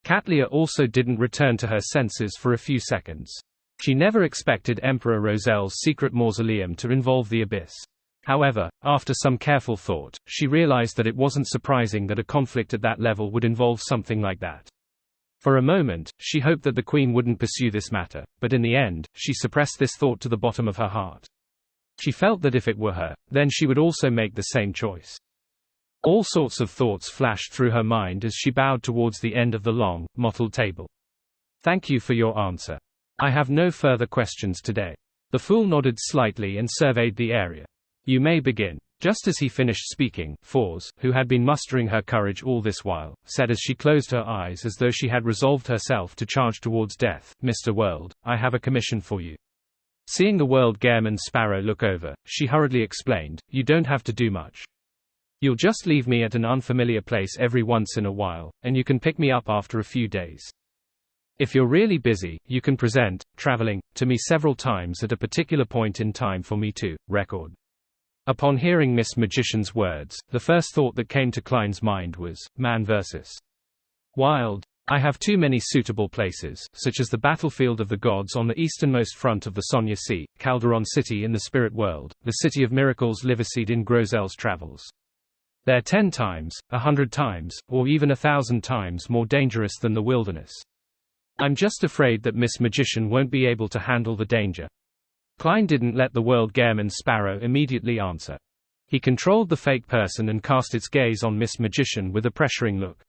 Katlia also didn't return to her senses for a few seconds. She never expected Emperor Rozel's secret mausoleum to involve the abyss. However, after some careful thought, she realized that it wasn't surprising that a conflict at that level would involve something like that. For a moment, she hoped that the Queen wouldn't pursue this matter, but in the end, she suppressed this thought to the bottom of her heart. She felt that if it were her, then she would also make the same choice. All sorts of thoughts flashed through her mind as she bowed towards the end of the long, mottled table. "Thank you for your answer. I have no further questions today." The fool nodded slightly and surveyed the area. "You may begin." Just as he finished speaking, Fors, who had been mustering her courage all this while, said as she closed her eyes as though she had resolved herself to charge towards death, "Mr. World, I have a commission for you." Seeing the World Gairman Sparrow look over, she hurriedly explained, "You don't have to do much. You'll just leave me at an unfamiliar place every once in a while, and you can pick me up after a few days. If you're really busy, you can present, traveling, to me several times at a particular point in time for me to record." Upon hearing Miss Magician's words, the first thought that came to Klein's mind was, man versus wild. "I have too many suitable places, such as the battlefield of the gods on the easternmost front of the Sonya Sea, Calderon City in the spirit world, the city of miracles Liverseed in Grozel's travels. They're 10 times, 100 times, or even 1,000 times more dangerous than the wilderness. I'm just afraid that Miss Magician won't be able to handle the danger." Klein didn't let the World Gairman Sparrow immediately answer. He controlled the fake person and cast its gaze on Miss Magician with a pressuring look.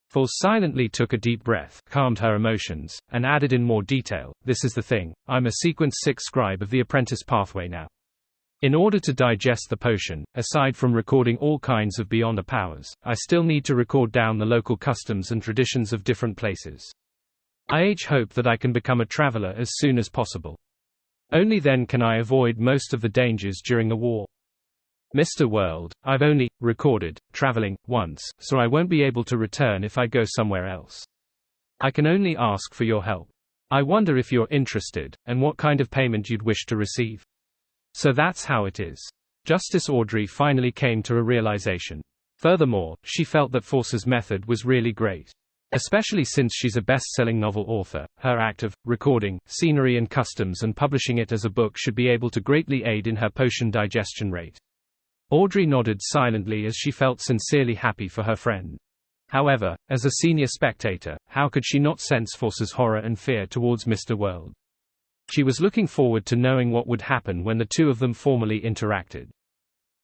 Fors silently took a deep breath, calmed her emotions, and added in more detail, "This is the thing, I'm a Sequence 6 scribe of the Apprentice Pathway now. In order to digest the potion, aside from recording all kinds of Beyonder powers, I still need to record down the local customs and traditions of different places. I hope that I can become a traveler as soon as possible. Only then can I avoid most of the dangers during a war. Mr. World, I've only recorded traveling once, so I won't be able to return if I go somewhere else. I can only ask for your help. I wonder if you're interested, and what kind of payment you'd wish to receive." So that's how it is. Justice Audrey finally came to a realization. Furthermore, she felt that Fors's method was really great. Especially since she's a best-selling novel author, her act of recording scenery and customs and publishing it as a book should be able to greatly aid in her potion digestion rate. Audrey nodded silently as she felt sincerely happy for her friend. However, as a senior spectator, how could she not sense Fors's horror and fear towards Mr. World? She was looking forward to knowing what would happen when the two of them formally interacted.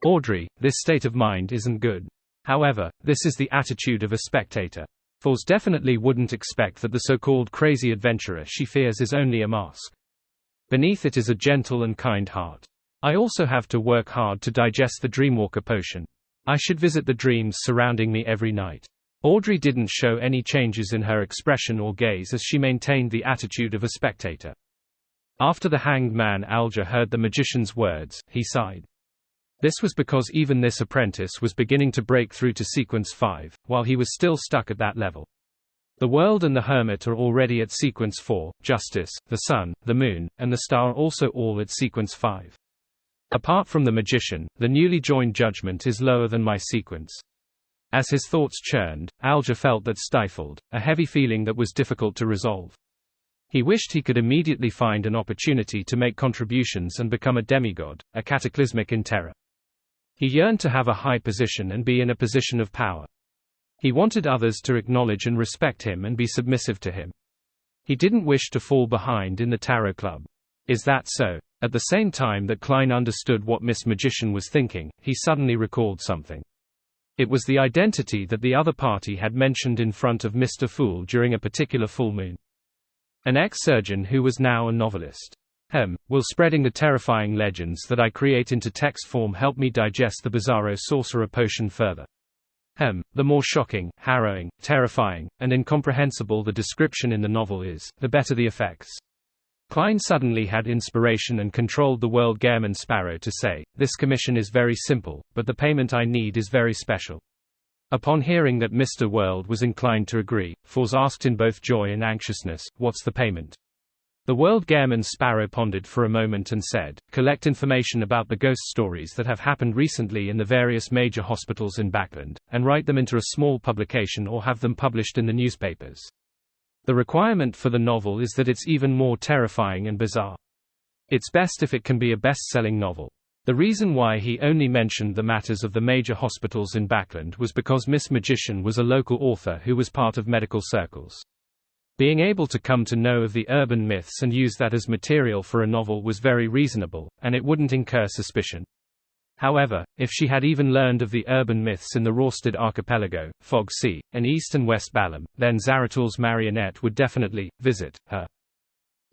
"Audrey, this state of mind isn't good. However, this is the attitude of a spectator. Fors definitely wouldn't expect that the so-called crazy adventurer she fears is only a mask. Beneath it is a gentle and kind heart. I also have to work hard to digest the Dreamwalker potion. I should visit the dreams surrounding me every night." Audrey didn't show any changes in her expression or gaze as she maintained the attitude of a spectator. After the hanged man Alger heard the magician's words, he sighed. This was because even this apprentice was beginning to break through to Sequence 5, while he was still stuck at that level. The world and the hermit are already at Sequence 4, Justice, the sun, the moon, and the star are also all at Sequence 5. Apart from the magician, the newly joined judgment is lower than my sequence. As his thoughts churned, Alger felt that stifled, a heavy feeling that was difficult to resolve. He wished he could immediately find an opportunity to make contributions and become a demigod, a cataclysmic in terror. He yearned to have a high position and be in a position of power. He wanted others to acknowledge and respect him and be submissive to him. He didn't wish to fall behind in the Tarot Club. Is that so? At the same time that Klein understood what Miss Magician was thinking, he suddenly recalled something. It was the identity that the other party had mentioned in front of Mr. Fool during a particular full moon. An ex-surgeon who was now a novelist. Will spreading the terrifying legends that I create into text form help me digest the Bizarro Sorcerer potion further? The more shocking, harrowing, terrifying, and incomprehensible the description in the novel is, the better the effects. Klein suddenly had inspiration and controlled the World Gairman Sparrow to say, "This commission is very simple, but the payment I need is very special." Upon hearing that Mr. World was inclined to agree, Fors asked in both joy and anxiousness, "What's the payment?" The World Gairman Sparrow pondered for a moment and said, "Collect information about the ghost stories that have happened recently in the various major hospitals in Backland, and write them into a small publication or have them published in the newspapers. The requirement for the novel is that it's even more terrifying and bizarre. It's best if it can be a best-selling novel. The reason why he only mentioned the matters of the major hospitals in Backland was because Miss Magician was a local author who was part of medical circles. Being able to come to know of the urban myths and use that as material for a novel was very reasonable, and it wouldn't incur suspicion. However, if she had even learned of the urban myths in the Rorstad archipelago, Fog Sea, and East and West Balham, then Zarathul's marionette would definitely visit her.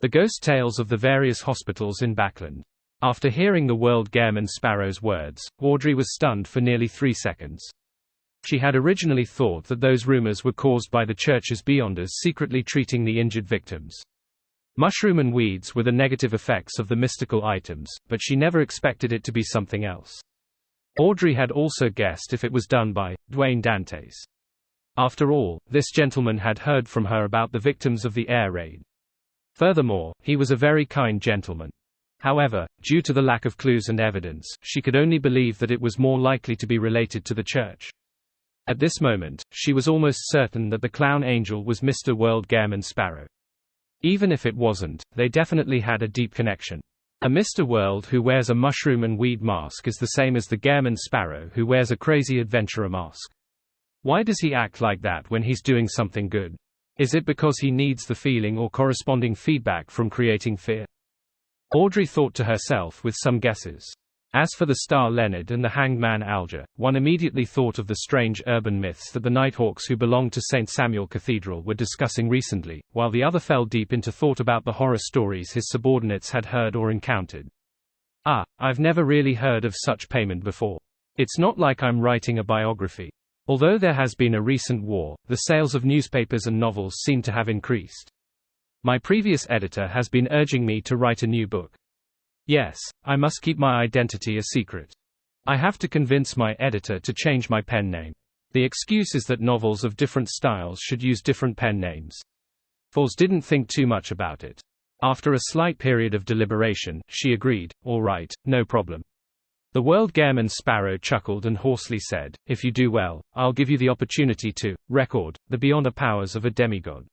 The ghost tales of the various hospitals in Backland. After hearing the World Gairman Sparrow's words, Audrey was stunned for nearly 3 seconds. She had originally thought that those rumors were caused by the church's Beyonders secretly treating the injured victims. Mushroom and weeds were the negative effects of the mystical items, but she never expected it to be something else. Audrey had also guessed if it was done by Duane Dantes. After all, this gentleman had heard from her about the victims of the air raid. Furthermore, he was a very kind gentleman. However, due to the lack of clues and evidence, she could only believe that it was more likely to be related to the church. At this moment, she was almost certain that the clown angel was Mr. World Gairman Sparrow. Even if it wasn't, they definitely had a deep connection. A Mr. World who wears a mushroom and weed mask is the same as the Gairman Sparrow who wears a crazy adventurer mask. Why does he act like that when he's doing something good? Is it because he needs the feeling or corresponding feedback from creating fear? Audrey thought to herself with some guesses. As for the star Leonard and the hanged man Alger, one immediately thought of the strange urban myths that the Nighthawks who belonged to St. Samuel Cathedral were discussing recently, while the other fell deep into thought about the horror stories his subordinates had heard or encountered. I've never really heard of such payment before. It's not like I'm writing a biography. Although there has been a recent war, the sales of newspapers and novels seem to have increased. My previous editor has been urging me to write a new book. Yes, I must keep my identity a secret. I have to convince my editor to change my pen name. The excuse is that novels of different styles should use different pen names. Foles didn't think too much about it. After a slight period of deliberation, she agreed, all right, no problem. The World Gairman Sparrow chuckled and hoarsely said, if you do well, I'll give you the opportunity to record the beyond powers of a demigod.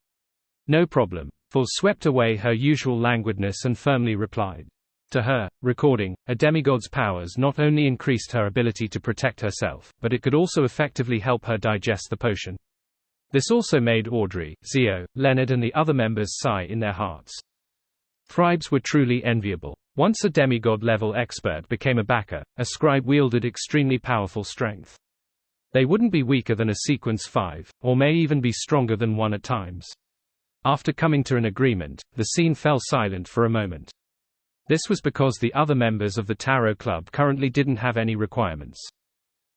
No problem. Foles swept away her usual languidness and firmly replied. To her, recording a demigod's powers not only increased her ability to protect herself, but it could also effectively help her digest the potion. This also made Audrey, Zio, Leonard and the other members sigh in their hearts. Scribes were truly enviable. Once a demigod-level expert became a backer, a scribe wielded extremely powerful strength. They wouldn't be weaker than a sequence 5, or may even be stronger than one at times. After coming to an agreement, the scene fell silent for a moment. This was because the other members of the Tarot Club currently didn't have any requirements.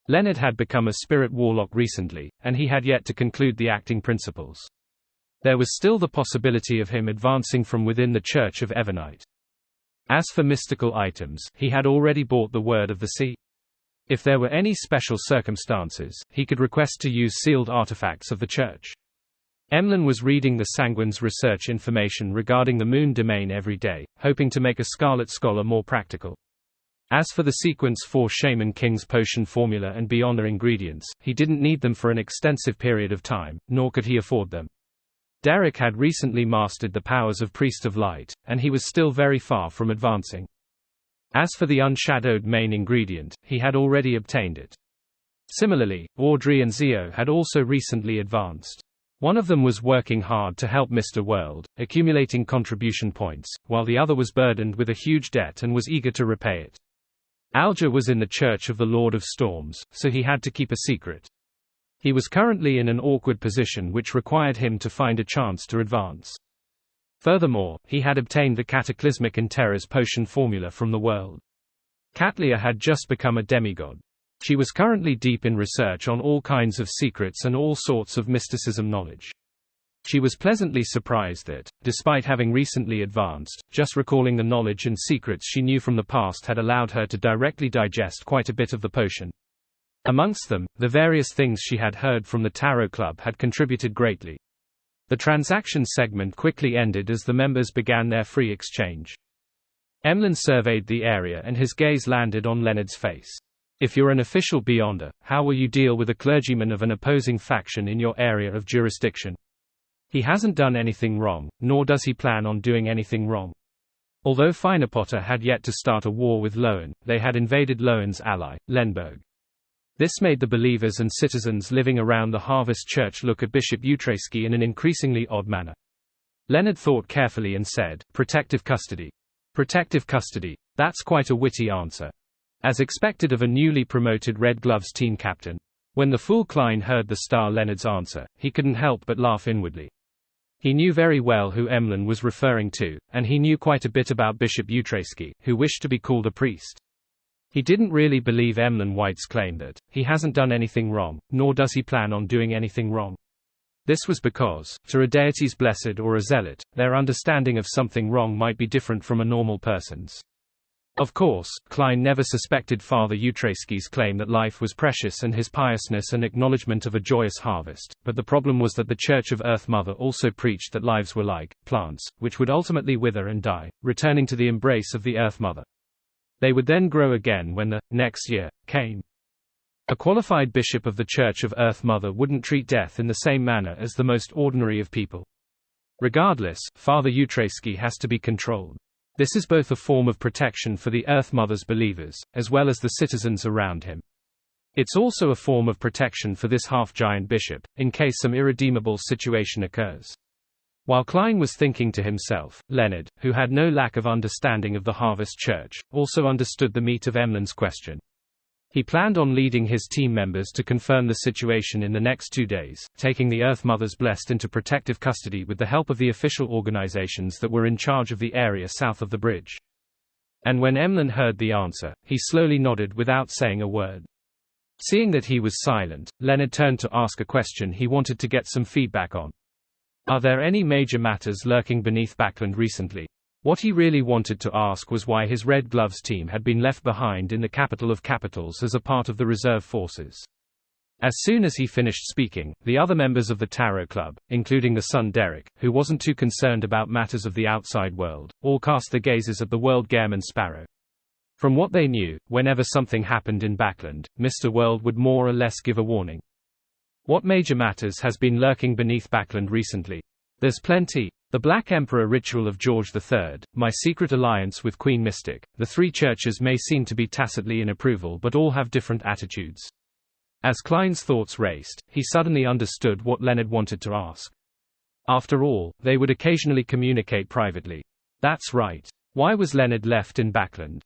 Leonard had become a spirit warlock recently, and he had yet to conclude the acting principles. There was still the possibility of him advancing from within the Church of Evernite. As for mystical items, he had already bought the Word of the Sea. If there were any special circumstances, he could request to use sealed artifacts of the Church. Emlyn was reading the Sanguine's research information regarding the Moon Domain every day, hoping to make a Scarlet Scholar more practical. As for the Sequence 4 Shaman King's potion formula and Beyonder ingredients, he didn't need them for an extensive period of time, nor could he afford them. Derek had recently mastered the powers of Priest of Light, and he was still very far from advancing. As for the unshadowed main ingredient, he had already obtained it. Similarly, Audrey and Zio had also recently advanced. One of them was working hard to help Mr. World, accumulating contribution points, while the other was burdened with a huge debt and was eager to repay it. Alger was in the Church of the Lord of Storms, so he had to keep a secret. He was currently in an awkward position which required him to find a chance to advance. Furthermore, he had obtained the Cataclysmic Enterra's potion formula from the world. Katlia had just become a demigod. She was currently deep in research on all kinds of secrets and all sorts of mysticism knowledge. She was pleasantly surprised that, despite having recently advanced, just recalling the knowledge and secrets she knew from the past had allowed her to directly digest quite a bit of the potion. Amongst them, the various things she had heard from the Tarot Club had contributed greatly. The transaction segment quickly ended as the members began their free exchange. Emlyn surveyed the area and his gaze landed on Leonard's face. If you're an official Beyonder, how will you deal with a clergyman of an opposing faction in your area of jurisdiction? He hasn't done anything wrong, nor does he plan on doing anything wrong. Although Finepotter had yet to start a war with Lowen, they had invaded Lowen's ally, Lenberg. This made the believers and citizens living around the Harvest Church look at Bishop Utreski in an increasingly odd manner. Leonard thought carefully and said, "Protective custody. Protective custody. That's quite a witty answer." As expected of a newly promoted Red Gloves team captain. When the fool Klein heard the star Leonard's answer, he couldn't help but laugh inwardly. He knew very well who Emlyn was referring to, and he knew quite a bit about Bishop Utreski, who wished to be called a priest. He didn't really believe Emlyn White's claim that he hasn't done anything wrong, nor does he plan on doing anything wrong. This was because, to a deity's blessed or a zealot, their understanding of something wrong might be different from a normal person's. Of course, Klein never suspected Father Utreski's claim that life was precious and his piousness an acknowledgement of a joyous harvest, but the problem was that the Church of Earth Mother also preached that lives were like plants, which would ultimately wither and die, returning to the embrace of the Earth Mother. They would then grow again when the next year came. A qualified bishop of the Church of Earth Mother wouldn't treat death in the same manner as the most ordinary of people. Regardless, Father Utreski has to be controlled. This is both a form of protection for the Earth Mother's believers, as well as the citizens around him. It's also a form of protection for this half-giant bishop, in case some irredeemable situation occurs. While Klein was thinking to himself, Leonard, who had no lack of understanding of the Harvest Church, also understood the meat of Emlyn's question. He planned on leading his team members to confirm the situation in the next 2 days, taking the Earth Mothers blessed into protective custody with the help of the official organizations that were in charge of the area south of the bridge. And when Emlyn heard the answer, he slowly nodded without saying a word. Seeing that he was silent, Leonard turned to ask a question he wanted to get some feedback on. Are there any major matters lurking beneath Backland recently? What he really wanted to ask was why his Red Gloves team had been left behind in the capital of capitals as a part of the reserve forces. As soon as he finished speaking, the other members of the Tarot Club, including the son Derek, who wasn't too concerned about matters of the outside world, all cast their gazes at the World Gairman Sparrow. From what they knew, whenever something happened in Backland, Mr. World would more or less give a warning. What major matters has been lurking beneath Backland recently? There's plenty. The Black Emperor ritual of George III, my secret alliance with Queen Mystic. The three churches may seem to be tacitly in approval but all have different attitudes. As Klein's thoughts raced, he suddenly understood what Leonard wanted to ask. After all, they would occasionally communicate privately. That's right. Why was Leonard left in Backland?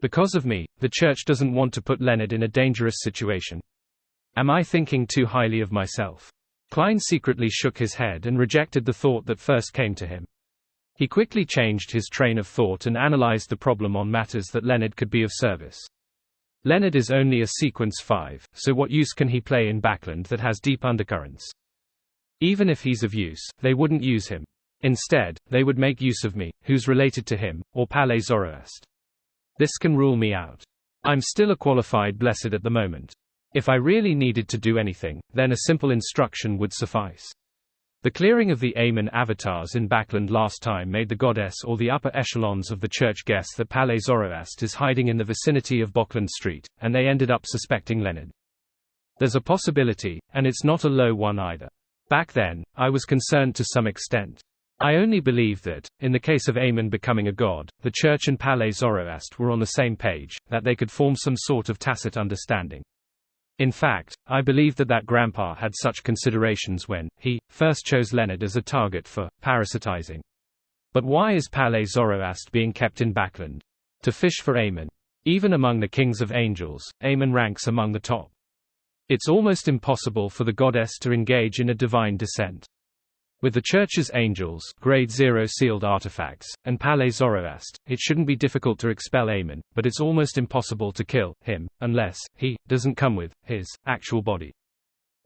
Because of me. The church doesn't want to put Leonard in a dangerous situation. Am I thinking too highly of myself? Klein secretly shook his head and rejected the thought that first came to him. He quickly changed his train of thought and analyzed the problem on matters that Leonard could be of service. Leonard is only a sequence 5, so what use can he play in Backland that has deep undercurrents? Even if he's of use, they wouldn't use him. Instead, they would make use of me, who's related to him, or Palais Zoroast. This can rule me out. I'm still a qualified blessed at the moment. If I really needed to do anything, then a simple instruction would suffice. The clearing of the Aemon avatars in Backland last time made the goddess or the upper echelons of the church guess that Palais Zoroast is hiding in the vicinity of Bockland Street, and they ended up suspecting Leonard. There's a possibility, and it's not a low one either. Back then, I was concerned to some extent. I only believed that, in the case of Aemon becoming a god, the church and Palais Zoroast were on the same page, that they could form some sort of tacit understanding. In fact, I believed that Grandpa had such considerations when he first chose Leonard as a target for parasitizing. But why is Palais Zoroast being kept in Backland? To fish for Aemon. Even among the kings of angels, Aemon ranks among the top. It's almost impossible for the goddess to engage in a divine descent. With the church's angels, grade 0 sealed artifacts, and Palais Zoroast, it shouldn't be difficult to expel Aemon, but it's almost impossible to kill him, unless he doesn't come with his actual body.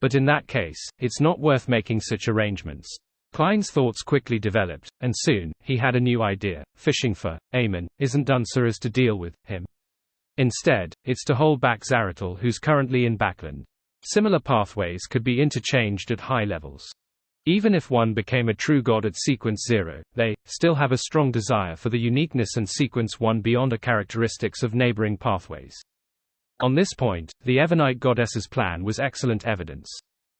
But in that case, it's not worth making such arrangements. Klein's thoughts quickly developed, and soon, he had a new idea. Fishing for Aemon isn't done so as to deal with him. Instead, it's to hold back Zaratul, who's currently in Backland. Similar pathways could be interchanged at high levels. Even if one became a true god at Sequence 0, they still have a strong desire for the uniqueness and Sequence 1 beyond the characteristics of neighboring pathways. On this point, the Evernite goddess's plan was excellent evidence.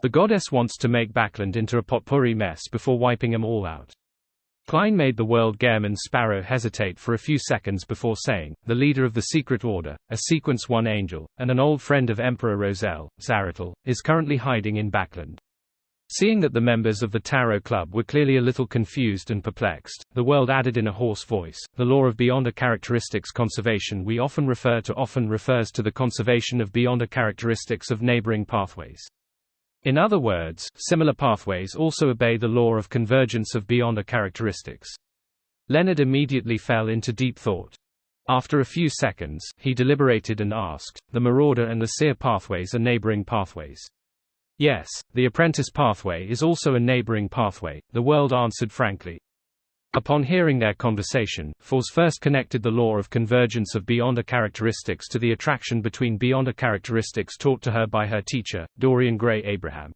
The goddess wants to make Backland into a potpourri mess before wiping them all out. Klein made the world Gehrman Sparrow hesitate for a few seconds before saying, the leader of the Secret Order, a Sequence 1 angel, and an old friend of Emperor Roselle, Zaratul, is currently hiding in Backland. Seeing that the members of the Tarot Club were clearly a little confused and perplexed, the world added in a hoarse voice, the law of beyond a characteristics conservation we often refers to the conservation of beyond a characteristics of neighboring pathways. In other words, similar pathways also obey the law of convergence of beyond a characteristics. Leonard immediately fell into deep thought. After a few seconds, he deliberated and asked, the Marauder and the Seer pathways are neighboring pathways. Yes, the Apprentice pathway is also a neighboring pathway, the world answered frankly. Upon hearing their conversation, Force first connected the law of convergence of beyond a characteristics to the attraction between beyond a characteristics taught to her by her teacher, Dorian Gray Abraham.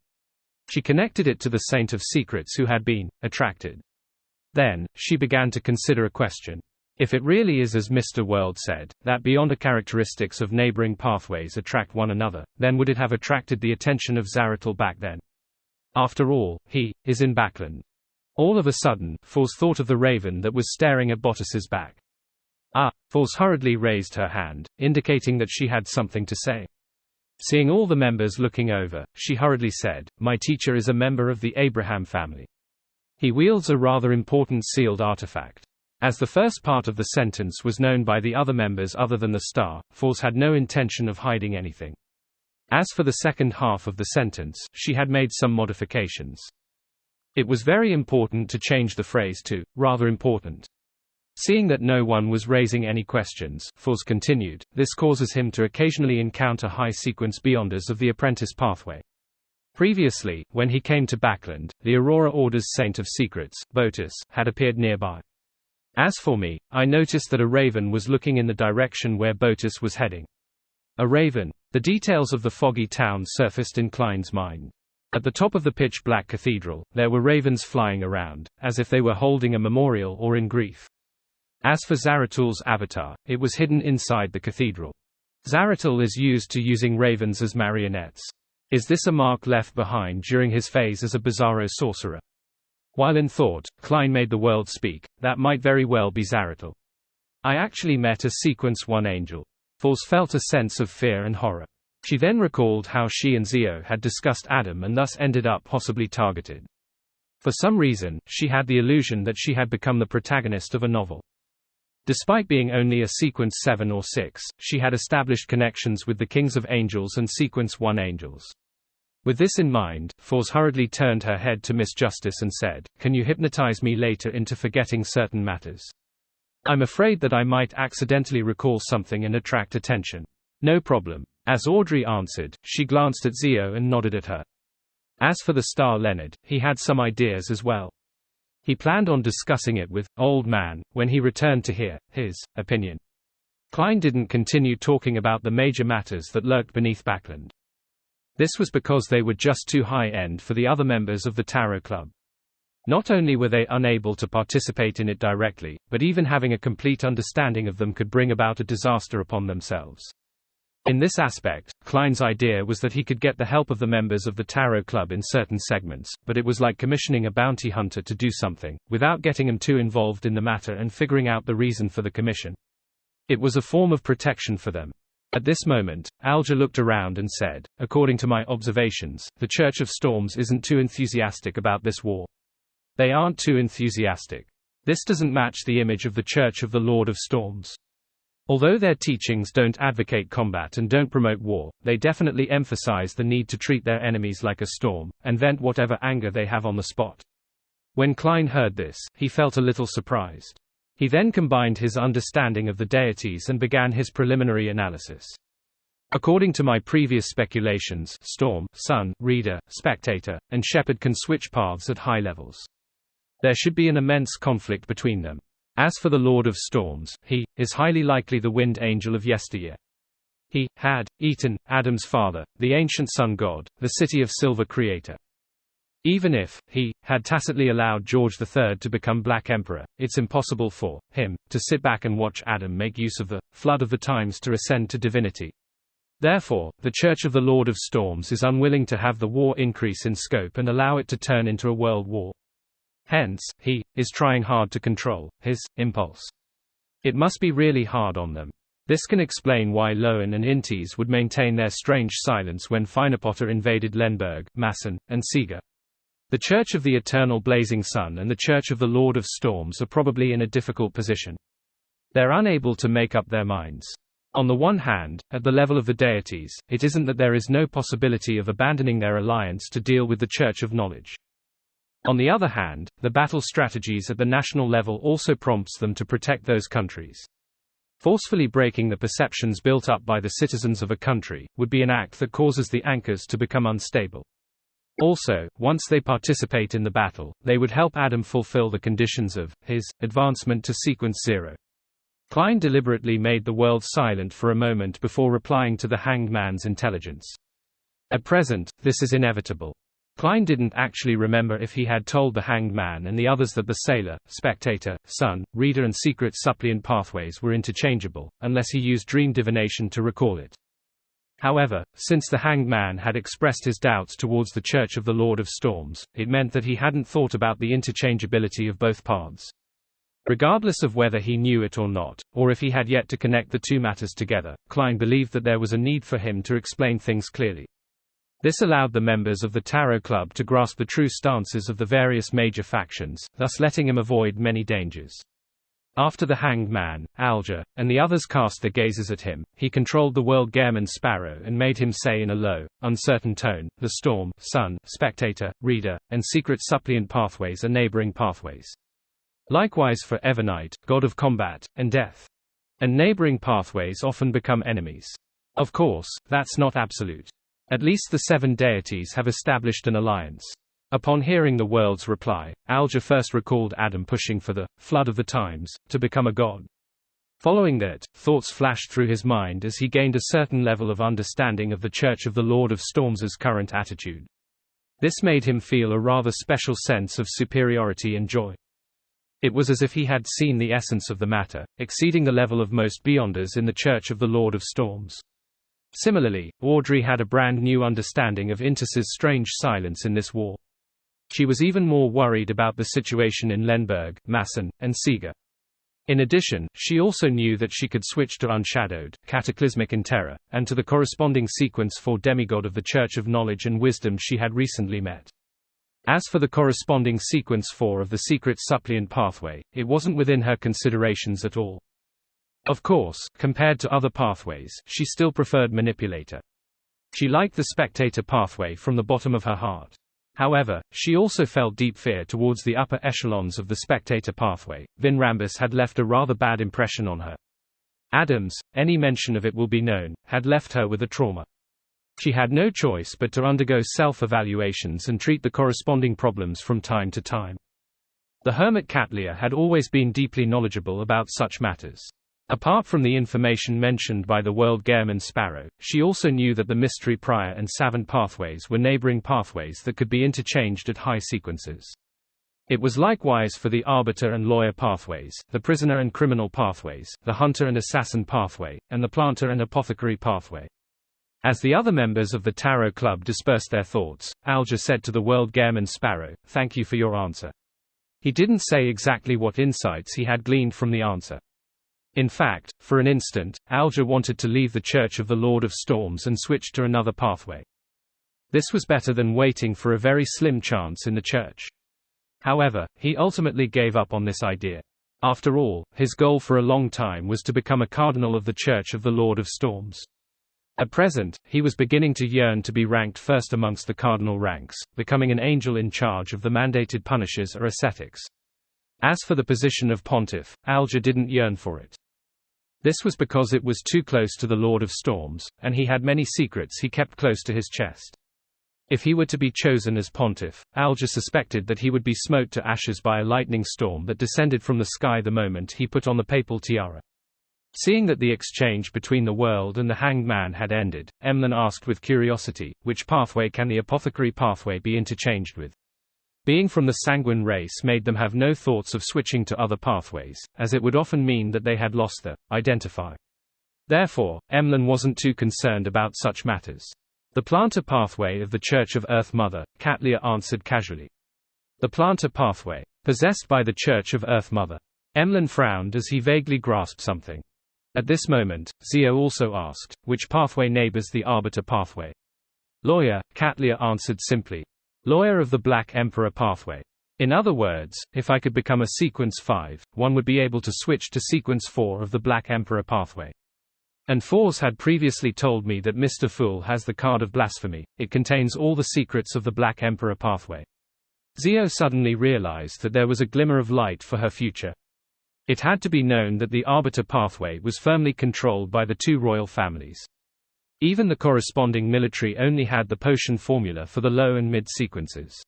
She connected it to the Saint of Secrets who had been attracted. Then, she began to consider a question. If it really is as Mr. World said, that beyond a characteristics of neighboring pathways attract one another, then would it have attracted the attention of Zaratul back then? After all, he is in Backland. All of a sudden, Force thought of the raven that was staring at Bottas's back. Force hurriedly raised her hand, indicating that she had something to say. Seeing all the members looking over, she hurriedly said, my teacher is a member of the Abraham family. He wields a rather important sealed artifact. As the first part of the sentence was known by the other members other than the star, Force had no intention of hiding anything. As for the second half of the sentence, she had made some modifications. It was very important to change the phrase to, rather important. Seeing that no one was raising any questions, Force continued, this causes him to occasionally encounter high-sequence beyonders of the Apprentice pathway. Previously, when he came to Backland, the Aurora Order's Saint of Secrets, Bottas, had appeared nearby. As for me, I noticed that a raven was looking in the direction where Bottas was heading. A raven. The details of the foggy town surfaced in Klein's mind. At the top of the pitch-black cathedral, there were ravens flying around, as if they were holding a memorial or in grief. As for Zaratul's avatar, it was hidden inside the cathedral. Zaratul is used to using ravens as marionettes. Is this a mark left behind during his phase as a bizarro sorcerer? While in thought, Klein made the world speak, that might very well be Zaratul. I actually met a Sequence 1 angel. Force felt a sense of fear and horror. She then recalled how she and Zio had discussed Adam and thus ended up possibly targeted. For some reason, she had the illusion that she had become the protagonist of a novel. Despite being only a Sequence 7 or 6, she had established connections with the Kings of Angels and Sequence 1 angels. With this in mind, Force hurriedly turned her head to Miss Justice and said, can you hypnotize me later into forgetting certain matters? I'm afraid that I might accidentally recall something and attract attention. No problem. As Audrey answered, she glanced at Zio and nodded at her. As for the star Leonard, he had some ideas as well. He planned on discussing it with Old Man when he returned to hear his opinion. Klein didn't continue talking about the major matters that lurked beneath Backland. This was because they were just too high-end for the other members of the Tarot Club. Not only were they unable to participate in it directly, but even having a complete understanding of them could bring about a disaster upon themselves. In this aspect, Klein's idea was that he could get the help of the members of the Tarot Club in certain segments, but it was like commissioning a bounty hunter to do something, without getting him too involved in the matter and figuring out the reason for the commission. It was a form of protection for them. At this moment, Alger looked around and said, according to my observations, the Church of Storms isn't too enthusiastic about this war. They aren't too enthusiastic. This doesn't match the image of the Church of the Lord of Storms. Although their teachings don't advocate combat and don't promote war, they definitely emphasize the need to treat their enemies like a storm, and vent whatever anger they have on the spot. When Klein heard this, he felt a little surprised. He then combined his understanding of the deities and began his preliminary analysis. According to my previous speculations, Storm, Sun, Reader, Spectator, and Shepherd can switch paths at high levels. There should be an immense conflict between them. As for the Lord of Storms, he is highly likely the wind angel of yesteryear. He had eaten Adam's father, the ancient sun god, the City of Silver creator. Even if he had tacitly allowed George III to become Black Emperor, it's impossible for him to sit back and watch Adam make use of the flood of the times to ascend to divinity. Therefore, the Church of the Lord of Storms is unwilling to have the war increase in scope and allow it to turn into a world war. Hence, he is trying hard to control his impulse. It must be really hard on them. This can explain why Lowen and Intes would maintain their strange silence when Finepotter invaded Lenberg, Massen, and Seeger. The Church of the Eternal Blazing Sun and the Church of the Lord of Storms are probably in a difficult position. They're unable to make up their minds. On the one hand, at the level of the deities, it isn't that there is no possibility of abandoning their alliance to deal with the Church of Knowledge. On the other hand, the battle strategies at the national level also prompts them to protect those countries. Forcefully breaking the perceptions built up by the citizens of a country would be an act that causes the anchors to become unstable. Also, once they participate in the battle, they would help Adam fulfill the conditions of his advancement to Sequence 0. Klein deliberately made the world silent for a moment before replying to the Hanged Man's intelligence. At present, this is inevitable. Klein didn't actually remember if he had told the Hanged Man and the others that the Sailor, Spectator, Sun, Reader and Secret Suppliant pathways were interchangeable, unless he used dream divination to recall it. However, since the Hanged Man had expressed his doubts towards the Church of the Lord of Storms, it meant that he hadn't thought about the interchangeability of both paths. Regardless of whether he knew it or not, or if he had yet to connect the two matters together, Klein believed that there was a need for him to explain things clearly. This allowed the members of the Tarot Club to grasp the true stances of the various major factions, thus letting him avoid many dangers. After the Hanged Man, Alger, and the others cast their gazes at him, he controlled the world Gehrman Sparrow and made him say in a low, uncertain tone, the Storm, Sun, Spectator, Reader, and Secret Suppliant pathways are neighboring pathways. Likewise for Evernight, god of combat, and death. And neighboring pathways often become enemies. Of course, that's not absolute. At least the 7 deities have established an alliance. Upon hearing the world's reply, Alger first recalled Adam pushing for the flood of the times to become a god. Following that, thoughts flashed through his mind as he gained a certain level of understanding of the Church of the Lord of Storms' current attitude. This made him feel a rather special sense of superiority and joy. It was as if he had seen the essence of the matter, exceeding the level of most Beyonders in the Church of the Lord of Storms. Similarly, Audrey had a brand new understanding of Intes's strange silence in this war. She was even more worried about the situation in Lenberg, Massen, and Seeger. In addition, she also knew that she could switch to Unshadowed, Cataclysmic in Terror, and to the corresponding sequence for demigod of the Church of Knowledge and Wisdom she had recently met. As for the corresponding sequence 4 of the Secret Suppliant pathway, it wasn't within her considerations at all. Of course, compared to other pathways, she still preferred Manipulator. She liked the Spectator pathway from the bottom of her heart. However, she also felt deep fear towards the upper echelons of the Spectator pathway. Vin Rambus had left a rather bad impression on her. Adams, any mention of it will be known, had left her with a trauma. She had no choice but to undergo self-evaluations and treat the corresponding problems from time to time. The hermit Catlia had always been deeply knowledgeable about such matters. Apart from the information mentioned by the world Gehrman Sparrow, she also knew that the Mystery Prior and Savant pathways were neighboring pathways that could be interchanged at high sequences. It was likewise for the Arbiter and Lawyer pathways, the Prisoner and Criminal pathways, the Hunter and Assassin pathway, and the Planter and Apothecary pathway. As the other members of the Tarot Club dispersed their thoughts, Alger said to the world Gehrman Sparrow, "Thank you for your answer." He didn't say exactly what insights he had gleaned from the answer. In fact, for an instant, Alger wanted to leave the Church of the Lord of Storms and switch to another pathway. This was better than waiting for a very slim chance in the Church. However, he ultimately gave up on this idea. After all, his goal for a long time was to become a cardinal of the Church of the Lord of Storms. At present, he was beginning to yearn to be ranked first amongst the cardinal ranks, becoming an angel in charge of the mandated punishers or ascetics. As for the position of pontiff, Alger didn't yearn for it. This was because it was too close to the Lord of Storms, and he had many secrets he kept close to his chest. If he were to be chosen as pontiff, Alger suspected that he would be smote to ashes by a lightning storm that descended from the sky the moment he put on the papal tiara. Seeing that the exchange between the world and the Hanged Man had ended, Emlyn asked with curiosity, which pathway can the Apothecary pathway be interchanged with? Being from the Sanguine race made them have no thoughts of switching to other pathways, as it would often mean that they had lost the identify. Therefore, Emlyn wasn't too concerned about such matters. The plantar pathway of the Church of Earth Mother, Katlia answered casually. The plantar pathway. Possessed by the Church of Earth Mother. Emlyn frowned as he vaguely grasped something. At this moment, Zio also asked, which pathway neighbors the Arbiter pathway? Lawyer, Katlia answered simply. Lawyer of the Black Emperor pathway. In other words, if I could become a Sequence 5, one would be able to switch to Sequence 4 of the Black Emperor pathway. And Fours had previously told me that Mr. Fool has the card of blasphemy. It contains all the secrets of the Black Emperor pathway. Zio suddenly realized that there was a glimmer of light for her future. It had to be known that the Arbiter pathway was firmly controlled by the two royal families. Even the corresponding military only had the potion formula for the low and mid sequences.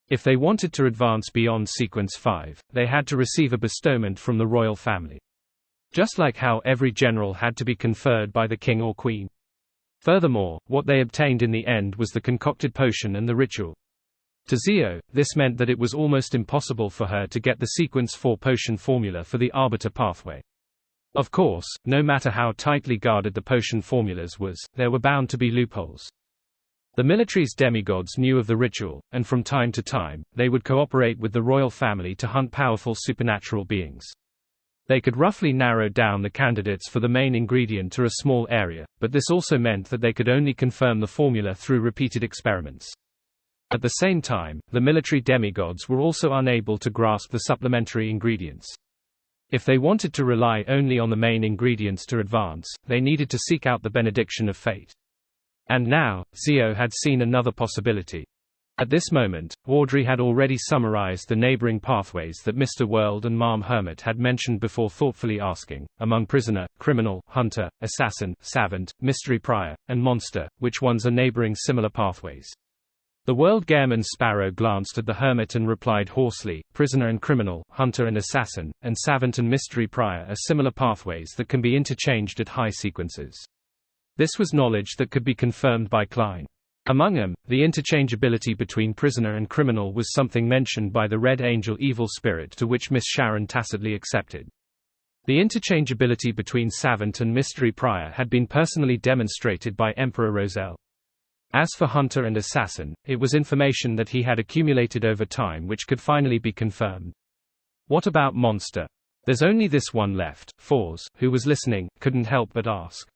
If they wanted to advance beyond Sequence 5, they had to receive a bestowment from the royal family. Just like how every general had to be conferred by the king or queen. Furthermore, what they obtained in the end was the concocted potion and the ritual. To Zio, this meant that it was almost impossible for her to get the Sequence 4 potion formula for the Arbiter pathway. Of course, no matter how tightly guarded the potion formulas was, there were bound to be loopholes. The military's demigods knew of the ritual, and from time to time, they would cooperate with the royal family to hunt powerful supernatural beings. They could roughly narrow down the candidates for the main ingredient to a small area, but this also meant that they could only confirm the formula through repeated experiments. At the same time, the military demigods were also unable to grasp the supplementary ingredients. If they wanted to rely only on the main ingredients to advance, they needed to seek out the benediction of fate. And now, Zio had seen another possibility. At this moment, Audrey had already summarized the neighboring pathways that Mr. World and Ma'am Hermit had mentioned before, thoughtfully asking, among prisoner, criminal, hunter, assassin, savant, mystery prior, and monster, which ones are neighboring similar pathways. The World Gairman Sparrow glanced at the hermit and replied hoarsely, prisoner and criminal, hunter and assassin, and savant and mystery prior are similar pathways that can be interchanged at high sequences. This was knowledge that could be confirmed by Klein. Among them, the interchangeability between prisoner and criminal was something mentioned by the Red Angel evil spirit, to which Miss Sharon tacitly accepted. The interchangeability between savant and mystery prior had been personally demonstrated by Emperor Roselle. As for hunter and assassin, it was information that he had accumulated over time which could finally be confirmed. What about monster? There's only this one left. Fours, who was listening, couldn't help but ask.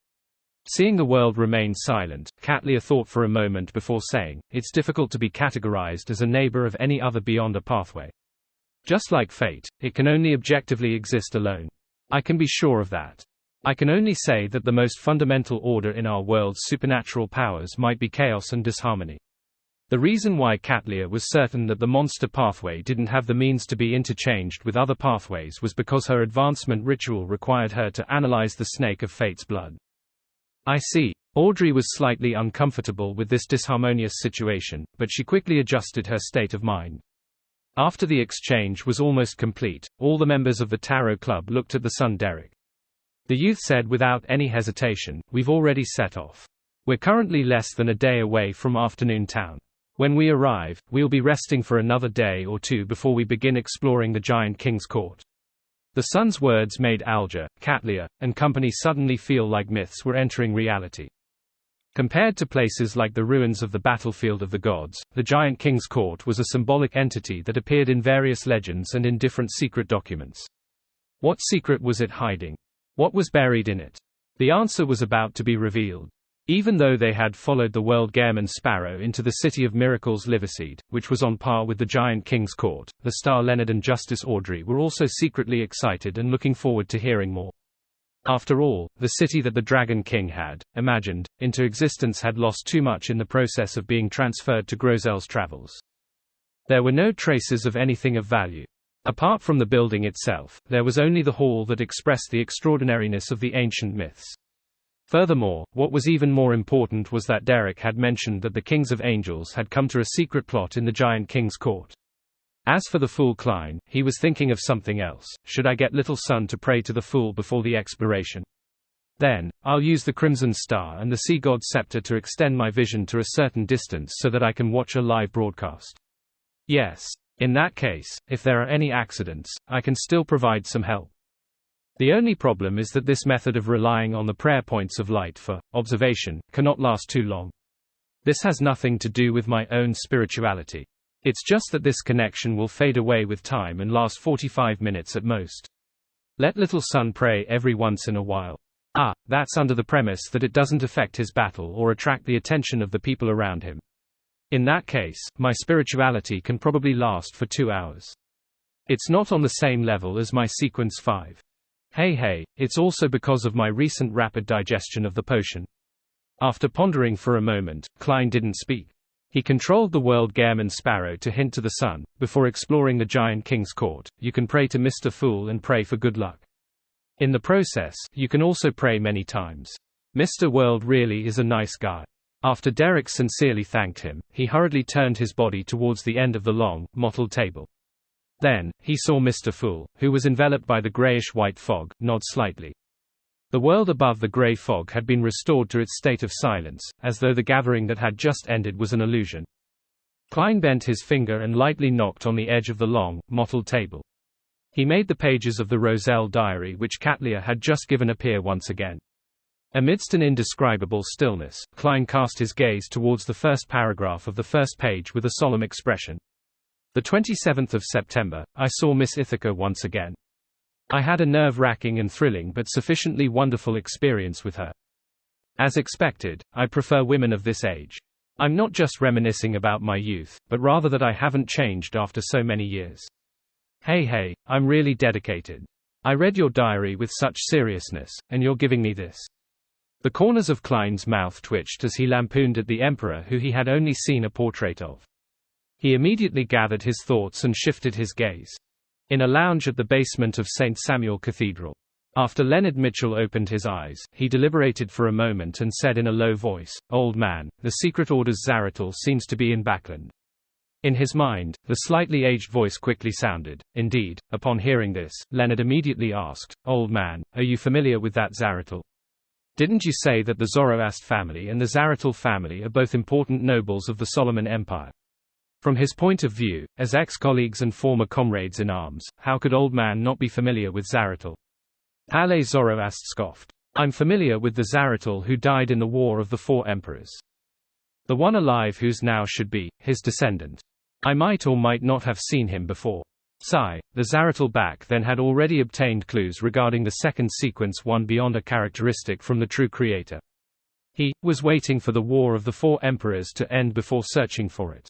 Seeing the world remain silent, Katlia thought for a moment before saying, it's difficult to be categorized as a neighbor of any other beyond a pathway. Just like fate, it can only objectively exist alone. I can be sure of that. I can only say that the most fundamental order in our world's supernatural powers might be chaos and disharmony. The reason why Katlia was certain that the monster pathway didn't have the means to be interchanged with other pathways was because her advancement ritual required her to analyze the snake of fate's blood. I see. Audrey was slightly uncomfortable with this disharmonious situation, but she quickly adjusted her state of mind. After the exchange was almost complete, all the members of the Tarot Club looked at the son Derek. The youth said without any hesitation, we've already set off. We're currently less than a day away from Afternoon Town. When we arrive, we'll be resting for another day or two before we begin exploring the Giant King's court. The son's words made Alger, Katlia, and company suddenly feel like myths were entering reality. Compared to places like the ruins of the battlefield of the gods, the Giant King's court was a symbolic entity that appeared in various legends and in different secret documents. What secret was it hiding? What was buried in it? The answer was about to be revealed. Even though they had followed the World Gairman Sparrow into the City of Miracles Liverseed, which was on par with the Giant King's court, the Star Leonard and Justice Audrey were also secretly excited and looking forward to hearing more. After all, the city that the Dragon King had imagined into existence had lost too much in the process of being transferred to Groselle's travels. There were no traces of anything of value. Apart from the building itself, there was only the hall that expressed the extraordinariness of the ancient myths. Furthermore, what was even more important was that Derek had mentioned that the Kings of Angels had come to a secret plot in the Giant King's court. As for the fool Klein, he was thinking of something else. Should I get little son to pray to the fool before the exploration? Then, I'll use the Crimson Star and the Sea God's Scepter to extend my vision to a certain distance so that I can watch a live broadcast. Yes. In that case, if there are any accidents, I can still provide some help. The only problem is that this method of relying on the prayer points of light for observation cannot last too long. This has nothing to do with my own spirituality. It's just that this connection will fade away with time and last 45 minutes at most. Let little son pray every once in a while. That's under the premise that it doesn't affect his battle or attract the attention of the people around him. In that case, my spirituality can probably last for 2 hours. It's not on the same level as my sequence 5. Hey, it's also because of my recent rapid digestion of the potion. After pondering for a moment, Klein didn't speak. He controlled the world Gehrman Sparrow to hint to the sun, before exploring the giant king's court, you can pray to Mr. Fool and pray for good luck. In the process, you can also pray many times. Mr. World really is a nice guy. After Derek sincerely thanked him, he hurriedly turned his body towards the end of the long, mottled table. Then, he saw Mr. Fool, who was enveloped by the grayish-white fog, nod slightly. The world above the grey fog had been restored to its state of silence, as though the gathering that had just ended was an illusion. Klein bent his finger and lightly knocked on the edge of the long, mottled table. He made the pages of the Roselle diary which Katlia had just given appear once again. Amidst an indescribable stillness, Klein cast his gaze towards the first paragraph of the first page with a solemn expression. The 27th of September, I saw Miss Ithaca once again. I had a nerve-wracking and thrilling but sufficiently wonderful experience with her. As expected, I prefer women of this age. I'm not just reminiscing about my youth, but rather that I haven't changed after so many years. Hey, I'm really dedicated. I read your diary with such seriousness, and you're giving me this. The corners of Klein's mouth twitched as he lampooned at the emperor who he had only seen a portrait of. He immediately gathered his thoughts and shifted his gaze. In a lounge at the basement of St. Samuel Cathedral. After Leonard Mitchell opened his eyes, he deliberated for a moment and said in a low voice, "Old man, the Secret Order's Zaratul seems to be in Backland." In his mind, the slightly aged voice quickly sounded. Indeed, upon hearing this, Leonard immediately asked, "Old man, are you familiar with that Zaratul? Didn't you say that the Zoroast family and the Zaratul family are both important nobles of the Solomon Empire?" From his point of view, as ex-colleagues and former comrades in arms, how could Old Man not be familiar with Zaratul? Palais Zoroast scoffed. I'm familiar with the Zaratul who died in the War of the Four Emperors. The one alive whose now should be his descendant. I might or might not have seen him before. Sigh, the Zaratul back then had already obtained clues regarding the second sequence one beyond a characteristic from the true creator. He was waiting for the War of the Four Emperors to end before searching for it.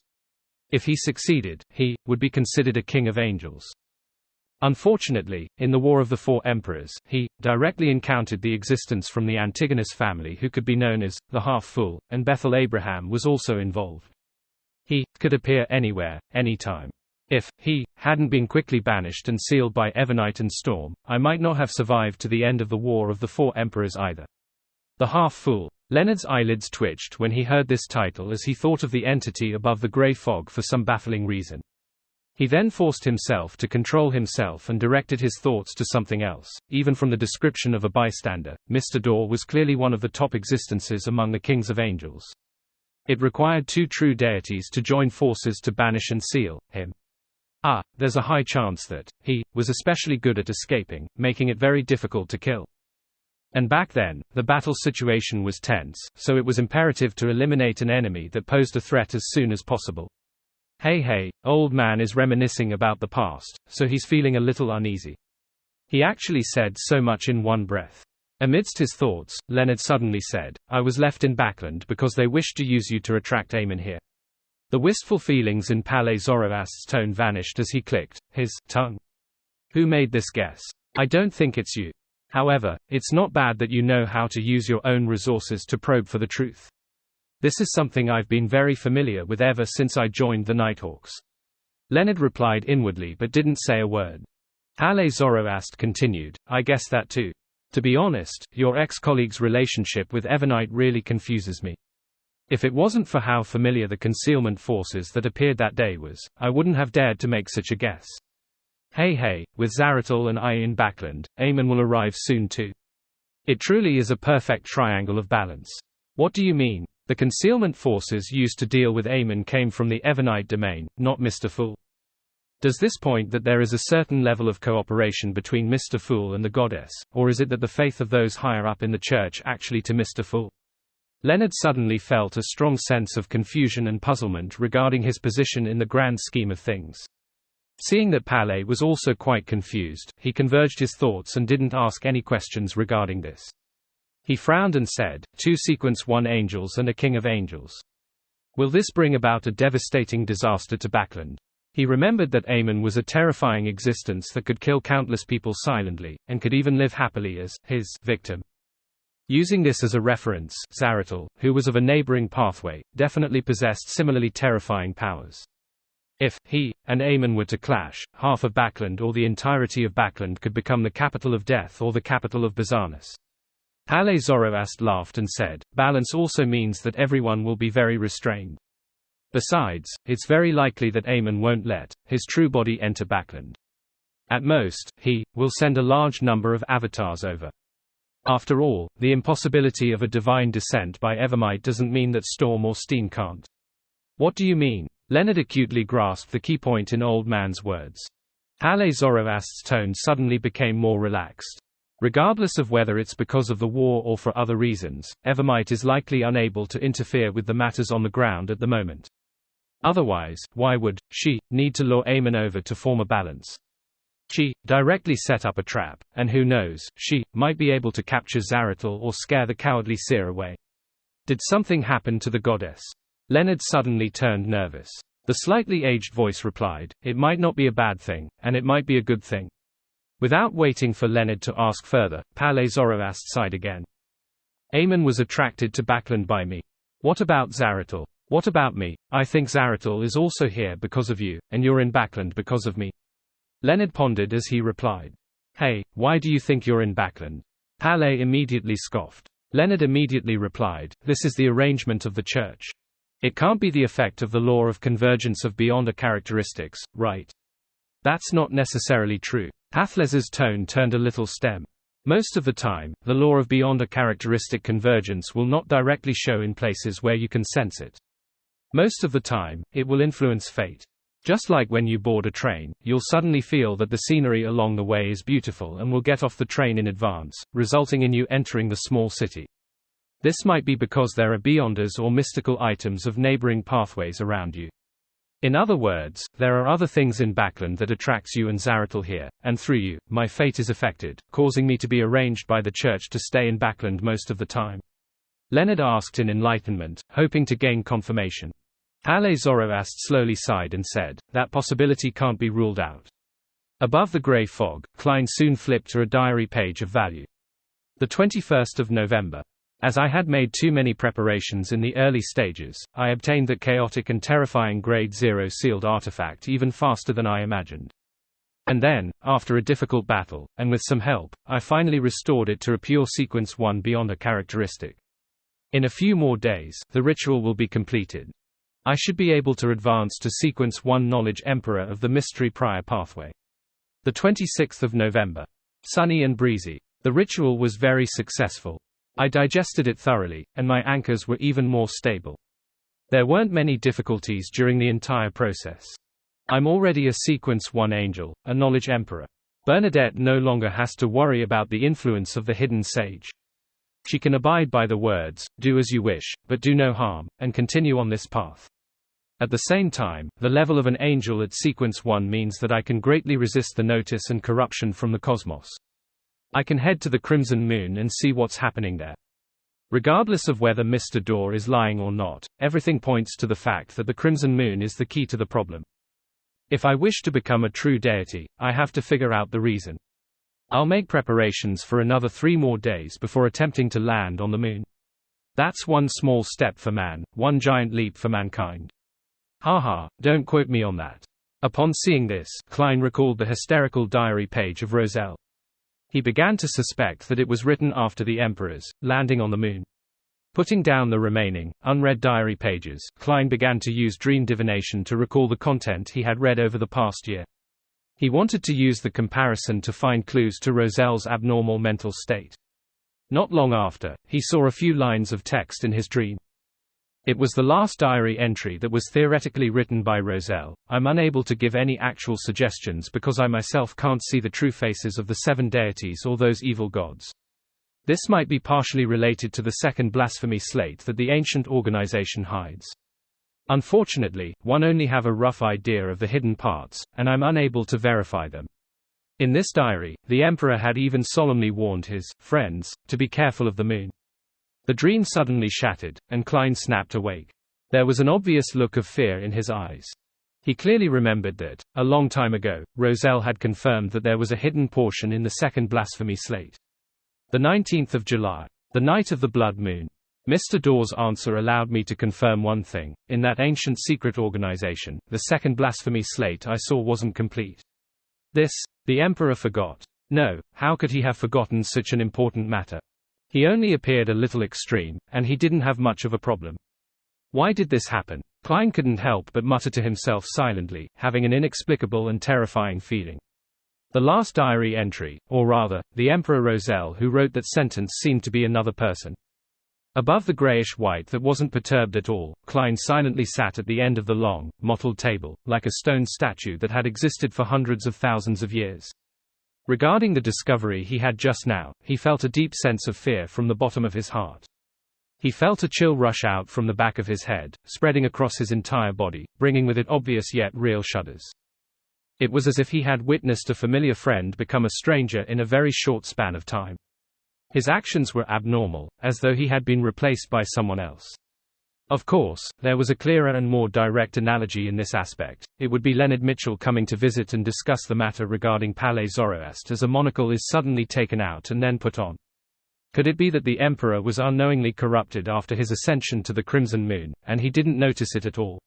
If he succeeded, he would be considered a king of angels. Unfortunately, in the War of the Four Emperors, he directly encountered the existence from the Antigonus family who could be known as the Half-Fool, and Bethel Abraham was also involved. He could appear anywhere, anytime. If he hadn't been quickly banished and sealed by Evernite and Storm, I might not have survived to the end of the War of the Four Emperors either. The Half-Fool. Leonard's eyelids twitched when he heard this title as he thought of the entity above the grey fog for some baffling reason. He then forced himself to control himself and directed his thoughts to something else. Even from the description of a bystander, Mr. Dor was clearly one of the top existences among the kings of angels. It required two true deities to join forces to banish and seal him. There's a high chance that he was especially good at escaping, making it very difficult to kill. And back then, the battle situation was tense, so it was imperative to eliminate an enemy that posed a threat as soon as possible. Hey, Old Man is reminiscing about the past, so he's feeling a little uneasy. He actually said so much in one breath. Amidst his thoughts, Leonard suddenly said, I was left in Backland because they wished to use you to attract Aemon here. The wistful feelings in Palais Zoroast's tone vanished as he clicked his tongue. Who made this guess? I don't think it's you. However, it's not bad that you know how to use your own resources to probe for the truth. This is something I've been very familiar with ever since I joined the Nighthawks. Leonard replied inwardly but didn't say a word. Palais Zoroast continued, I guess that too. To be honest, your ex-colleague's relationship with Evernite really confuses me. If it wasn't for how familiar the concealment forces that appeared that day was, I wouldn't have dared to make such a guess. Hey, with Zaratul and I in Backland, Aemon will arrive soon too. It truly is a perfect triangle of balance. What do you mean? The concealment forces used to deal with Aemon came from the Evernite domain, not Mr. Fool. Does this point that there is a certain level of cooperation between Mr. Fool and the goddess, or is it that the faith of those higher up in the church actually to Mr. Fool? Leonard suddenly felt a strong sense of confusion and puzzlement regarding his position in the grand scheme of things. Seeing that Palais was also quite confused, he converged his thoughts and didn't ask any questions regarding this. He frowned and said, 2 Sequence 1 angels and a king of angels. Will this bring about a devastating disaster to Backland? He remembered that Aemon was a terrifying existence that could kill countless people silently, and could even live happily as his victim. Using this as a reference, Zaratul, who was of a neighboring pathway, definitely possessed similarly terrifying powers. If he and Aemon were to clash, half of Backland or the entirety of Backland could become the capital of death or the capital of bizarreness. Palais Zoroast laughed and said, balance also means that everyone will be very restrained. Besides, it's very likely that Aemon won't let his true body enter Backland. At most, he will send a large number of avatars over. After all, the impossibility of a divine descent by Evermight doesn't mean that Storm or Steam can't. What do you mean? Leonard acutely grasped the key point in Old Man's words. Palais Zoroast's tone suddenly became more relaxed. Regardless of whether it's because of the war or for other reasons, Evermight is likely unable to interfere with the matters on the ground at the moment. Otherwise, why would she need to lure Aemon over to form a balance? She directly set up a trap, and who knows, she might be able to capture Zaratul or scare the cowardly seer away. Did something happen to the goddess? Leonard suddenly turned nervous. The slightly aged voice replied, it might not be a bad thing, and it might be a good thing. Without waiting for Leonard to ask further, Palais Zoroast sighed again. Aemon was attracted to Backland by me. What about Zaratul? What about me? I think Zaratul is also here because of you, and you're in Backland because of me. Leonard pondered as he replied. Hey, why do you think you're in Backland? Palais immediately scoffed. Leonard immediately replied, this is the arrangement of the church. It can't be the effect of the law of convergence of beyonder characteristics, right? That's not necessarily true. Pathles's tone turned a little stem. Most of the time, the law of beyonder characteristic convergence will not directly show in places where you can sense it. Most of the time, it will influence fate. Just like when you board a train, you'll suddenly feel that the scenery along the way is beautiful and will get off the train in advance, resulting in you entering the small city. This might be because there are beyonders or mystical items of neighboring pathways around you. In other words, there are other things in Backland that attracts you and Zaratul here, and through you, my fate is affected, causing me to be arranged by the church to stay in Backland most of the time. Leonard asked in enlightenment, hoping to gain confirmation. Palais Zoroast slowly sighed and said, that possibility can't be ruled out. Above the grey fog, Klein soon flipped to a diary page of value. The 21st of November. As I had made too many preparations in the early stages, I obtained that chaotic and terrifying Grade 0 sealed artifact even faster than I imagined. And then, after a difficult battle, and with some help, I finally restored it to a pure Sequence 1 beyonder characteristic. In a few more days, the ritual will be completed. I should be able to advance to Sequence 1 Knowledge Emperor of the Mystery Prior Pathway. The 26th of November. Sunny and breezy. The ritual was very successful. I digested it thoroughly, and my anchors were even more stable. There weren't many difficulties during the entire process. I'm already a Sequence 1 angel, a Knowledge Emperor. Bernadette no longer has to worry about the influence of the hidden sage. She can abide by the words, do as you wish, but do no harm, and continue on this path. At the same time, the level of an angel at Sequence 1 means that I can greatly resist the notice and corruption from the cosmos. I can head to the Crimson Moon and see what's happening there. Regardless of whether Mr. Door is lying or not, everything points to the fact that the Crimson Moon is the key to the problem. If I wish to become a true deity, I have to figure out the reason. I'll make preparations for another 3 more days before attempting to land on the moon. That's one small step for man, one giant leap for mankind. Haha, don't quote me on that. Upon seeing this, Klein recalled the hysterical diary page of Roselle. He began to suspect that it was written after the Emperor's landing on the moon. Putting down the remaining, unread diary pages, Klein began to use dream divination to recall the content he had read over the past year. He wanted to use the comparison to find clues to Roselle's abnormal mental state. Not long after, he saw a few lines of text in his dream. It was the last diary entry that was theoretically written by Roselle. I'm unable to give any actual suggestions because I myself can't see the true faces of the 7 deities or those evil gods. This might be partially related to the second blasphemy slate that the ancient organization hides. Unfortunately, one only have a rough idea of the hidden parts, and I'm unable to verify them. In this diary, the emperor had even solemnly warned his friends to be careful of the moon. The dream suddenly shattered, and Klein snapped awake. There was an obvious look of fear in his eyes. He clearly remembered that, a long time ago, Roselle had confirmed that there was a hidden portion in the second blasphemy slate. The 19th of July, the night of the blood moon. Mr. Dawes' answer allowed me to confirm one thing: in that ancient secret organization, the second blasphemy slate I saw wasn't complete. This, the emperor forgot. No, how could he have forgotten such an important matter? He only appeared a little extreme, and he didn't have much of a problem. Why did this happen? Klein couldn't help but mutter to himself silently, having an inexplicable and terrifying feeling. The last diary entry, or rather, the Emperor Roselle who wrote that sentence, seemed to be another person. Above the grayish-white that wasn't perturbed at all, Klein silently sat at the end of the long, mottled table, like a stone statue that had existed for hundreds of thousands of years. Regarding the discovery he had just now, he felt a deep sense of fear from the bottom of his heart. He felt a chill rush out from the back of his head, spreading across his entire body, bringing with it obvious yet real shudders. It was as if he had witnessed a familiar friend become a stranger in a very short span of time. His actions were abnormal, as though he had been replaced by someone else. Of course, there was a clearer and more direct analogy in this aspect. It would be Leonard Mitchell coming to visit and discuss the matter regarding Palais Zoroastre as a monocle is suddenly taken out and then put on. Could it be that the emperor was unknowingly corrupted after his ascension to the Crimson Moon, and he didn't notice it at all?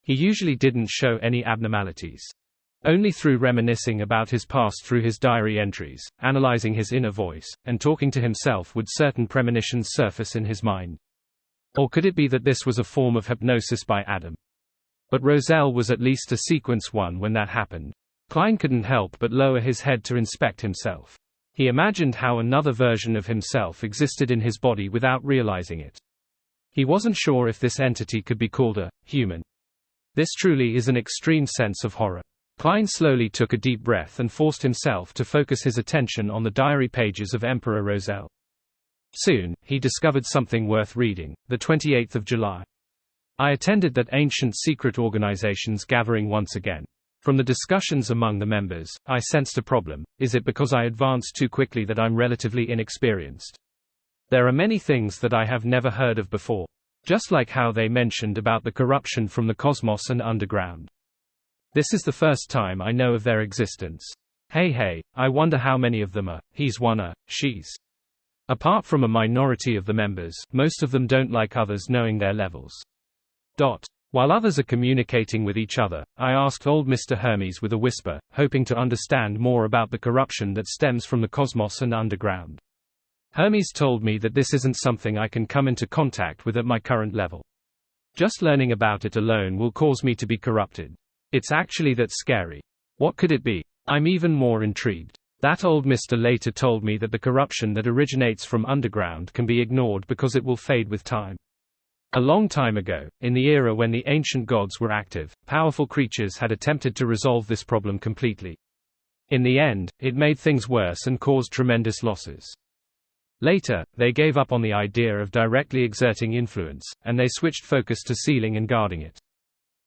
He usually didn't show any abnormalities. Only through reminiscing about his past through his diary entries, analyzing his inner voice, and talking to himself would certain premonitions surface in his mind. Or could it be that this was a form of hypnosis by Adam? But Roselle was at least a sequence 1 when that happened. Klein couldn't help but lower his head to inspect himself. He imagined how another version of himself existed in his body without realizing it. He wasn't sure if this entity could be called a human. This truly is an extreme sense of horror. Klein slowly took a deep breath and forced himself to focus his attention on the diary pages of Emperor Roselle. Soon, he discovered something worth reading. The 28th of July. I attended that ancient secret organization's gathering once again. From the discussions among the members, I sensed a problem. Is it because I advanced too quickly that I'm relatively inexperienced? There are many things that I have never heard of before. Just like how they mentioned about the corruption from the cosmos and underground. This is the first time I know of their existence. Hey, I wonder how many of them are. He's one, she's. Apart from a minority of the members, most of them don't like others knowing their levels. While others are communicating with each other, I asked old Mr. Hermes with a whisper, hoping to understand more about the corruption that stems from the cosmos and underground. Hermes told me that this isn't something I can come into contact with at my current level. Just learning about it alone will cause me to be corrupted. It's actually that scary. What could it be? I'm even more intrigued. That old Mr. later told me that the corruption that originates from underground can be ignored because it will fade with time. A long time ago, in the era when the ancient gods were active, powerful creatures had attempted to resolve this problem completely. In the end, it made things worse and caused tremendous losses. Later, they gave up on the idea of directly exerting influence, and they switched focus to sealing and guarding it.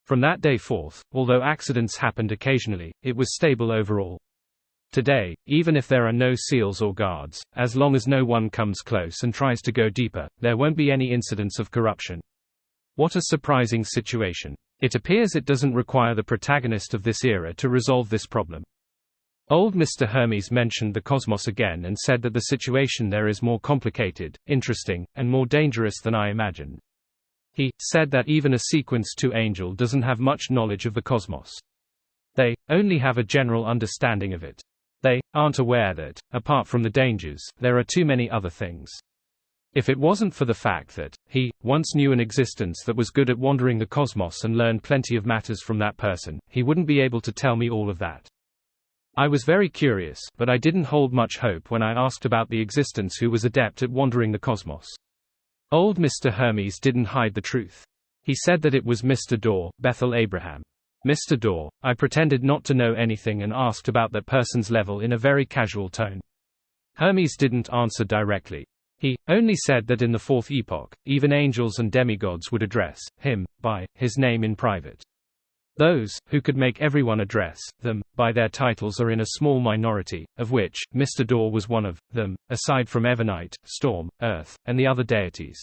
From that day forth, although accidents happened occasionally, it was stable overall. Today, even if there are no seals or guards, as long as no one comes close and tries to go deeper, there won't be any incidents of corruption. What a surprising situation. It appears it doesn't require the protagonist of this era to resolve this problem. Old Mr. Hermes mentioned the cosmos again and said that the situation there is more complicated, interesting, and more dangerous than I imagined. He said that even a Sequence 2 angel doesn't have much knowledge of the cosmos. They only have a general understanding of it. They aren't aware that, apart from the dangers, there are too many other things. If it wasn't for the fact that he once knew an existence that was good at wandering the cosmos and learned plenty of matters from that person, he wouldn't be able to tell me all of that. I was very curious, but I didn't hold much hope when I asked about the existence who was adept at wandering the cosmos. Old Mr. Hermes didn't hide the truth. He said that it was Mr. Dorr, Bethel Abraham. Mr. Dorr, I pretended not to know anything and asked about that person's level in a very casual tone. Hermes didn't answer directly. He only said that in the fourth epoch, even angels and demigods would address him by his name in private. Those who could make everyone address them by their titles are in a small minority, of which Mr. Dorr was one of them, aside from Evernight, Storm, Earth, and the other deities.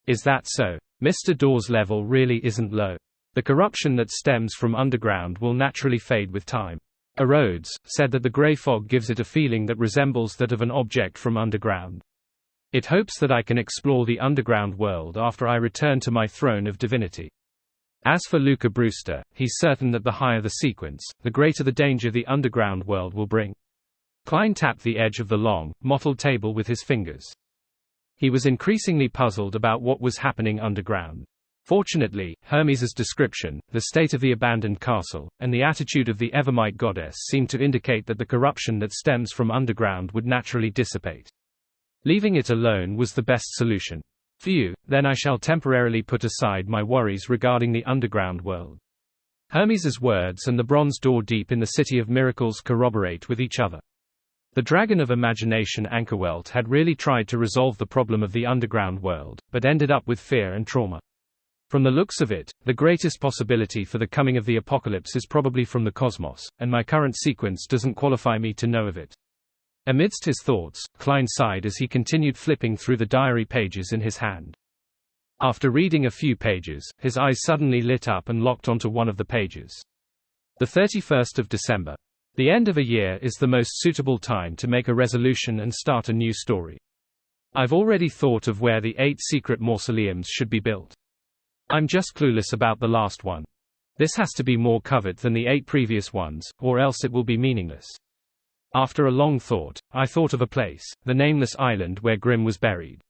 Is that so? Mr. Dorr's level really isn't low. The corruption that stems from underground will naturally fade with time. Rhodes said that the grey fog gives it a feeling that resembles that of an object from underground. It hopes that I can explore the underground world after I return to my throne of divinity. As for Luca Brewster, he's certain that the higher the sequence, the greater the danger the underground world will bring. Klein tapped the edge of the long, mottled table with his fingers. He was increasingly puzzled about what was happening underground. Fortunately, Hermes's description, the state of the abandoned castle, and the attitude of the Evermite goddess seemed to indicate that the corruption that stems from underground would naturally dissipate. Leaving it alone was the best solution. Phew, then I shall temporarily put aside my worries regarding the underground world. Hermes's words and the bronze door deep in the City of Miracles corroborate with each other. The Dragon of Imagination Ankerwelt had really tried to resolve the problem of the underground world, but ended up with fear and trauma. From the looks of it, the greatest possibility for the coming of the apocalypse is probably from the cosmos, and my current sequence doesn't qualify me to know of it. Amidst his thoughts, Klein sighed as he continued flipping through the diary pages in his hand. After reading a few pages, his eyes suddenly lit up and locked onto one of the pages. The 31st of December. The end of a year is the most suitable time to make a resolution and start a new story. I've already thought of where the 8 secret mausoleums should be built. I'm just clueless about the last one. This has to be more covert than the 8 previous ones, or else it will be meaningless. After a long thought, I thought of a place, the nameless island where Grimm was buried.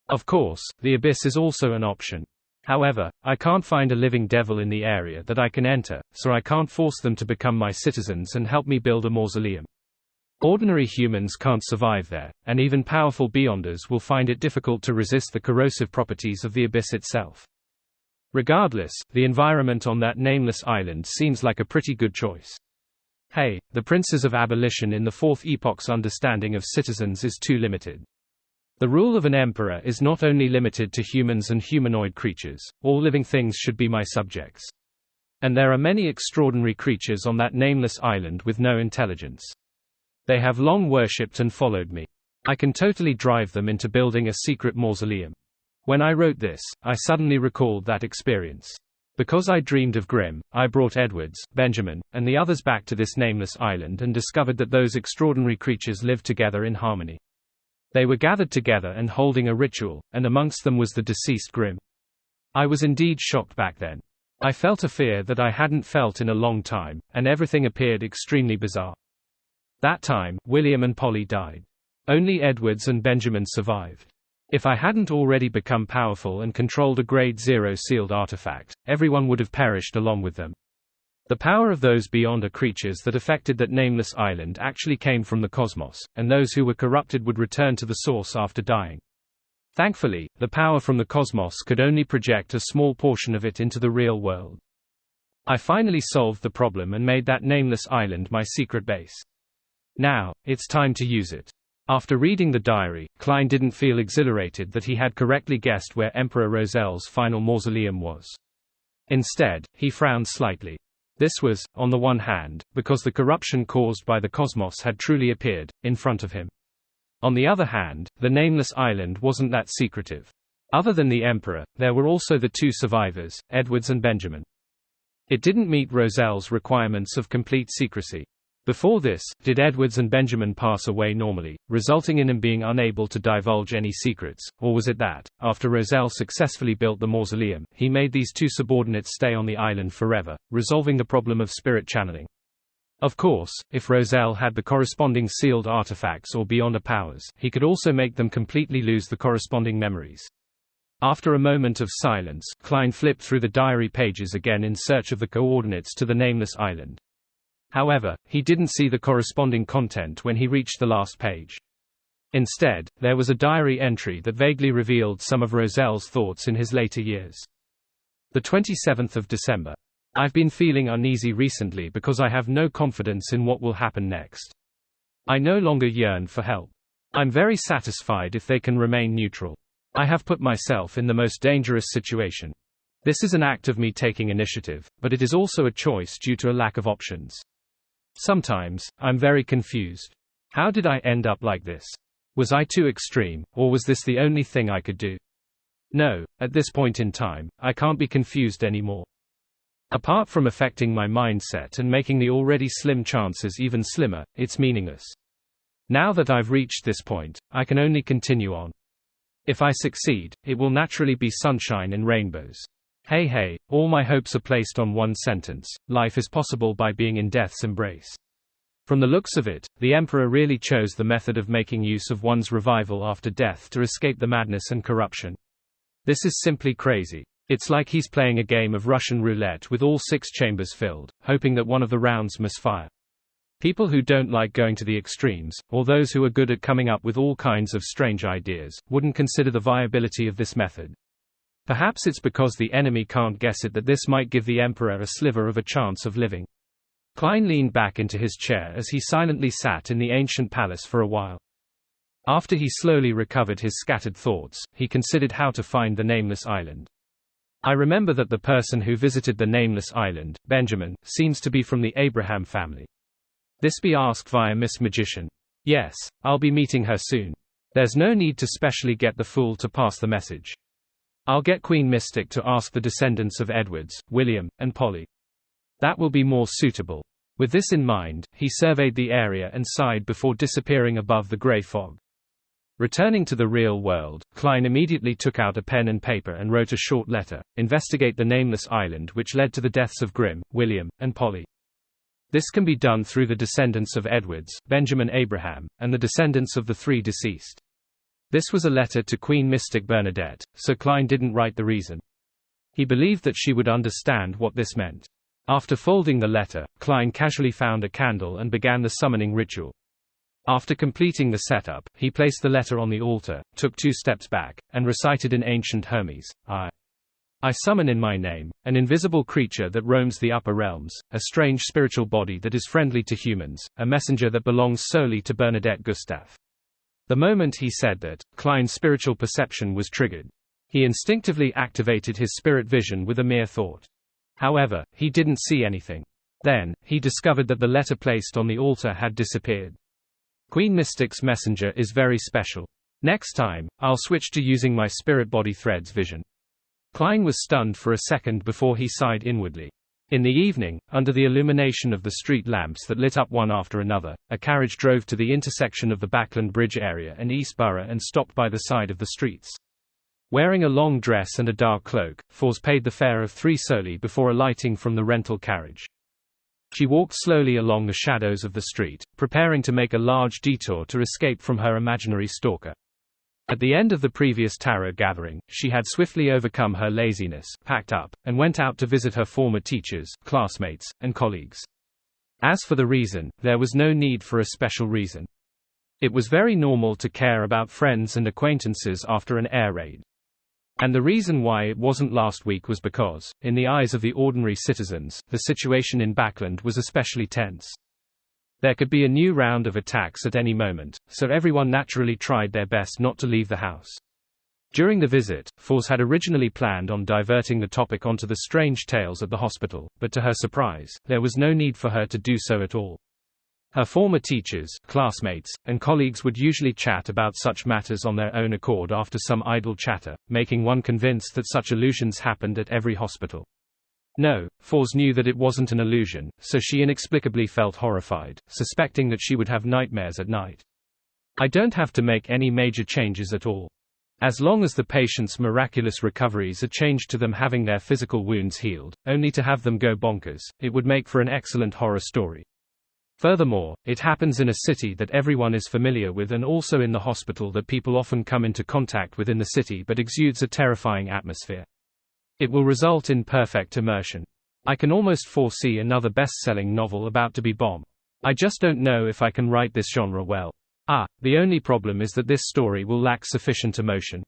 Of course, the abyss is also an option. However, I can't find a living devil in the area that I can enter, so I can't force them to become my citizens and help me build a mausoleum. Ordinary humans can't survive there, and even powerful beyonders will find it difficult to resist the corrosive properties of the abyss itself. Regardless, the environment on that nameless island seems like a pretty good choice. Hey, the princes of abolition in the fourth epoch's understanding of citizens is too limited. The rule of an emperor is not only limited to humans and humanoid creatures, all living things should be my subjects. And there are many extraordinary creatures on that nameless island with no intelligence. They have long worshipped and followed me. I can totally drive them into building a secret mausoleum. When I wrote this, I suddenly recalled that experience. Because I dreamed of Grimm, I brought Edwards, Benjamin, and the others back to this nameless island and discovered that those extraordinary creatures lived together in harmony. They were gathered together and holding a ritual, and amongst them was the deceased Grimm. I was indeed shocked back then. I felt a fear that I hadn't felt in a long time, and everything appeared extremely bizarre. That time, William and Polly died. Only Edwards and Benjamin survived. If I hadn't already become powerful and controlled a Grade 0 sealed artifact, everyone would have perished along with them. The power of those beyond creatures that affected that nameless island actually came from the cosmos, and those who were corrupted would return to the source after dying. Thankfully, the power from the cosmos could only project a small portion of it into the real world. I finally solved the problem and made that nameless island my secret base. Now, it's time to use it. After reading the diary, Klein didn't feel exhilarated that he had correctly guessed where Emperor Rozel's final mausoleum was. Instead, he frowned slightly. This was, on the one hand, because the corruption caused by the cosmos had truly appeared, in front of him. On the other hand, the nameless island wasn't that secretive. Other than the Emperor, there were also the 2 survivors, Edwards and Benjamin. It didn't meet Rozel's requirements of complete secrecy. Before this, did Edwards and Benjamin pass away normally, resulting in him being unable to divulge any secrets, or was it that, after Rozel successfully built the mausoleum, he made these 2 subordinates stay on the island forever, resolving the problem of spirit channeling? Of course, if Rozel had the corresponding sealed artifacts or beyonder powers, he could also make them completely lose the corresponding memories. After a moment of silence, Klein flipped through the diary pages again in search of the coordinates to the nameless island. However, he didn't see the corresponding content when he reached the last page. Instead, there was a diary entry that vaguely revealed some of Rozelle's thoughts in his later years. The 27th of December. I've been feeling uneasy recently because I have no confidence in what will happen next. I no longer yearn for help. I'm very satisfied if they can remain neutral. I have put myself in the most dangerous situation. This is an act of me taking initiative, but it is also a choice due to a lack of options. Sometimes, I'm very confused. How did I end up like this? Was I too extreme, or was this the only thing I could do? No, at this point in time, I can't be confused anymore. Apart from affecting my mindset and making the already slim chances even slimmer, it's meaningless. Now that I've reached this point, I can only continue on. If I succeed, it will naturally be sunshine and rainbows. Hey, all my hopes are placed on one sentence: life is possible by being in death's embrace. From the looks of it, the Emperor really chose the method of making use of one's revival after death to escape the madness and corruption. This is simply crazy. It's like he's playing a game of Russian roulette with all 6 chambers filled, hoping that one of the rounds misfire. People who don't like going to the extremes, or those who are good at coming up with all kinds of strange ideas, wouldn't consider the viability of this method. Perhaps it's because the enemy can't guess it that this might give the Emperor a sliver of a chance of living. Klein leaned back into his chair as he silently sat in the ancient palace for a while. After he slowly recovered his scattered thoughts, he considered how to find the nameless island. I remember that the person who visited the nameless island, Benjamin, seems to be from the Abraham family. This be asked via Miss Magician. Yes, I'll be meeting her soon. There's no need to specially get the fool to pass the message. I'll get Queen Mystic to ask the descendants of Edwards, William, and Polly. That will be more suitable. With this in mind, he surveyed the area and sighed before disappearing above the grey fog. Returning to the real world, Klein immediately took out a pen and paper and wrote a short letter: investigate the nameless island which led to the deaths of Grimm, William, and Polly. This can be done through the descendants of Edwards, Benjamin Abraham, and the descendants of the 3 deceased. This was a letter to Queen Mystic Bernadette, so Klein didn't write the reason. He believed that she would understand what this meant. After folding the letter, Klein casually found a candle and began the summoning ritual. After completing the setup, he placed the letter on the altar, took 2 steps back, and recited in ancient Hermes, I summon in my name, an invisible creature that roams the upper realms, a strange spiritual body that is friendly to humans, a messenger that belongs solely to Bernadette Gustave. The moment he said that, Klein's spiritual perception was triggered. He instinctively activated his spirit vision with a mere thought. However, he didn't see anything. Then, he discovered that the letter placed on the altar had disappeared. Queen Mystic's messenger is very special. Next time, I'll switch to using my spirit body threads vision. Klein was stunned for a second before he sighed inwardly. In the evening, under the illumination of the street lamps that lit up one after another, a carriage drove to the intersection of the Backland Bridge area and East Borough and stopped by the side of the streets. Wearing a long dress and a dark cloak, Fors paid the fare of 3 soldi before alighting from the rental carriage. She walked slowly along the shadows of the street, preparing to make a large detour to escape from her imaginary stalker. At the end of the previous tarot gathering, she had swiftly overcome her laziness, packed up, and went out to visit her former teachers, classmates, and colleagues. As for the reason, there was no need for a special reason. It was very normal to care about friends and acquaintances after an air raid. And the reason why it wasn't last week was because, in the eyes of the ordinary citizens, the situation in Backland was especially tense. There could be a new round of attacks at any moment, so everyone naturally tried their best not to leave the house. During the visit, Fors had originally planned on diverting the topic onto the strange tales at the hospital, but to her surprise, there was no need for her to do so at all. Her former teachers, classmates, and colleagues would usually chat about such matters on their own accord after some idle chatter, making one convinced that such illusions happened at every hospital. No, Fors knew that it wasn't an illusion, so she inexplicably felt horrified, suspecting that she would have nightmares at night. I don't have to make any major changes at all. As long as the patient's miraculous recoveries are changed to them having their physical wounds healed, only to have them go bonkers, it would make for an excellent horror story. Furthermore, it happens in a city that everyone is familiar with and also in the hospital that people often come into contact with in the city but exudes a terrifying atmosphere. It will result in perfect immersion. I can almost foresee another best-selling novel about to be bombed. I just don't know if I can write this genre well. The only problem is that this story will lack sufficient emotion.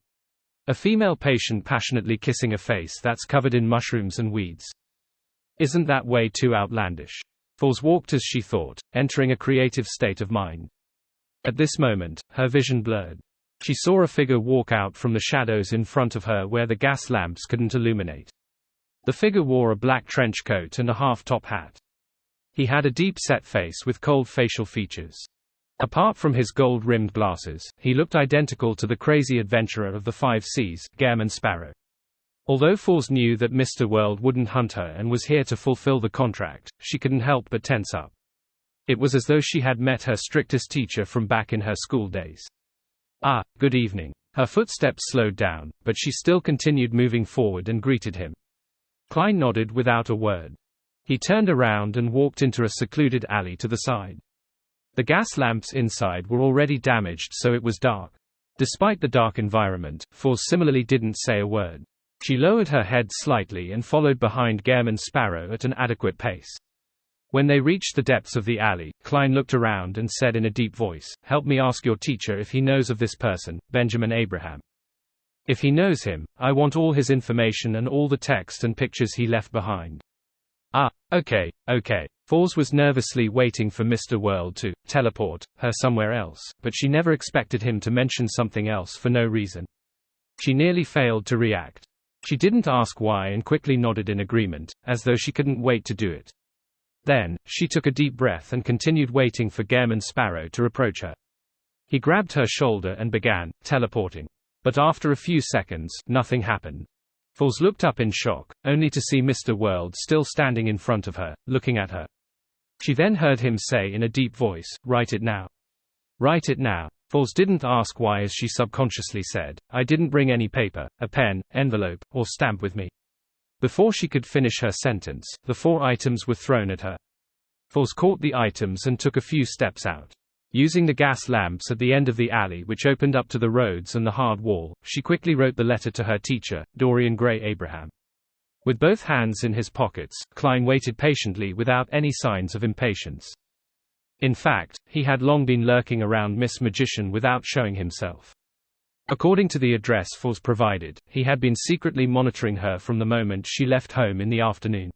A female patient passionately kissing a face that's covered in mushrooms and weeds. Isn't that way too outlandish? Foles walked as she thought, entering a creative state of mind. At this moment, her vision blurred. She saw a figure walk out from the shadows in front of her where the gas lamps couldn't illuminate. The figure wore a black trench coat and a half-top hat. He had a deep-set face with cold facial features. Apart from his gold-rimmed glasses, he looked identical to the crazy adventurer of the 5 Seas, Gairman Sparrow. Although Foles knew that Mr. World wouldn't hunt her and was here to fulfill the contract, she couldn't help but tense up. It was as though she had met her strictest teacher from back in her school days. Good evening. Her footsteps slowed down, but she still continued moving forward and greeted him. Klein nodded without a word. He turned around and walked into a secluded alley to the side. The gas lamps inside were already damaged, so it was dark. Despite the dark environment, Foles similarly didn't say a word. She lowered her head slightly and followed behind Gairman Sparrow at an adequate pace. When they reached the depths of the alley, Klein looked around and said in a deep voice, "Help me ask your teacher if he knows of this person, Benjamin Abraham. If he knows him, I want all his information and all the text and pictures he left behind." Okay. Foles was nervously waiting for Mr. World to teleport her somewhere else, but she never expected him to mention something else for no reason. She nearly failed to react. She didn't ask why and quickly nodded in agreement, as though she couldn't wait to do it. Then, she took a deep breath and continued waiting for Gairman Sparrow to approach her. He grabbed her shoulder and began teleporting. But after a few seconds, nothing happened. Foles looked up in shock, only to see Mr. World still standing in front of her, looking at her. She then heard him say in a deep voice, "Write it now. Write it now." Foles didn't ask why, as she subconsciously said, "I didn't bring any paper, a pen, envelope, or stamp with me." Before she could finish her sentence, the 4 items were thrown at her. Foles caught the items and took a few steps out. Using the gas lamps at the end of the alley, which opened up to the roads and the hard wall, she quickly wrote the letter to her teacher, Dorian Gray Abraham. With both hands in his pockets, Klein waited patiently without any signs of impatience. In fact, he had long been lurking around Miss Magician without showing himself. According to the address Foles provided, he had been secretly monitoring her from the moment she left home in the afternoon.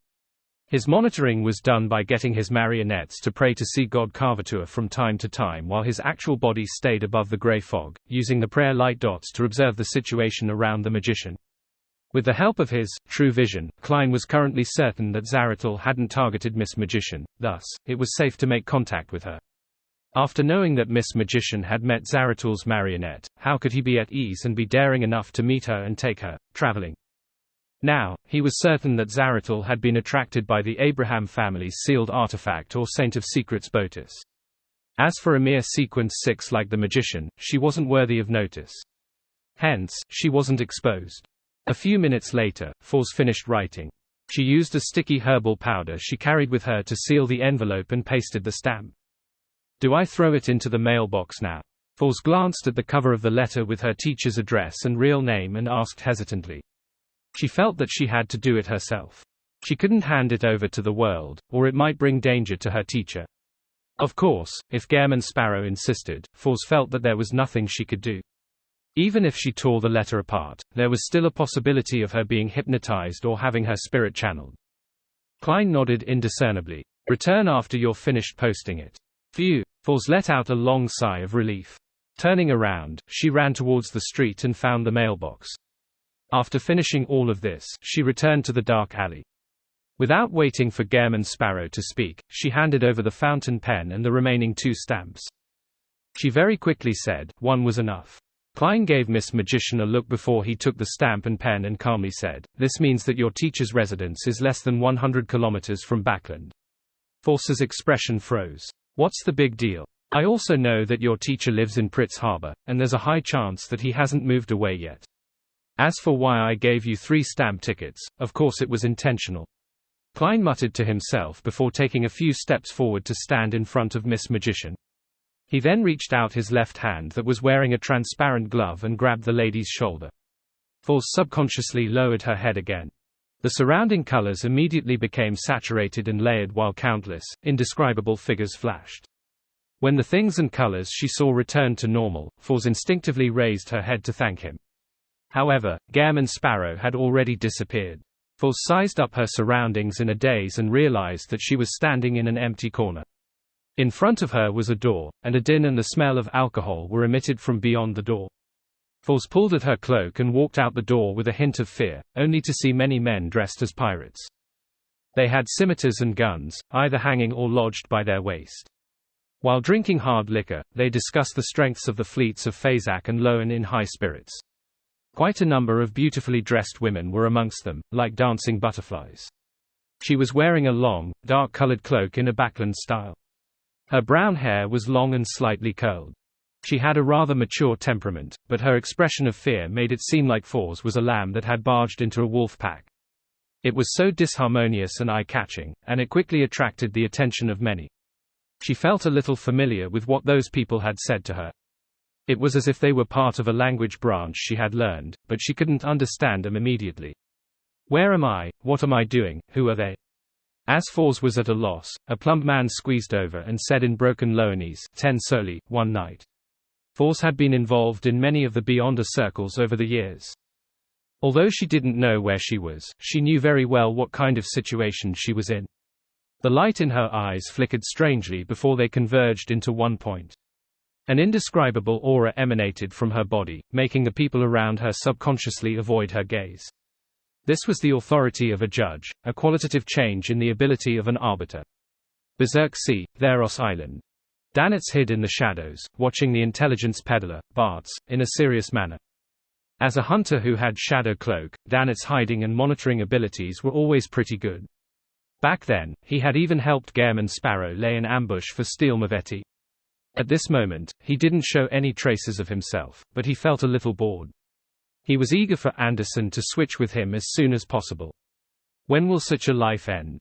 His monitoring was done by getting his marionettes to pray to sea god Carvatur from time to time while his actual body stayed above the grey fog, using the prayer light dots to observe the situation around the magician. With the help of his true vision, Klein was currently certain that Zaratul hadn't targeted Miss Magician, thus, it was safe to make contact with her. After knowing that Miss Magician had met Zaratul's marionette, how could he be at ease and be daring enough to meet her and take her traveling? Now, he was certain that Zaratul had been attracted by the Abraham family's sealed artifact or Saint of Secrets Botus. As for a mere sequence 6 like the magician, she wasn't worthy of notice. Hence, she wasn't exposed. A few minutes later, Foles finished writing. She used a sticky herbal powder she carried with her to seal the envelope and pasted the stamp. "Do I throw it into the mailbox now?" Foles glanced at the cover of the letter with her teacher's address and real name and asked hesitantly. She felt that she had to do it herself. She couldn't hand it over to the world, or it might bring danger to her teacher. Of course, if Gairman Sparrow insisted, Foles felt that there was nothing she could do. Even if she tore the letter apart, there was still a possibility of her being hypnotized or having her spirit channeled. Klein nodded indiscernibly. "Return after you're finished posting it." Phew! Foles let out a long sigh of relief. Turning around, she ran towards the street and found the mailbox. After finishing all of this, she returned to the dark alley. Without waiting for Gairman Sparrow to speak, she handed over the fountain pen and the remaining 2 stamps. She very quickly said, "One was enough." Klein gave Miss Magician a look before he took the stamp and pen and calmly said, "This means that your teacher's residence is less than 100 kilometers from Backland." Foles's expression froze. "What's the big deal? I also know that your teacher lives in Pritz Harbor, and there's a high chance that he hasn't moved away yet. As for why I gave you 3 stamp tickets, of course it was intentional." Klein muttered to himself before taking a few steps forward to stand in front of Miss Magician. He then reached out his left hand that was wearing a transparent glove and grabbed the lady's shoulder. Foles subconsciously lowered her head again. The surrounding colors immediately became saturated and layered while countless, indescribable figures flashed. When the things and colors she saw returned to normal, Fors instinctively raised her head to thank him. However, Gairman Sparrow had already disappeared. Fors sized up her surroundings in a daze and realized that she was standing in an empty corner. In front of her was a door, and a din and the smell of alcohol were emitted from beyond the door. Fors pulled at her cloak and walked out the door with a hint of fear, only to see many men dressed as pirates. They had scimitars and guns, either hanging or lodged by their waist. While drinking hard liquor, they discussed the strengths of the fleets of Fezak and Loan in high spirits. Quite a number of beautifully dressed women were amongst them, like dancing butterflies. She was wearing a long, dark-colored cloak in a Backland style. Her brown hair was long and slightly curled. She had a rather mature temperament, but her expression of fear made it seem like Fors was a lamb that had barged into a wolf pack. It was so disharmonious and eye-catching, and it quickly attracted the attention of many. She felt a little familiar with what those people had said to her. It was as if they were part of a language branch she had learned, but she couldn't understand them immediately. Where am I? What am I doing? Who are they? As Fors was at a loss, a plump man squeezed over and said in broken Loanese, 10 soli, one night. Fors had been involved in many of the Beyonder circles over the years. Although she didn't know where she was, she knew very well what kind of situation she was in. The light in her eyes flickered strangely before they converged into one point. An indescribable aura emanated from her body, making the people around her subconsciously avoid her gaze. This was the authority of a judge, a qualitative change in the ability of an arbiter. Berserk Sea, Theros Island. Danitz hid in the shadows, watching the intelligence peddler, Bartz, in a serious manner. As a hunter who had shadow cloak, Danitz's hiding and monitoring abilities were always pretty good. Back then, he had even helped Gairman Sparrow lay an ambush for Steel Mavetti. At this moment, he didn't show any traces of himself, but he felt a little bored. He was eager for Anderson to switch with him as soon as possible. When will such a life end?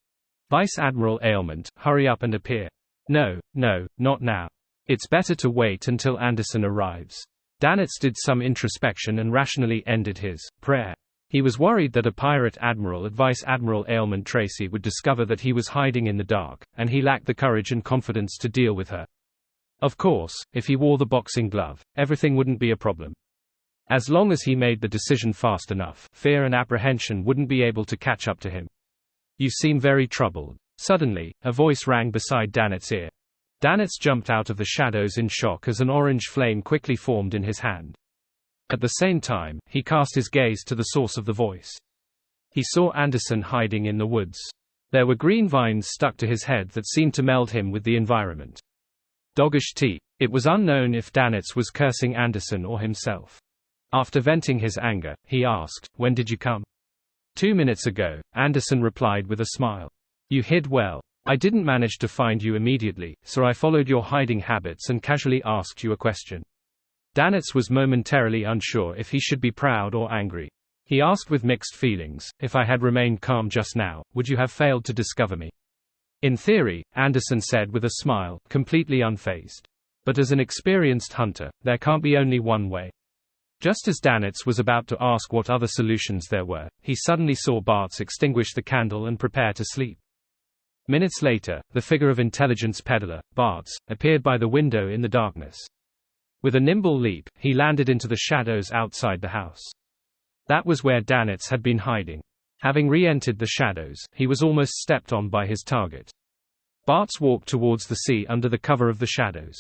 Vice Admiral Ailment, hurry up and appear. No, not now. It's better to wait until Anderson arrives. Danitz did some introspection and rationally ended his prayer. He was worried that a pirate admiral at Vice Admiral Ailment Tracy would discover that he was hiding in the dark, and he lacked the courage and confidence to deal with her. Of course, if he wore the boxing glove, everything wouldn't be a problem. As long as he made the decision fast enough, fear and apprehension wouldn't be able to catch up to him. You seem very troubled. Suddenly, a voice rang beside Danitz's ear. Danitz jumped out of the shadows in shock as an orange flame quickly formed in his hand. At the same time, he cast his gaze to the source of the voice. He saw Anderson hiding in the woods. There were green vines stuck to his head that seemed to meld him with the environment. Doggish tea. It was unknown if Danitz was cursing Anderson or himself. After venting his anger, he asked, "When did you come?" 2 minutes ago, Anderson replied with a smile. You hid well. I didn't manage to find you immediately, so I followed your hiding habits and casually asked you a question. Danitz was momentarily unsure if he should be proud or angry. He asked with mixed feelings, if I had remained calm just now, would you have failed to discover me? In theory, Anderson said with a smile, completely unfazed. But as an experienced hunter, there can't be only one way. Just as Danitz was about to ask what other solutions there were, he suddenly saw Bartz extinguish the candle and prepare to sleep. Minutes later, the figure of intelligence peddler, Bartz, appeared by the window in the darkness. With a nimble leap, he landed into the shadows outside the house. That was where Danitz had been hiding. Having re-entered the shadows, he was almost stepped on by his target. Bartz walked towards the sea under the cover of the shadows.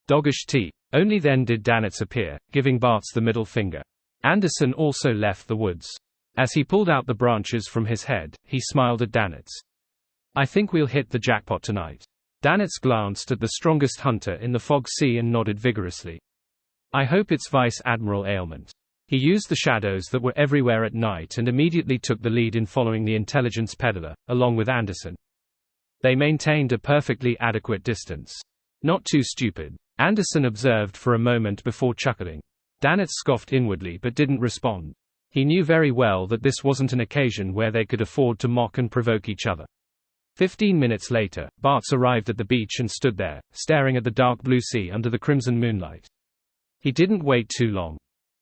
Doggish tea. Only then did Danitz appear, giving Bartz the middle finger. Anderson also left the woods. As he pulled out the branches from his head, he smiled at Danitz. I think we'll hit the jackpot tonight. Danitz glanced at the strongest hunter in the fog sea and nodded vigorously. I hope it's Vice Admiral Ailment. He used the shadows that were everywhere at night and immediately took the lead in following the intelligence peddler, along with Anderson. They maintained a perfectly adequate distance. Not too stupid, Anderson observed for a moment before chuckling. Danitz scoffed inwardly but didn't respond. He knew very well that this wasn't an occasion where they could afford to mock and provoke each other. 15 minutes later, Bartz arrived at the beach and stood there, staring at the dark blue sea under the crimson moonlight. He didn't wait too long.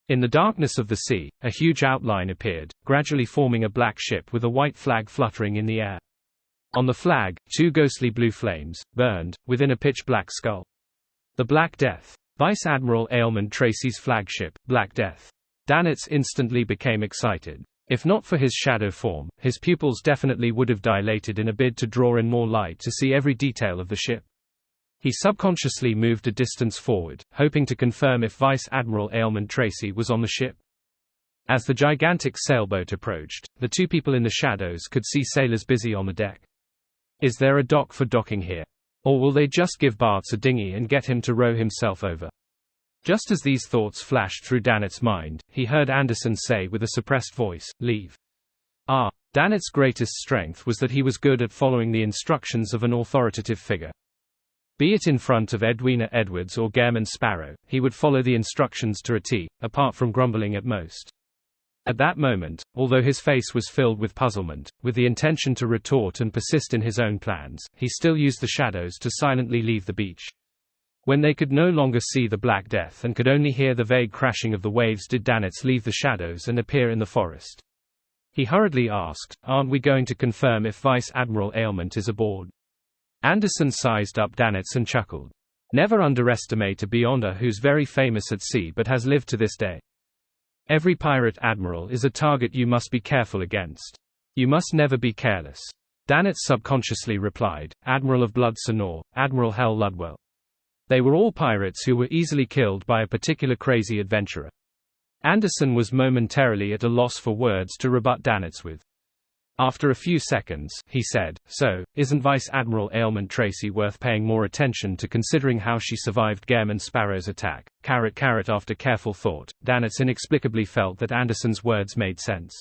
In the darkness of the sea, a huge outline appeared, gradually forming a black ship with a white flag fluttering in the air. On the flag, 2 ghostly blue flames burned, within a pitch-black skull. The Black Death. Vice Admiral Aylmond Tracy's flagship, Black Death. Danitz instantly became excited. If not for his shadow form, his pupils definitely would have dilated in a bid to draw in more light to see every detail of the ship. He subconsciously moved a distance forward, hoping to confirm if Vice Admiral Aylmond Tracy was on the ship. As the gigantic sailboat approached, the two people in the shadows could see sailors busy on the deck. Is there a dock for docking here? Or will they just give Bart's a dinghy and get him to row himself over? Just as these thoughts flashed through Danitz's mind, he heard Anderson say with a suppressed voice, "Leave." Danitz's greatest strength was that he was good at following the instructions of an authoritative figure. Be it in front of Edwina Edwards or Gairman Sparrow, he would follow the instructions to a T, apart from grumbling at most. At that moment, although his face was filled with puzzlement, with the intention to retort and persist in his own plans, he still used the shadows to silently leave the beach. When they could no longer see the Black Death and could only hear the vague crashing of the waves, did Danitz leave the shadows and appear in the forest. He hurriedly asked, "Aren't we going to confirm if Vice Admiral Aylmond is aboard?" Anderson sized up Danitz and chuckled. "Never underestimate a Beyonder who's very famous at sea but has lived to this day. Every pirate admiral is a target you must be careful against. You must never be careless." Danitz subconsciously replied, "Admiral of Blood Sonor, Admiral Hal Ludwell." They were all pirates who were easily killed by a particular crazy adventurer. Anderson was momentarily at a loss for words to rebut Danitz with. After a few seconds, he said, "So, isn't Vice Admiral Aylmond Tracy worth paying more attention to considering how she survived Gairman Sparrow's attack?" After careful thought, Danitz inexplicably felt that Anderson's words made sense.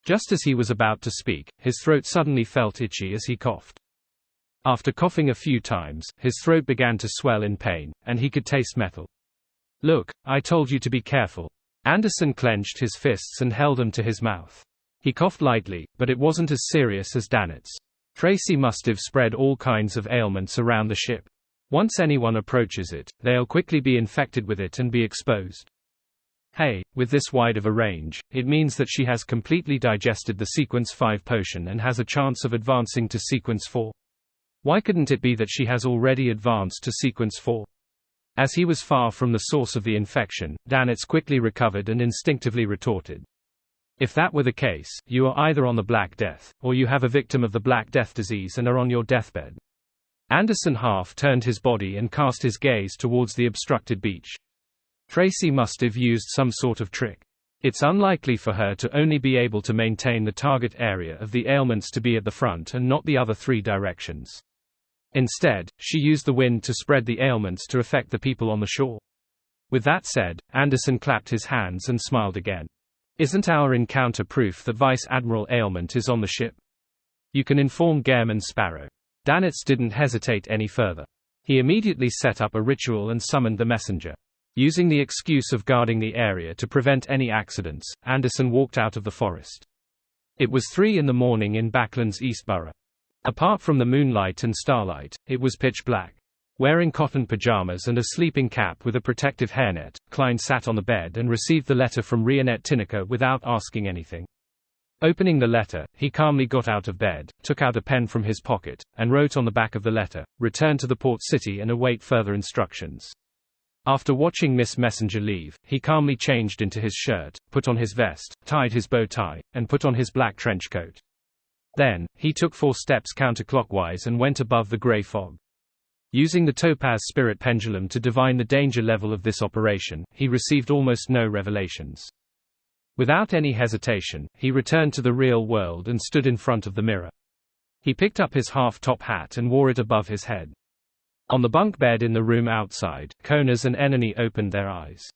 Just as he was about to speak, his throat suddenly felt itchy as he coughed. After coughing a few times, his throat began to swell in pain, and he could taste metal. "Look, I told you to be careful." Anderson clenched his fists and held them to his mouth. He coughed lightly, but it wasn't as serious as Danitz. Tracy must have spread all kinds of ailments around the ship. Once anyone approaches it, they'll quickly be infected with it and be exposed. Hey, with this wide of a range, it means that she has completely digested the Sequence 5 potion and has a chance of advancing to Sequence 4. Why couldn't it be that she has already advanced to Sequence 4? As he was far from the source of the infection, Danitz quickly recovered and instinctively retorted. "If that were the case, you are either on the Black Death, or you have a victim of the Black Death disease and are on your deathbed." Anderson half turned his body and cast his gaze towards the obstructed beach. Tracy must have used some sort of trick. It's unlikely for her to only be able to maintain the target area of the ailments to be at the front and not the other three directions. Instead, she used the wind to spread the ailments to affect the people on the shore. With that said, Anderson clapped his hands and smiled again. "Isn't our encounter proof that Vice Admiral Aylmond is on the ship? You can inform Gairman Sparrow." Danitz didn't hesitate any further. He immediately set up a ritual and summoned the messenger. Using the excuse of guarding the area to prevent any accidents, Anderson walked out of the forest. It was 3 in the morning in Backland's East Borough. Apart from the moonlight and starlight, it was pitch black. Wearing cotton pajamas and a sleeping cap with a protective hairnet, Klein sat on the bed and received the letter from Rionette Tinnicker without asking anything. Opening the letter, he calmly got out of bed, took out a pen from his pocket, and wrote on the back of the letter, "Return to the port city and await further instructions." After watching Miss Messenger leave, he calmly changed into his shirt, put on his vest, tied his bow tie, and put on his black trench coat. Then, he took 4 steps counterclockwise and went above the grey fog. Using the Topaz Spirit Pendulum to divine the danger level of this operation, he received almost no revelations. Without any hesitation, he returned to the real world and stood in front of the mirror. He picked up his half-top hat and wore it above his head. On the bunk bed in the room outside, Konas and Enony opened their eyes.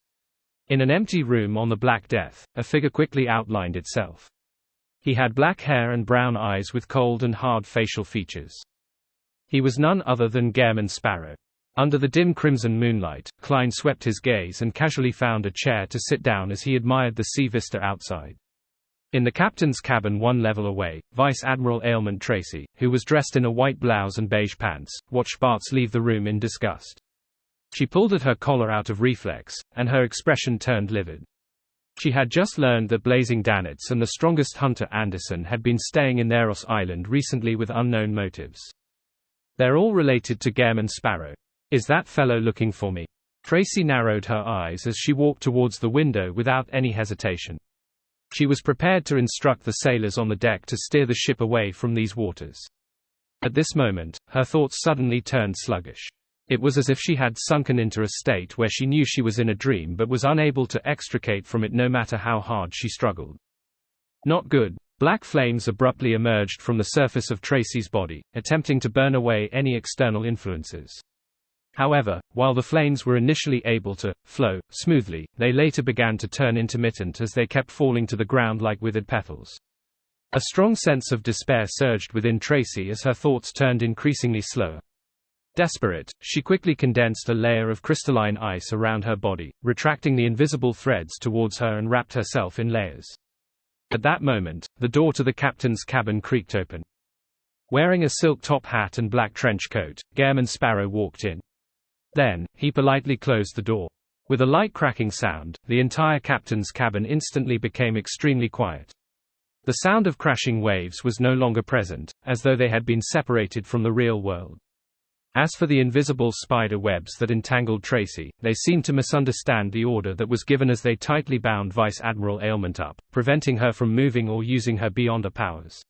In an empty room on the Black Death, a figure quickly outlined itself. He had black hair and brown eyes with cold and hard facial features. He was none other than Gairman Sparrow. Under the dim crimson moonlight, Klein swept his gaze and casually found a chair to sit down as he admired the sea vista outside. In the captain's cabin 1 level away, Vice Admiral Aylmond Tracy, who was dressed in a white blouse and beige pants, watched Bartz leave the room in disgust. She pulled at her collar out of reflex, and her expression turned livid. She had just learned that Blazing Danitz and the strongest hunter Anderson had been staying in Neros Island recently with unknown motives. They're all related to Gairman Sparrow. Is that fellow looking for me? Tracy narrowed her eyes as she walked towards the window without any hesitation. She was prepared to instruct the sailors on the deck to steer the ship away from these waters. At this moment, her thoughts suddenly turned sluggish. It was as if she had sunken into a state where she knew she was in a dream but was unable to extricate from it no matter how hard she struggled. Not good. Black flames abruptly emerged from the surface of Tracy's body, attempting to burn away any external influences. However, while the flames were initially able to flow smoothly, they later began to turn intermittent as they kept falling to the ground like withered petals. A strong sense of despair surged within Tracy as her thoughts turned increasingly slower. Desperate, she quickly condensed a layer of crystalline ice around her body, retracting the invisible threads towards her and wrapped herself in layers. At that moment, the door to the captain's cabin creaked open. Wearing a silk top hat and black trench coat, Gairman Sparrow walked in. Then, he politely closed the door. With a light cracking sound, the entire captain's cabin instantly became extremely quiet. The sound of crashing waves was no longer present, as though they had been separated from the real world. As for the invisible spider webs that entangled Tracy, they seemed to misunderstand the order that was given as they tightly bound Vice Admiral Aylmont up, preventing her from moving or using her beyond her powers.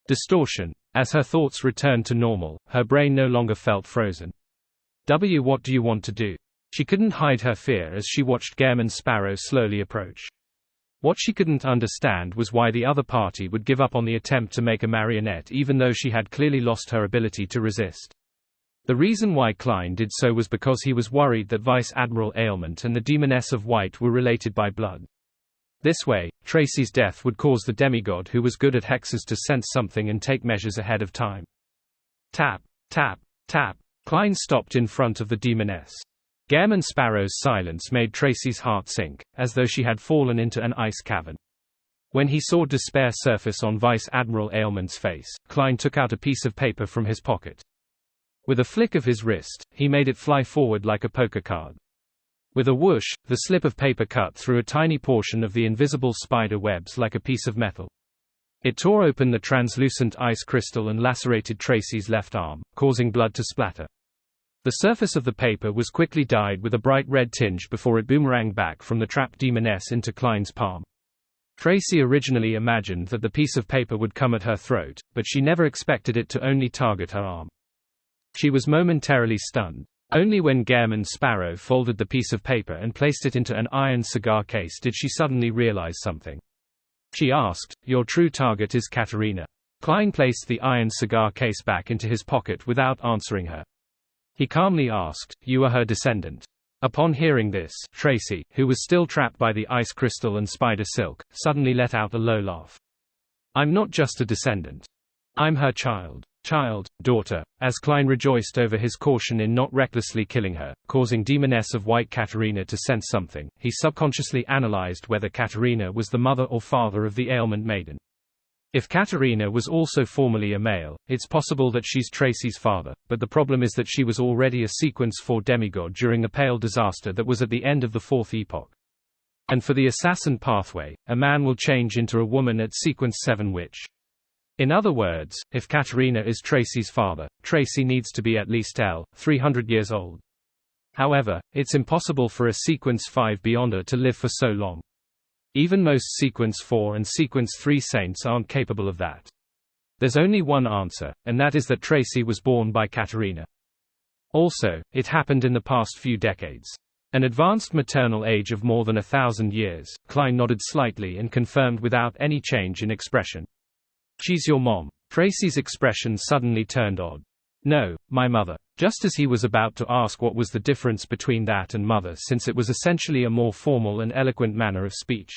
Distortion. As her thoughts returned to normal, her brain no longer felt frozen. What do you want to do? She couldn't hide her fear as she watched Gairman Sparrow slowly approach. What she couldn't understand was why the other party would give up on the attempt to make a marionette even though she had clearly lost her ability to resist. The reason why Klein did so was because he was worried that Vice Admiral Aylmont and the Demoness of White were related by blood. This way, Tracy's death would cause the demigod who was good at hexes to sense something and take measures ahead of time. Tap, tap, tap. Klein stopped in front of the Demoness. Gairman Sparrow's silence made Tracy's heart sink, as though she had fallen into an ice cavern. When he saw despair surface on Vice Admiral Aylmont's face, Klein took out a piece of paper from his pocket. With a flick of his wrist, he made it fly forward like a poker card. With a whoosh, the slip of paper cut through a tiny portion of the invisible spider webs like a piece of metal. It tore open the translucent ice crystal and lacerated Tracy's left arm, causing blood to splatter. The surface of the paper was quickly dyed with a bright red tinge before it boomeranged back from the trapped Demoness into Klein's palm. Tracy originally imagined that the piece of paper would come at her throat, but she never expected it to only target her arm. She was momentarily stunned. Only when Gairman Sparrow folded the piece of paper and placed it into an iron cigar case did she suddenly realize something. She asked, "Your true target is Katerina?" Klein placed the iron cigar case back into his pocket without answering her. He calmly asked, "You are her descendant?" Upon hearing this, Tracy, who was still trapped by the ice crystal and spider silk, suddenly let out a low laugh. "I'm not just a descendant. I'm her child. Daughter." As Klein rejoiced over his caution in not recklessly killing her, causing Demoness of White Katerina to sense something, he subconsciously analyzed whether Katerina was the mother or father of the Aylmont maiden. If Katerina was also formerly a male, it's possible that she's Tracy's father, but the problem is that she was already a Sequence 4 demigod during the Pale disaster that was at the end of the Fourth Epoch. And for the assassin pathway, a man will change into a woman at Sequence 7 which. In other words, if Katerina is Tracy's father, Tracy needs to be at least 300 years old. However, it's impossible for a Sequence 5 Beyonder to live for so long. Even most Sequence 4 and Sequence 3 saints aren't capable of that. There's only one answer, and that is that Tracy was born by Katerina. Also, it happened in the past few decades. An advanced maternal age of more than 1,000 years. Klein nodded slightly and confirmed without any change in expression. "She's your mom." Tracy's expression suddenly turned odd. "No, my mother." Just as he was about to ask what was the difference between that and mother, since it was essentially a more formal and eloquent manner of speech.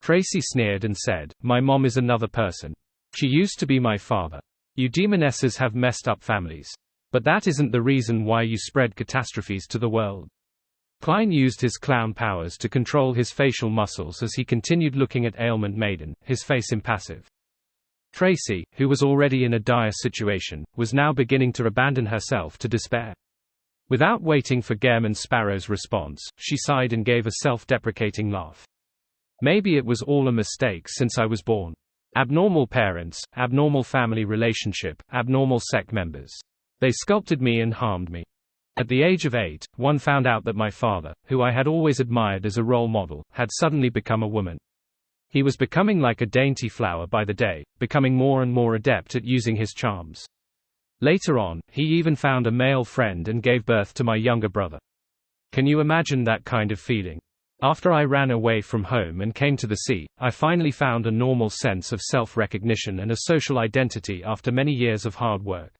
Tracy sneered and said, "My mom is another person. She used to be my father. You demonesses have messed up families. But that isn't the reason why you spread catastrophes to the world." Klein used his clown powers to control his facial muscles as he continued looking at Aylmont Maiden, his face impassive. Tracy, who was already in a dire situation, was now beginning to abandon herself to despair. Without waiting for Gairman Sparrow's response, she sighed and gave a self-deprecating laugh. "Maybe it was all a mistake since I was born. Abnormal parents, abnormal family relationship, abnormal sect members. They sculpted me and harmed me. At the age of 8, one found out that my father, who I had always admired as a role model, had suddenly become a woman. He was becoming like a dainty flower by the day, becoming more and more adept at using his charms. Later on, he even found a male friend and gave birth to my younger brother. Can you imagine that kind of feeling? After I ran away from home and came to the sea, I finally found a normal sense of self-recognition and a social identity after many years of hard work.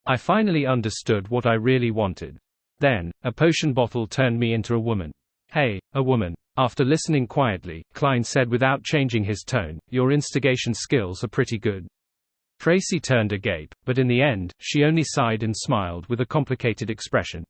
I finally understood what I really wanted. Then, a potion bottle turned me into a woman. Hey, a woman. After listening quietly, Klein said without changing his tone, your instigation skills are pretty good. Tracy turned agape, but in the end, she only sighed and smiled with a complicated expression.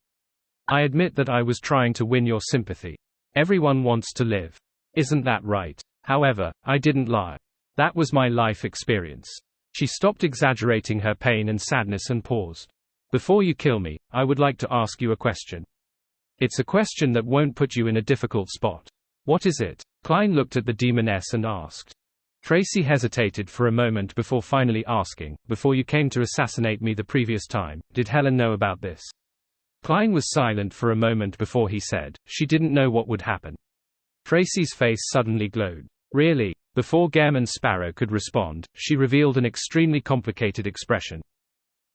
I admit that I was trying to win your sympathy. Everyone wants to live. Isn't that right? However, I didn't lie. That was my life experience. She stopped exaggerating her pain and sadness and paused. Before you kill me, I would like to ask you a question. It's a question that won't put you in a difficult spot. What is it? Klein looked at the demoness and asked. Tracy hesitated for a moment before finally asking, before you came to assassinate me the previous time, did Helen know about this? Klein was silent for a moment before he said, she didn't know what would happen. Tracy's face suddenly glowed. Really? Before Gaemon Sparrow could respond, she revealed an extremely complicated expression.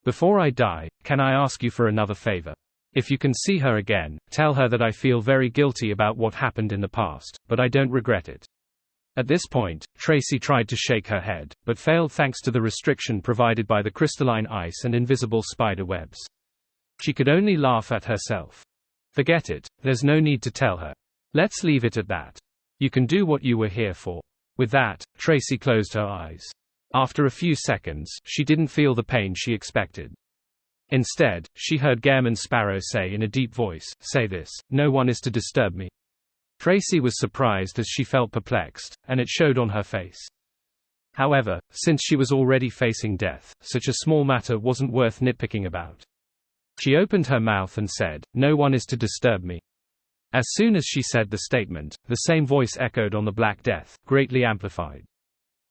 Before I die, can I ask you for another favor? If you can see her again, tell her that I feel very guilty about what happened in the past, but I don't regret it. At this point, Tracy tried to shake her head, but failed thanks to the restriction provided by the crystalline ice and invisible spider webs. She could only laugh at herself. Forget it, there's no need to tell her. Let's leave it at that. You can do what you were here for. With that, Tracy closed her eyes. After a few seconds, she didn't feel the pain she expected. Instead, she heard Gaemon Sparrow say in a deep voice, say this, no one is to disturb me. Tracy was surprised as she felt perplexed, and it showed on her face. However, since she was already facing death, such a small matter wasn't worth nitpicking about. She opened her mouth and said, no one is to disturb me. As soon as she said the statement, the same voice echoed on the Black Death, greatly amplified.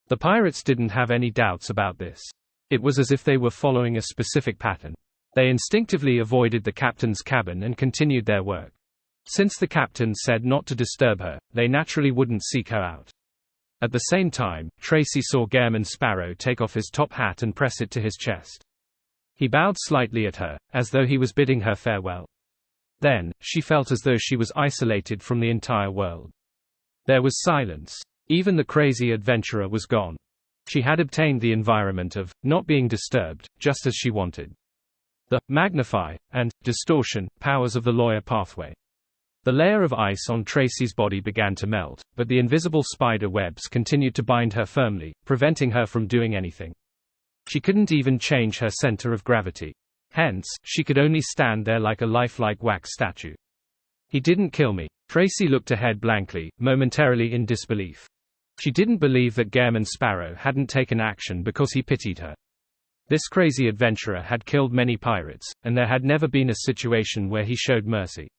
The pirates didn't have any doubts about this. It was as if they were following a specific pattern. They instinctively avoided the captain's cabin and continued their work. Since the captain said not to disturb her, they naturally wouldn't seek her out. At the same time, Tracy saw Gaemon Sparrow take off his top hat and press it to his chest. He bowed slightly at her, as though he was bidding her farewell. Then, she felt as though she was isolated from the entire world. There was silence. Even the crazy adventurer was gone. She had obtained the environment of not being disturbed, just as she wanted. The magnify and distortion powers of the lawyer pathway. The layer of ice on Tracy's body began to melt, but the invisible spider webs continued to bind her firmly, preventing her from doing anything. She couldn't even change her center of gravity. Hence, she could only stand there like a lifelike wax statue. He didn't kill me. Tracy looked ahead blankly, momentarily in disbelief. She didn't believe that Gaemon Sparrow hadn't taken action because he pitied her. This crazy adventurer had killed many pirates, and there had never been a situation where he showed mercy.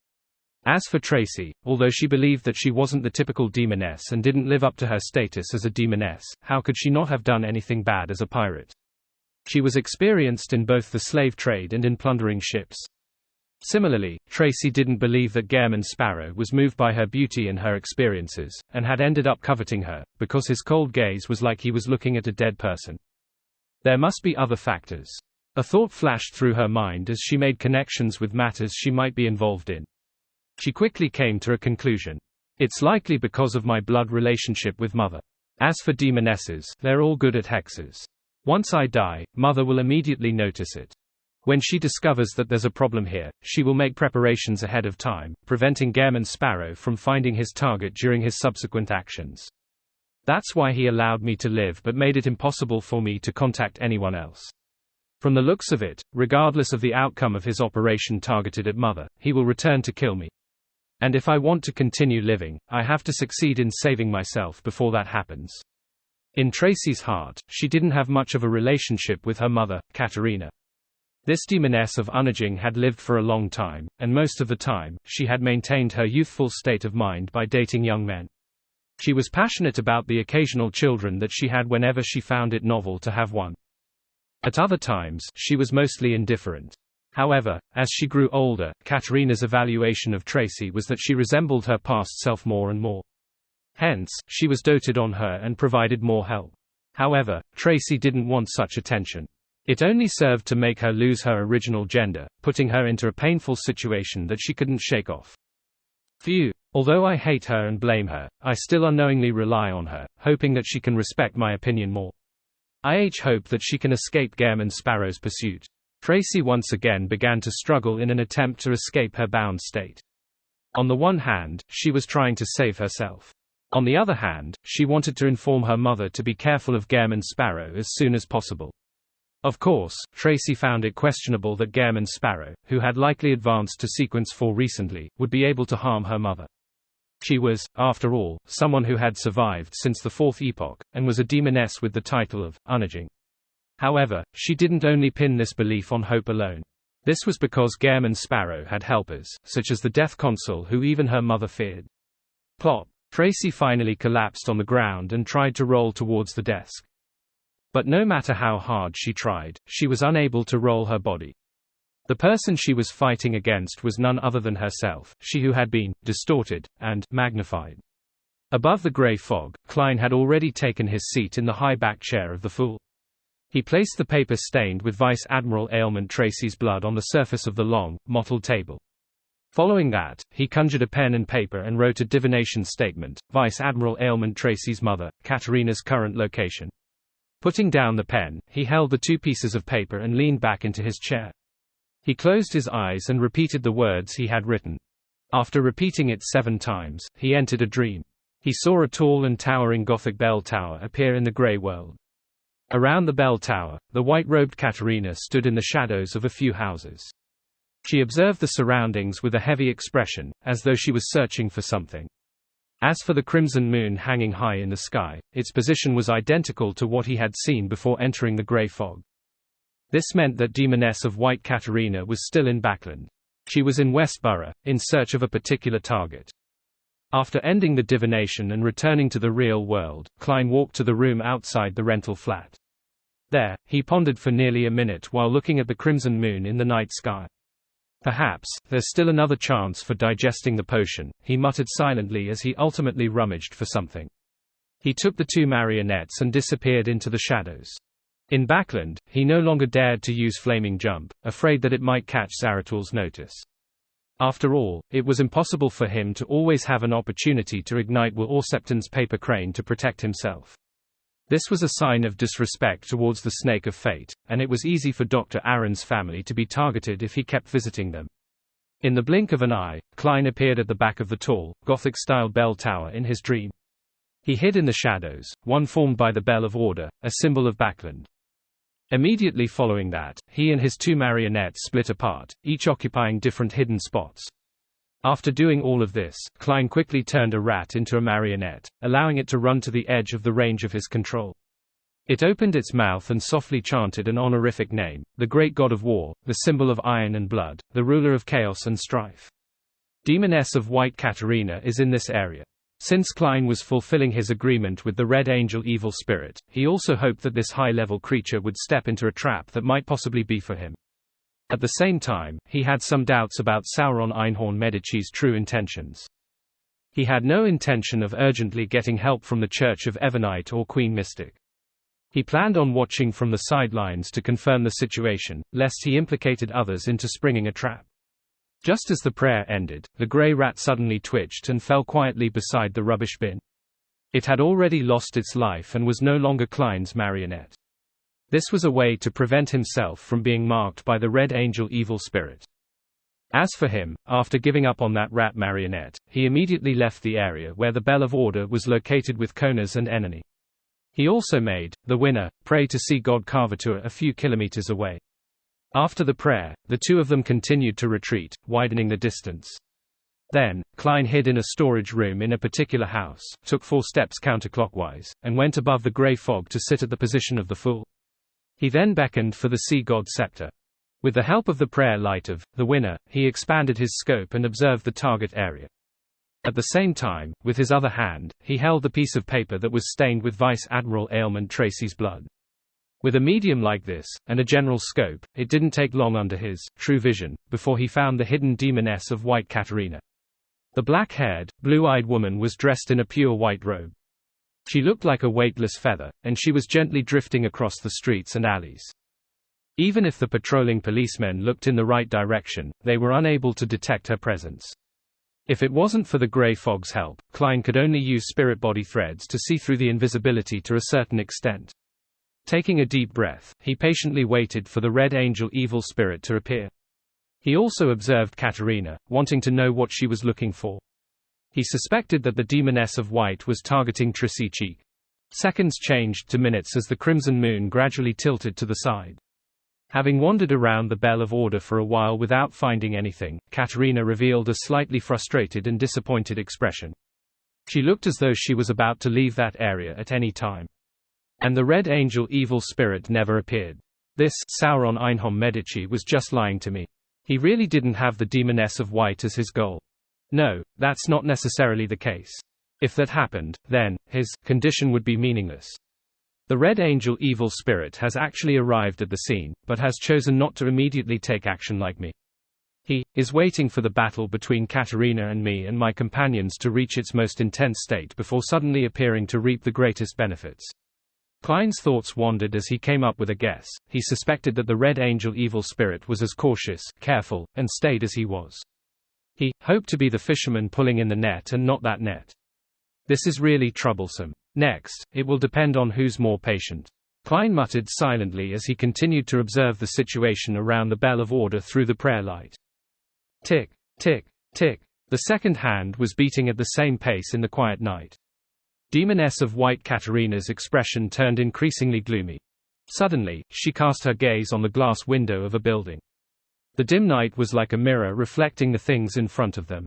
As for Tracy, although she believed that she wasn't the typical demoness and didn't live up to her status as a demoness, how could she not have done anything bad as a pirate? She was experienced in both the slave trade and in plundering ships. Similarly, Tracy didn't believe that Gaemon Sparrow was moved by her beauty and her experiences, and had ended up coveting her, because his cold gaze was like he was looking at a dead person. There must be other factors. A thought flashed through her mind as she made connections with matters she might be involved in. She quickly came to a conclusion. It's likely because of my blood relationship with Mother. As for demonesses, they're all good at hexes. Once I die, Mother will immediately notice it. When she discovers that there's a problem here, she will make preparations ahead of time, preventing Gaemon Sparrow from finding his target during his subsequent actions. That's why he allowed me to live but made it impossible for me to contact anyone else. From the looks of it, regardless of the outcome of his operation targeted at Mother, he will return to kill me. And if I want to continue living, I have to succeed in saving myself before that happens. In Tracy's heart, she didn't have much of a relationship with her mother, Katerina. This demoness of Unajing had lived for a long time, and most of the time, she had maintained her youthful state of mind by dating young men. She was passionate about the occasional children that she had whenever she found it novel to have one. At other times, she was mostly indifferent. However, as she grew older, Katerina's evaluation of Tracy was that she resembled her past self more and more. Hence, she was doted on her and provided more help. However, Tracy didn't want such attention. It only served to make her lose her original gender, putting her into a painful situation that she couldn't shake off. Phew. Although I hate her and blame her, I still unknowingly rely on her, hoping that she can respect my opinion more. I hope that she can escape Gairman Sparrow's pursuit. Tracy once again began to struggle in an attempt to escape her bound state. On the one hand, she was trying to save herself. On the other hand, she wanted to inform her mother to be careful of Gairman Sparrow as soon as possible. Of course, Tracy found it questionable that Gairman Sparrow, who had likely advanced to Sequence 4 recently, would be able to harm her mother. She was, after all, someone who had survived since the Fourth Epoch, and was a demoness with the title of Unaging. However, she didn't only pin this belief on hope alone. This was because Gairman Sparrow had helpers, such as the Death Consul who even her mother feared. Plop. Tracy finally collapsed on the ground and tried to roll towards the desk. But no matter how hard she tried, she was unable to roll her body. The person she was fighting against was none other than herself, she who had been distorted and magnified. Above the grey fog, Klein had already taken his seat in the high-back chair of the Fool. He placed the paper stained with Vice Admiral Ailment Tracy's blood on the surface of the long, mottled table. Following that, he conjured a pen and paper and wrote a divination statement, Vice Admiral Ailment Tracy's mother, Katerina's current location. Putting down the pen, he held the two pieces of paper and leaned back into his chair. He closed his eyes and repeated the words he had written. After repeating it 7 times, he entered a dream. He saw a tall and towering Gothic bell tower appear in the grey world. Around the bell tower, the white-robed Katerina stood in the shadows of a few houses. She observed the surroundings with a heavy expression, as though she was searching for something. As for the crimson moon hanging high in the sky, its position was identical to what he had seen before entering the grey fog. This meant that Demoness of White Katerina was still in Backland. She was in Westborough, in search of a particular target. After ending the divination and returning to the real world, Klein walked to the room outside the rental flat. There, he pondered for nearly a minute while looking at the crimson moon in the night sky. Perhaps, there's still another chance for digesting the potion, he muttered silently as he ultimately rummaged for something. He took the 2 marionettes and disappeared into the shadows. In Backland, he no longer dared to use Flaming Jump, afraid that it might catch Zarathul's notice. After all, it was impossible for him to always have an opportunity to ignite Will Orsepton's paper crane to protect himself. This was a sign of disrespect towards the Snake of Fate, and it was easy for Dr. Aaron's family to be targeted if he kept visiting them. In the blink of an eye, Klein appeared at the back of the tall, Gothic-style bell tower in his dream. He hid in the shadows, one formed by the Bell of Order, a symbol of Backland. Immediately following that, he and his 2 marionettes split apart, each occupying different hidden spots. After doing all of this, Klein quickly turned a rat into a marionette, allowing it to run to the edge of the range of his control. It opened its mouth and softly chanted an honorific name, the great god of war, the symbol of iron and blood, the ruler of chaos and strife. Demoness of White Katerina is in this area. Since Klein was fulfilling his agreement with the Red Angel evil spirit, he also hoped that this high-level creature would step into a trap that might possibly be for him. At the same time, he had some doubts about Sauron Einhorn Medici's true intentions. He had no intention of urgently getting help from the Church of Evernite or Queen Mystic. He planned on watching from the sidelines to confirm the situation, lest he implicated others into springing a trap. Just as the prayer ended, the grey rat suddenly twitched and fell quietly beside the rubbish bin. It had already lost its life and was no longer Klein's marionette. This was a way to prevent himself from being marked by the Red Angel evil spirit. As for him, after giving up on that rat marionette, he immediately left the area where the Bell of Order was located with Konas and Enemy. He also made the winner pray to see God Carvatur a few kilometers away. After the prayer, the 2 of them continued to retreat, widening the distance. Then, Klein hid in a storage room in a particular house, took 4 steps counterclockwise, and went above the grey fog to sit at the position of the Fool. He then beckoned for the Sea God Scepter. With the help of the prayer light of the winner, he expanded his scope and observed the target area. At the same time, with his other hand, he held the piece of paper that was stained with Vice Admiral Ailment Tracy's blood. With a medium like this, and a general scope, it didn't take long under his true vision before he found the hidden demoness of White Caterina. The black-haired, blue-eyed woman was dressed in a pure white robe. She looked like a weightless feather, and she was gently drifting across the streets and alleys. Even if the patrolling policemen looked in the right direction, they were unable to detect her presence. If it wasn't for the grey fog's help, Klein could only use spirit body threads to see through the invisibility to a certain extent. Taking a deep breath, he patiently waited for the Red Angel evil spirit to appear. He also observed Caterina, wanting to know what she was looking for. He suspected that the demoness of white was targeting Tracy Cheek. Seconds changed to minutes as the crimson moon gradually tilted to the side. Having wandered around the Bell of Order for a while without finding anything, Caterina revealed a slightly frustrated and disappointed expression. She looked as though she was about to leave that area at any time. And the Red Angel evil spirit never appeared. This Sauron Einhorn Medici was just lying to me. He really didn't have the demoness of white as his goal. No, that's not necessarily the case. If that happened, then his condition would be meaningless. The Red Angel evil spirit has actually arrived at the scene, but has chosen not to immediately take action like me. He is waiting for the battle between Caterina and me and my companions to reach its most intense state before suddenly appearing to reap the greatest benefits. Klein's thoughts wandered as he came up with a guess. He suspected that the Red Angel evil spirit was as cautious, careful, and staid as he was. He hoped to be the fisherman pulling in the net and not that net. This is really troublesome. Next, it will depend on who's more patient. Klein muttered silently as he continued to observe the situation around the Bell of Order through the prayer light. Tick, tick, tick. The second hand was beating at the same pace in the quiet night. Demoness of White Caterina's expression turned increasingly gloomy. Suddenly, she cast her gaze on the glass window of a building. The dim night was like a mirror reflecting the things in front of them.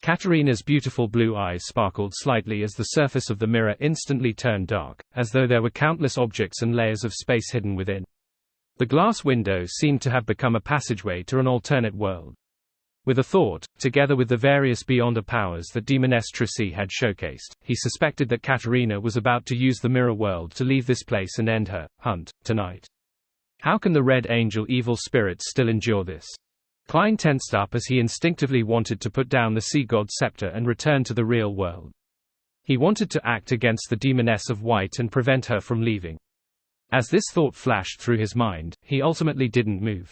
Caterina's beautiful blue eyes sparkled slightly as the surface of the mirror instantly turned dark, as though there were countless objects and layers of space hidden within. The glass window seemed to have become a passageway to an alternate world. With a thought, together with the various beyonder powers that Demoness Tracy had showcased, he suspected that Caterina was about to use the mirror world to leave this place and end her hunt tonight. How can the Red Angel evil spirits still endure this? Klein tensed up as he instinctively wanted to put down the Sea God scepter and return to the real world. He wanted to act against the Demoness of White and prevent her from leaving. As this thought flashed through his mind, he ultimately didn't move.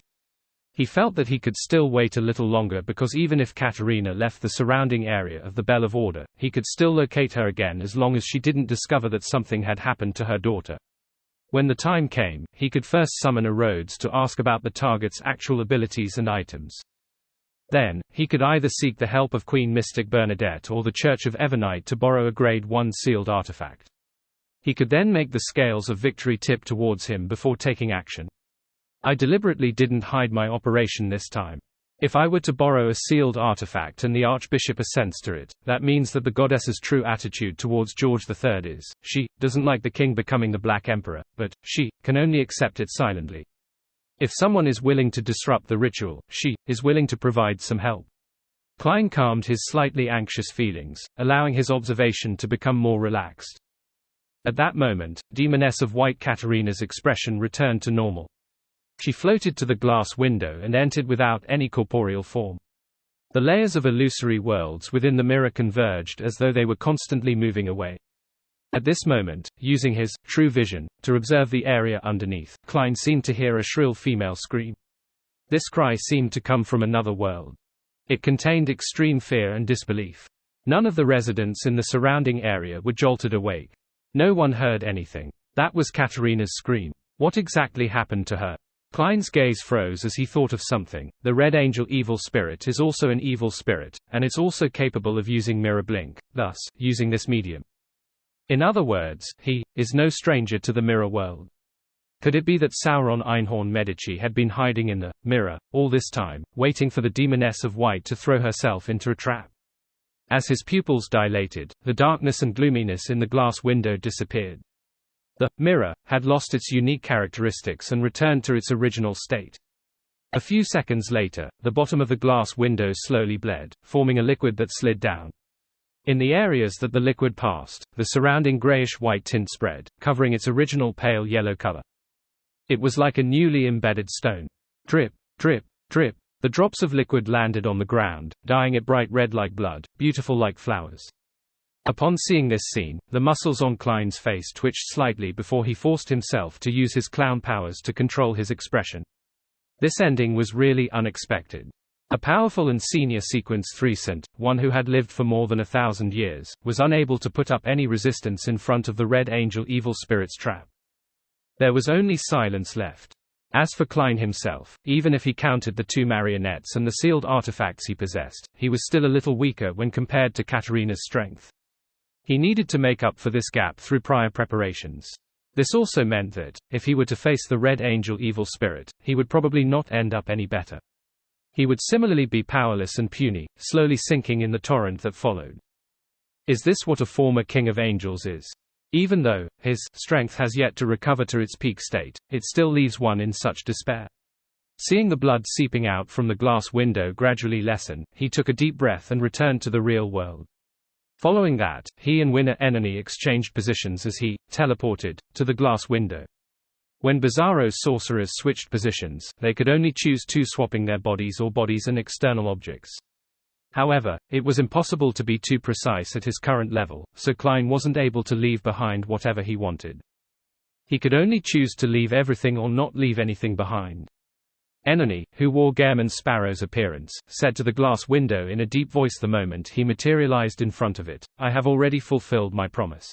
He felt that he could still wait a little longer because even if Caterina left the surrounding area of the Bell of Order, he could still locate her again as long as she didn't discover that something had happened to her daughter. When the time came, he could first summon a Rhodes to ask about the target's actual abilities and items. Then, he could either seek the help of Queen Mystic Bernadette or the Church of Evernite to borrow a Grade 1 sealed artifact. He could then make the scales of victory tip towards him before taking action. I deliberately didn't hide my operation this time. If I were to borrow a sealed artifact and the Archbishop assents to it, that means that the goddess's true attitude towards George III is, she doesn't like the king becoming the Black Emperor, but she can only accept it silently. If someone is willing to disrupt the ritual, she is willing to provide some help. Klein calmed his slightly anxious feelings, allowing his observation to become more relaxed. At that moment, Demoness of White Caterina's expression returned to normal. She floated to the glass window and entered without any corporeal form. The layers of illusory worlds within the mirror converged as though they were constantly moving away. At this moment, using his true vision to observe the area underneath, Klein seemed to hear a shrill female scream. This cry seemed to come from another world. It contained extreme fear and disbelief. None of the residents in the surrounding area were jolted awake. No one heard anything. That was Caterina's scream. What exactly happened to her? Klein's gaze froze as he thought of something. The Red Angel evil spirit is also an evil spirit, and it's also capable of using mirror blink, thus, using this medium. In other words, he is no stranger to the mirror world. Could it be that Sauron Einhorn Medici had been hiding in the mirror all this time, waiting for the Demoness of White to throw herself into a trap? As his pupils dilated, the darkness and gloominess in the glass window disappeared. The mirror had lost its unique characteristics and returned to its original state. A few seconds later, the bottom of the glass window slowly bled, forming a liquid that slid down. In the areas that the liquid passed, the surrounding grayish-white tint spread, covering its original pale yellow color. It was like a newly embedded stone. Drip, drip, drip. The drops of liquid landed on the ground, dyeing it bright red like blood, beautiful like flowers. Upon seeing this scene, the muscles on Klein's face twitched slightly before he forced himself to use his clown powers to control his expression. This ending was really unexpected. A powerful and senior Sequence 3 Saint, one who had lived for more than 1,000 years, was unable to put up any resistance in front of the Red Angel evil spirit's trap. There was only silence left. As for Klein himself, even if he counted the 2 marionettes and the sealed artifacts he possessed, he was still a little weaker when compared to Katarina's strength. He needed to make up for this gap through prior preparations. This also meant that, if he were to face the Red Angel evil spirit, he would probably not end up any better. He would similarly be powerless and puny, slowly sinking in the torrent that followed. Is this what a former King of Angels is? Even though his strength has yet to recover to its peak state, it still leaves one in such despair. Seeing the blood seeping out from the glass window gradually lessen, he took a deep breath and returned to the real world. Following that, he and Winner Enemy exchanged positions as he teleported to the glass window. When Bizarro's sorcerers switched positions, they could only choose 2, swapping their bodies or bodies and external objects. However, it was impossible to be too precise at his current level, so Klein wasn't able to leave behind whatever he wanted. He could only choose to leave everything or not leave anything behind. Enemy, who wore Gairman Sparrow's appearance, said to the glass window in a deep voice the moment he materialized in front of it, "I have already fulfilled my promise."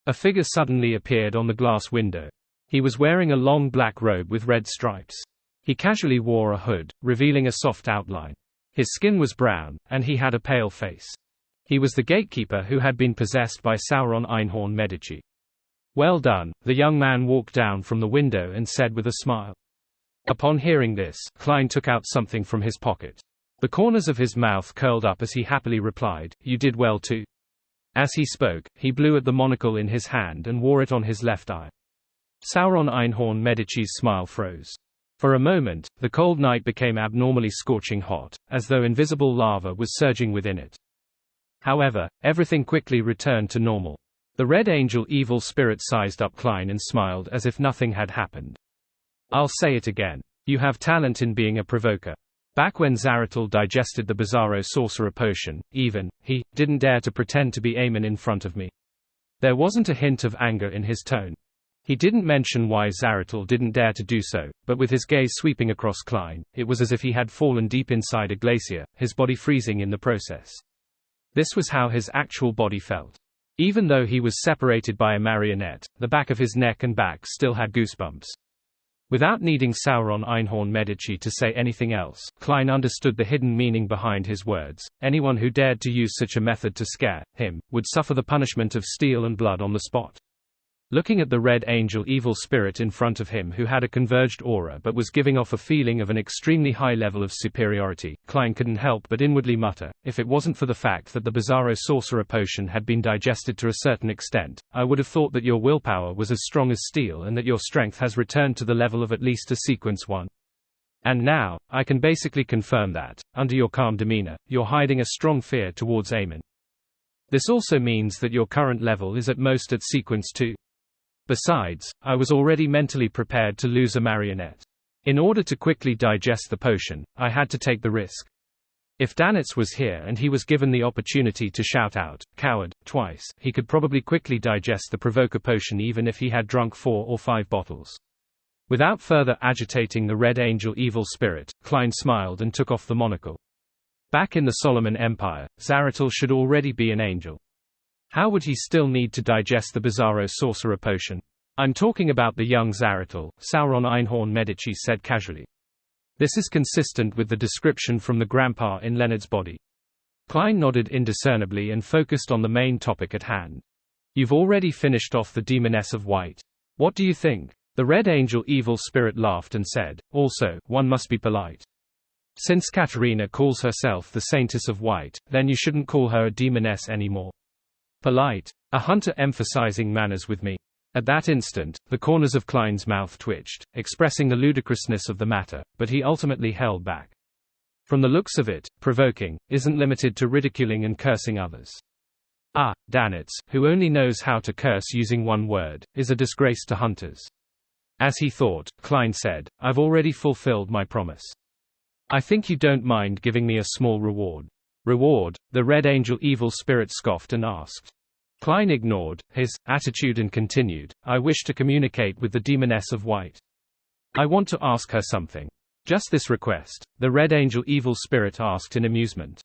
A figure suddenly appeared on the glass window. He was wearing a long black robe with red stripes. He casually wore a hood, revealing a soft outline. His skin was brown, and he had a pale face. He was the gatekeeper who had been possessed by Sauron Einhorn Medici. "Well done," the young man walked down from the window and said with a smile. Upon hearing this, Klein took out something from his pocket. The corners of his mouth curled up as he happily replied, "You did well too." As he spoke, he blew at the monocle in his hand and wore it on his left eye. Sauron Einhorn Medici's smile froze. For a moment, the cold night became abnormally scorching hot, as though invisible lava was surging within it. However, everything quickly returned to normal. The Red Angel evil spirit sized up Klein and smiled as if nothing had happened. "I'll say it again. You have talent in being a provoker. Back when Zaratul digested the Bizarro sorcerer potion, even he didn't dare to pretend to be Aemon in front of me." There wasn't a hint of anger in his tone. He didn't mention why Zaratul didn't dare to do so, but with his gaze sweeping across Klein, it was as if he had fallen deep inside a glacier, his body freezing in the process. This was how his actual body felt. Even though he was separated by a marionette, the back of his neck and back still had goosebumps. Without needing Sauron Einhorn Medici to say anything else, Klein understood the hidden meaning behind his words. Anyone who dared to use such a method to scare him would suffer the punishment of steel and blood on the spot. Looking at the Red Angel evil spirit in front of him who had a converged aura but was giving off a feeling of an extremely high level of superiority, Klein couldn't help but inwardly mutter, "If it wasn't for the fact that the Bizarro sorcerer potion had been digested to a certain extent, I would have thought that your willpower was as strong as steel and that your strength has returned to the level of at least a Sequence 1. And now, I can basically confirm that, under your calm demeanor, you're hiding a strong fear towards Aemon. This also means that your current level is at most at Sequence 2. Besides, I was already mentally prepared to lose a marionette. In order to quickly digest the potion, I had to take the risk. If Danitz was here and he was given the opportunity to shout out, 'Coward,' twice, he could probably quickly digest the provoker potion even if he had drunk 4 or 5 bottles. Without further agitating the Red Angel evil spirit, Klein smiled and took off the monocle. Back in the Solomon Empire, Zaratul should already be an angel. How would he still need to digest the Bizarro sorcerer potion? "I'm talking about the young Zaratul," Sauron Einhorn Medici said casually. "This is consistent with the description from the grandpa in Leonard's body." Klein nodded indiscernibly and focused on the main topic at hand. "You've already finished off the Demoness of White. What do you think?" The Red Angel evil spirit laughed and said, "Also, one must be polite. Since Katarina calls herself the Saintess of White, then you shouldn't call her a demoness anymore. Polite? A hunter emphasizing manners with me." At that instant, the corners of Klein's mouth twitched, expressing the ludicrousness of the matter, but he ultimately held back. From the looks of it, provoking isn't limited to ridiculing and cursing others. Danitz, who only knows how to curse using one word, is a disgrace to hunters. As he thought, Klein said, "I've already fulfilled my promise. I think you don't mind giving me a small reward." "Reward?" the Red Angel evil spirit scoffed and asked. Klein ignored his attitude and continued, "I wish to communicate with the Demoness of White. I want to ask her something." "Just this request?" the Red Angel evil spirit asked in amusement.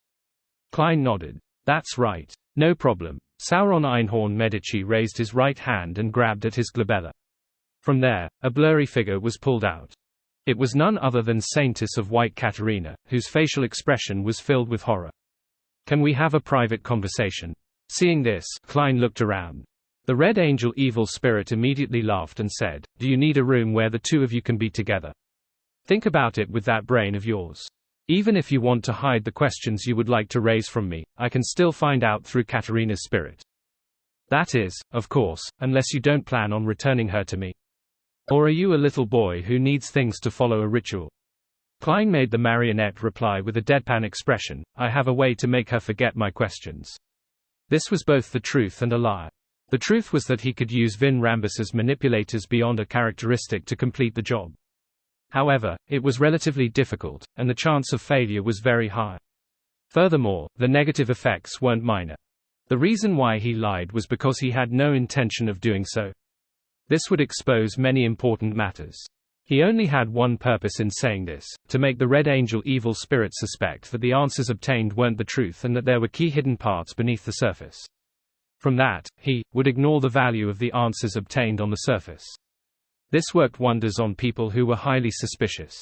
Klein nodded. "That's right. No problem." Sauron Einhorn Medici raised his right hand and grabbed at his glabella. From there, a blurry figure was pulled out. It was none other than Saintess of White Katarina, whose facial expression was filled with horror. "Can we have a private conversation?" Seeing this, Klein looked around. The Red Angel evil spirit immediately laughed and said, "Do you need a room where the two of you can be together? Think about it with that brain of yours. Even if you want to hide the questions you would like to raise from me, I can still find out through Katarina's spirit. That is, of course, unless you don't plan on returning her to me. Or are you a little boy who needs things to follow a ritual?" Klein made the marionette reply with a deadpan expression, "I have a way to make her forget my questions." This was both the truth and a lie. The truth was that he could use Vin Rambus's manipulators beyond a characteristic to complete the job. However, it was relatively difficult, and the chance of failure was very high. Furthermore, the negative effects weren't minor. The reason why he lied was because he had no intention of doing so. This would expose many important matters. He only had one purpose in saying this, to make the Red Angel evil spirit suspect that the answers obtained weren't the truth and that there were key hidden parts beneath the surface. From that, he would ignore the value of the answers obtained on the surface. This worked wonders on people who were highly suspicious.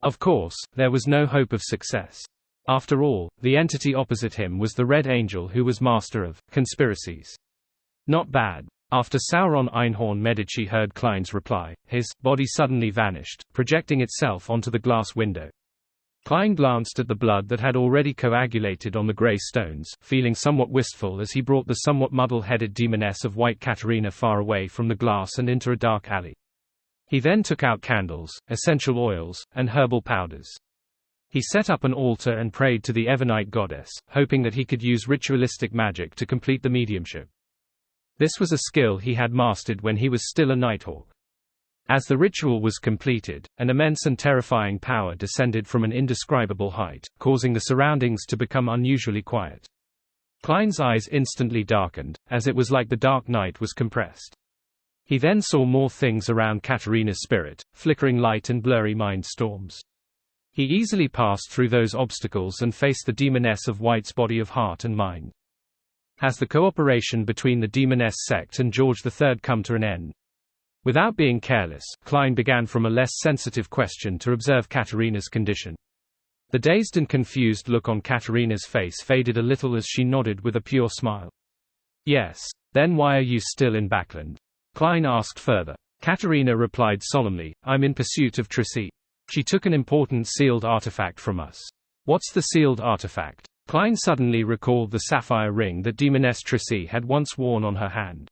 Of course, there was no hope of success. After all, the entity opposite him was the Red Angel who was master of conspiracies. Not bad. After Sauron Einhorn Medici heard Klein's reply, his body suddenly vanished, projecting itself onto the glass window. Klein glanced at the blood that had already coagulated on the grey stones, feeling somewhat wistful as he brought the somewhat muddle-headed Demoness of White Katarina far away from the glass and into a dark alley. He then took out candles, essential oils, and herbal powders. He set up an altar and prayed to the Evernite goddess, hoping that he could use ritualistic magic to complete the mediumship. This was a skill he had mastered when he was still a Nighthawk. As the ritual was completed, an immense and terrifying power descended from an indescribable height, causing the surroundings to become unusually quiet. Klein's eyes instantly darkened, as it was like the dark night was compressed. He then saw more things around Katarina's spirit, flickering light and blurry mind storms. He easily passed through those obstacles and faced the Demoness of White's body of heart and mind. Has the cooperation between the Demoness sect and George III come to an end? Without being careless, Klein began from a less sensitive question to observe Katarina's condition. The dazed and confused look on Katarina's face faded a little as she nodded with a pure smile. "Yes. Then why are you still in Backland?" Klein asked further. Katarina replied solemnly, "I'm in pursuit of Trissy. She took an important sealed artifact from us." "What's the sealed artifact?" Klein suddenly recalled the sapphire ring that Demoness Trissy had once worn on her hand.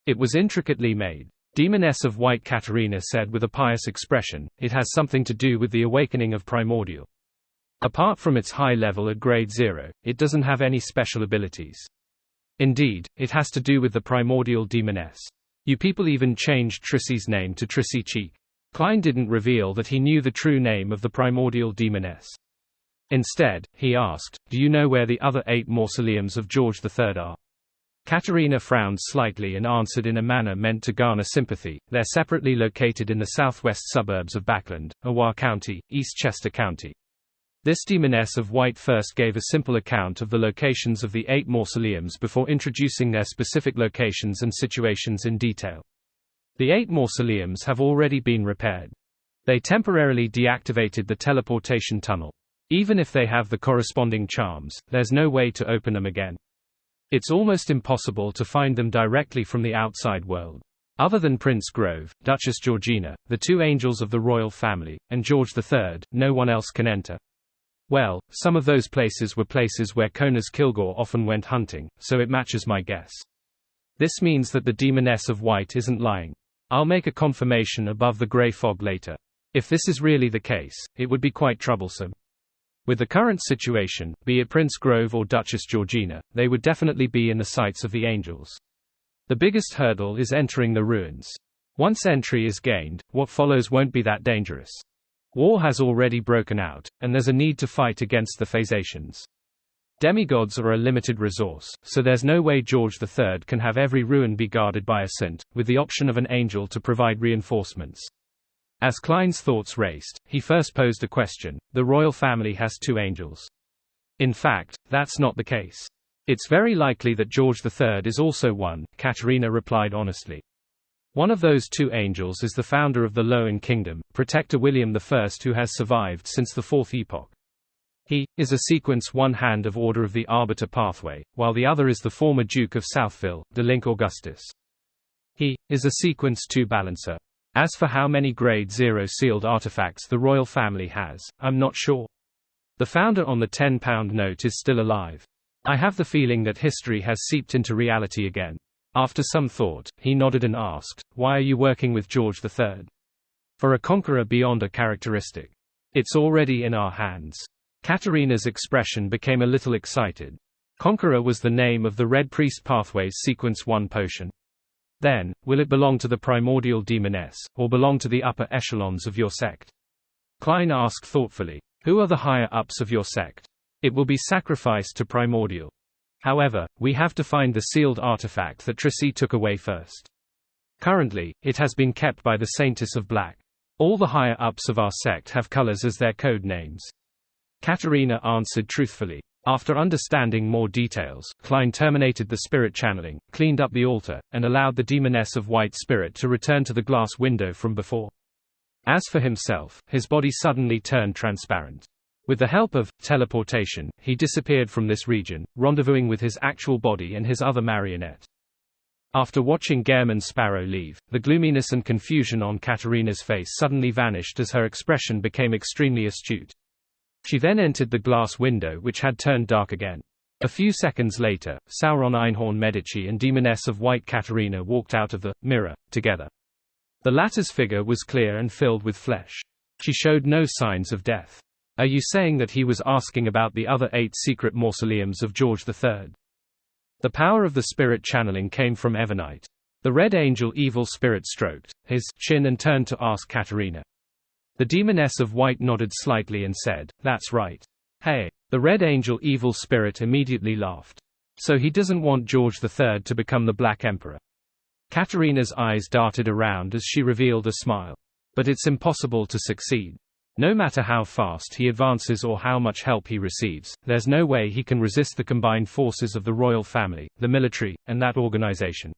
It was intricately made. Demoness of White Katarina said with a pious expression, "It has something to do with the awakening of Primordial. Apart from its high level at grade 0, it doesn't have any special abilities. Indeed, it has to do with the Primordial Demoness. You people even changed Trissy's name to Trissy Cheek." Klein didn't reveal that he knew the true name of the Primordial Demoness. Instead, he asked, "Do you know where the other 8 mausoleums of George III are?" Katarina frowned slightly and answered in a manner meant to garner sympathy, "They're separately located in the southwest suburbs of Backland, Awar County, Eastchester County." This Demoness of White first gave a simple account of the locations of the 8 mausoleums before introducing their specific locations and situations in detail. The 8 mausoleums have already been repaired. They temporarily deactivated the teleportation tunnel. Even if they have the corresponding charms, there's no way to open them again. It's almost impossible to find them directly from the outside world. Other than Prince Grove, Duchess Georgina, the 2 angels of the royal family, and George III, no one else can enter. Well, some of those places were places where Conas Kilgore often went hunting, so it matches my guess. This means that the Demoness of White isn't lying. I'll make a confirmation above the grey fog later. If this is really the case, it would be quite troublesome. With the current situation, be it Prince Grove or Duchess Georgina, they would definitely be in the sights of the angels. The biggest hurdle is entering the ruins. Once entry is gained, what follows won't be that dangerous. War has already broken out, and there's a need to fight against the Phasacians. Demigods are a limited resource, so there's no way George III can have every ruin be guarded by a saint, with the option of an angel to provide reinforcements. As Klein's thoughts raced, he first posed a question: the royal family has 2 angels. In fact, that's not the case. It's very likely that George III is also one, Katerina replied honestly. One of those 2 angels is the founder of the Loan Kingdom, Protector William I, who has survived since the 4th epoch. He is a sequence 1 hand of Order of the Arbiter pathway, while the other is the former Duke of Southville, Delink Augustus. He is a sequence 2 balancer. As for how many grade 0 sealed artifacts the royal family has, I'm not sure. The founder on the £10 note is still alive. I have the feeling that history has seeped into reality again. After some thought, he nodded and asked, why are you working with George III? For a conqueror beyond a characteristic. It's already in our hands. Katerina's expression became a little excited. Conqueror was the name of the Red Priest Pathways Sequence 1 potion. Then, will it belong to the primordial demoness, or belong to the upper echelons of your sect? Klein asked thoughtfully. Who are the higher-ups of your sect? It will be sacrificed to primordial. However, we have to find the sealed artifact that Tracy took away first. Currently, it has been kept by the Saintess of Black. All the higher-ups of our sect have colors as their code names. Katerina answered truthfully. After understanding more details, Klein terminated the spirit channeling, cleaned up the altar, and allowed the demoness of white spirit to return to the glass window from before. As for himself, his body suddenly turned transparent. With the help of teleportation, he disappeared from this region, rendezvousing with his actual body and his other marionette. After watching Gehrman Sparrow leave, the gloominess and confusion on Katerina's face suddenly vanished as her expression became extremely astute. She then entered the glass window, which had turned dark again. A few seconds later, Sauron Einhorn Medici and Demoness of White Katerina walked out of the mirror together. The latter's figure was clear and filled with flesh. She showed no signs of death. Are you saying that he was asking about the other 8 secret mausoleums of George III? The power of the spirit channeling came from Evernite. The Red Angel evil spirit stroked his chin and turned to ask Katerina. The Demoness of White nodded slightly and said, that's right. Hey. The Red Angel evil spirit immediately laughed. So he doesn't want George III to become the Black Emperor. Katerina's eyes darted around as she revealed a smile. But it's impossible to succeed. No matter how fast he advances or how much help he receives, there's no way he can resist the combined forces of the royal family, the military, and that organization.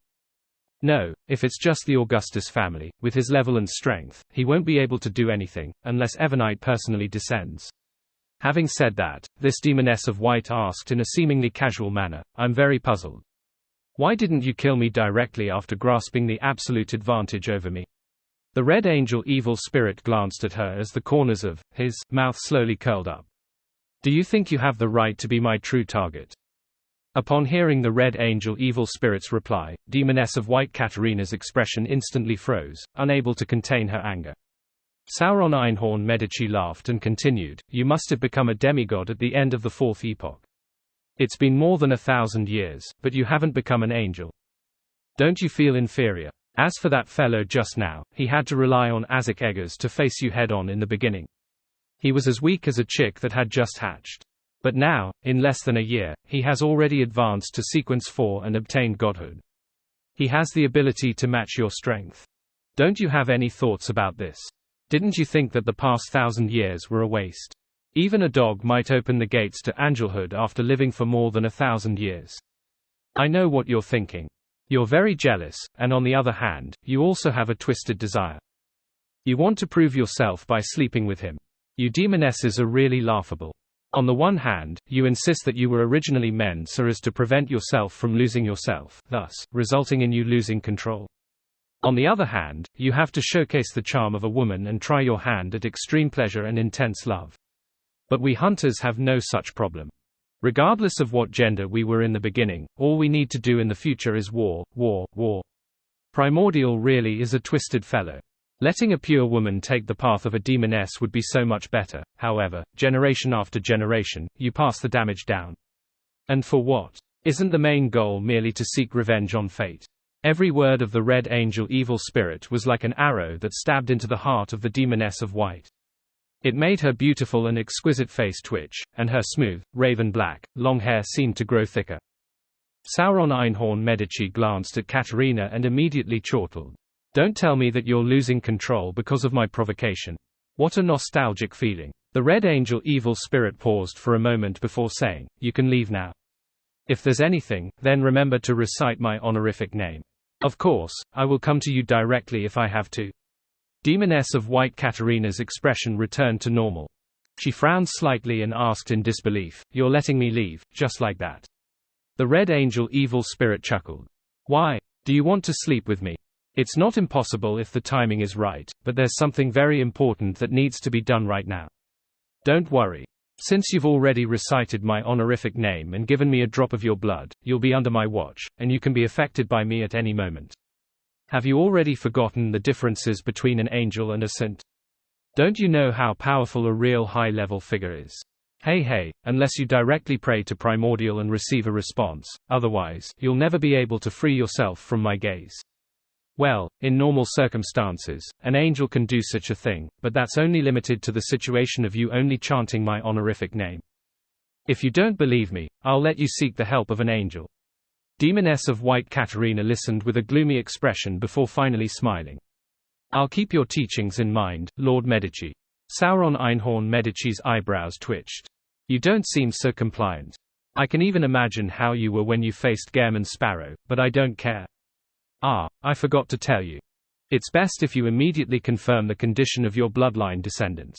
No, if it's just the Augustus family, with his level and strength, he won't be able to do anything, unless Evernite personally descends. Having said that, this Demoness of White asked in a seemingly casual manner, I'm very puzzled. Why didn't you kill me directly after grasping the absolute advantage over me? The Red Angel evil spirit glanced at her as the corners of his mouth slowly curled up. Do you think you have the right to be my true target? Upon hearing the Red Angel evil spirit's reply, Demoness of White Katerina's expression instantly froze, unable to contain her anger. Sauron Einhorn Medici laughed and continued, you must have become a demigod at the end of the 4th epoch. It's been more than 1,000 years, but you haven't become an angel. Don't you feel inferior? As for that fellow just now, he had to rely on Azek Eggers to face you head-on in the beginning. He was as weak as a chick that had just hatched. But now, in less than a year, he has already advanced to Sequence 4 and obtained godhood. He has the ability to match your strength. Don't you have any thoughts about this? Didn't you think that the past 1,000 years were a waste? Even a dog might open the gates to angelhood after living for more than 1,000 years. I know what you're thinking. You're very jealous, and on the other hand, you also have a twisted desire. You want to prove yourself by sleeping with him. You demonesses are really laughable. On the one hand, you insist that you were originally men so as to prevent yourself from losing yourself, thus, resulting in you losing control. On the other hand, you have to showcase the charm of a woman and try your hand at extreme pleasure and intense love. But we hunters have no such problem. Regardless of what gender we were in the beginning, all we need to do in the future is war, war, war. Primordial really is a twisted fellow. Letting a pure woman take the path of a demoness would be so much better, however, generation after generation, you pass the damage down. And for what? Isn't the main goal merely to seek revenge on fate? Every word of the Red Angel evil spirit was like an arrow that stabbed into the heart of the Demoness of White. It made her beautiful and exquisite face twitch, and her smooth, raven-black, long hair seemed to grow thicker. Sauron Einhorn Medici glanced at Katerina and immediately chortled. "Don't tell me that you're losing control because of my provocation. What a nostalgic feeling." The Red Angel evil spirit paused for a moment before saying, "You can leave now. If there's anything, then remember to recite my honorific name. Of course, I will come to you directly if I have to." Demoness of White Katerina's expression returned to normal. She frowned slightly and asked in disbelief, "You're letting me leave, just like that?" The Red Angel evil spirit chuckled. "Why? Do you want to sleep with me? It's not impossible if the timing is right, but there's something very important that needs to be done right now. Don't worry. Since you've already recited my honorific name and given me a drop of your blood, you'll be under my watch, and you can be affected by me at any moment. Have you already forgotten the differences between an angel and a saint? Don't you know how powerful a real high-level figure is? Hey, unless you directly pray to Primordial and receive a response, otherwise, you'll never be able to free yourself from my gaze. Well, in normal circumstances, an angel can do such a thing, but that's only limited to the situation of you only chanting my honorific name. If you don't believe me, I'll let you seek the help of an angel." Demoness of White Katerina listened with a gloomy expression before finally smiling. "I'll keep your teachings in mind, Lord Medici." Sauron Einhorn Medici's eyebrows twitched. "You don't seem so compliant. I can even imagine how you were when you faced Gehrman Sparrow, but I don't care. Ah, I forgot to tell you. It's best if you immediately confirm the condition of your bloodline descendants.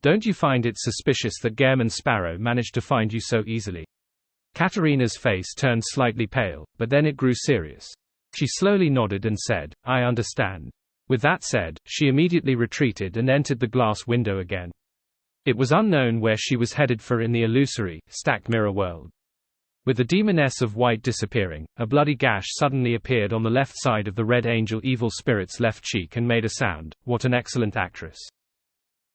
Don't you find it suspicious that Gehrman Sparrow managed to find you so easily?" Katerina's face turned slightly pale, but then it grew serious. She slowly nodded and said, "I understand." With that said, she immediately retreated and entered the glass window again. It was unknown where she was headed for in the illusory, stacked mirror world. With the Demoness of White disappearing, a bloody gash suddenly appeared on the left side of the Red Angel evil spirit's left cheek and made a sound. What an excellent actress.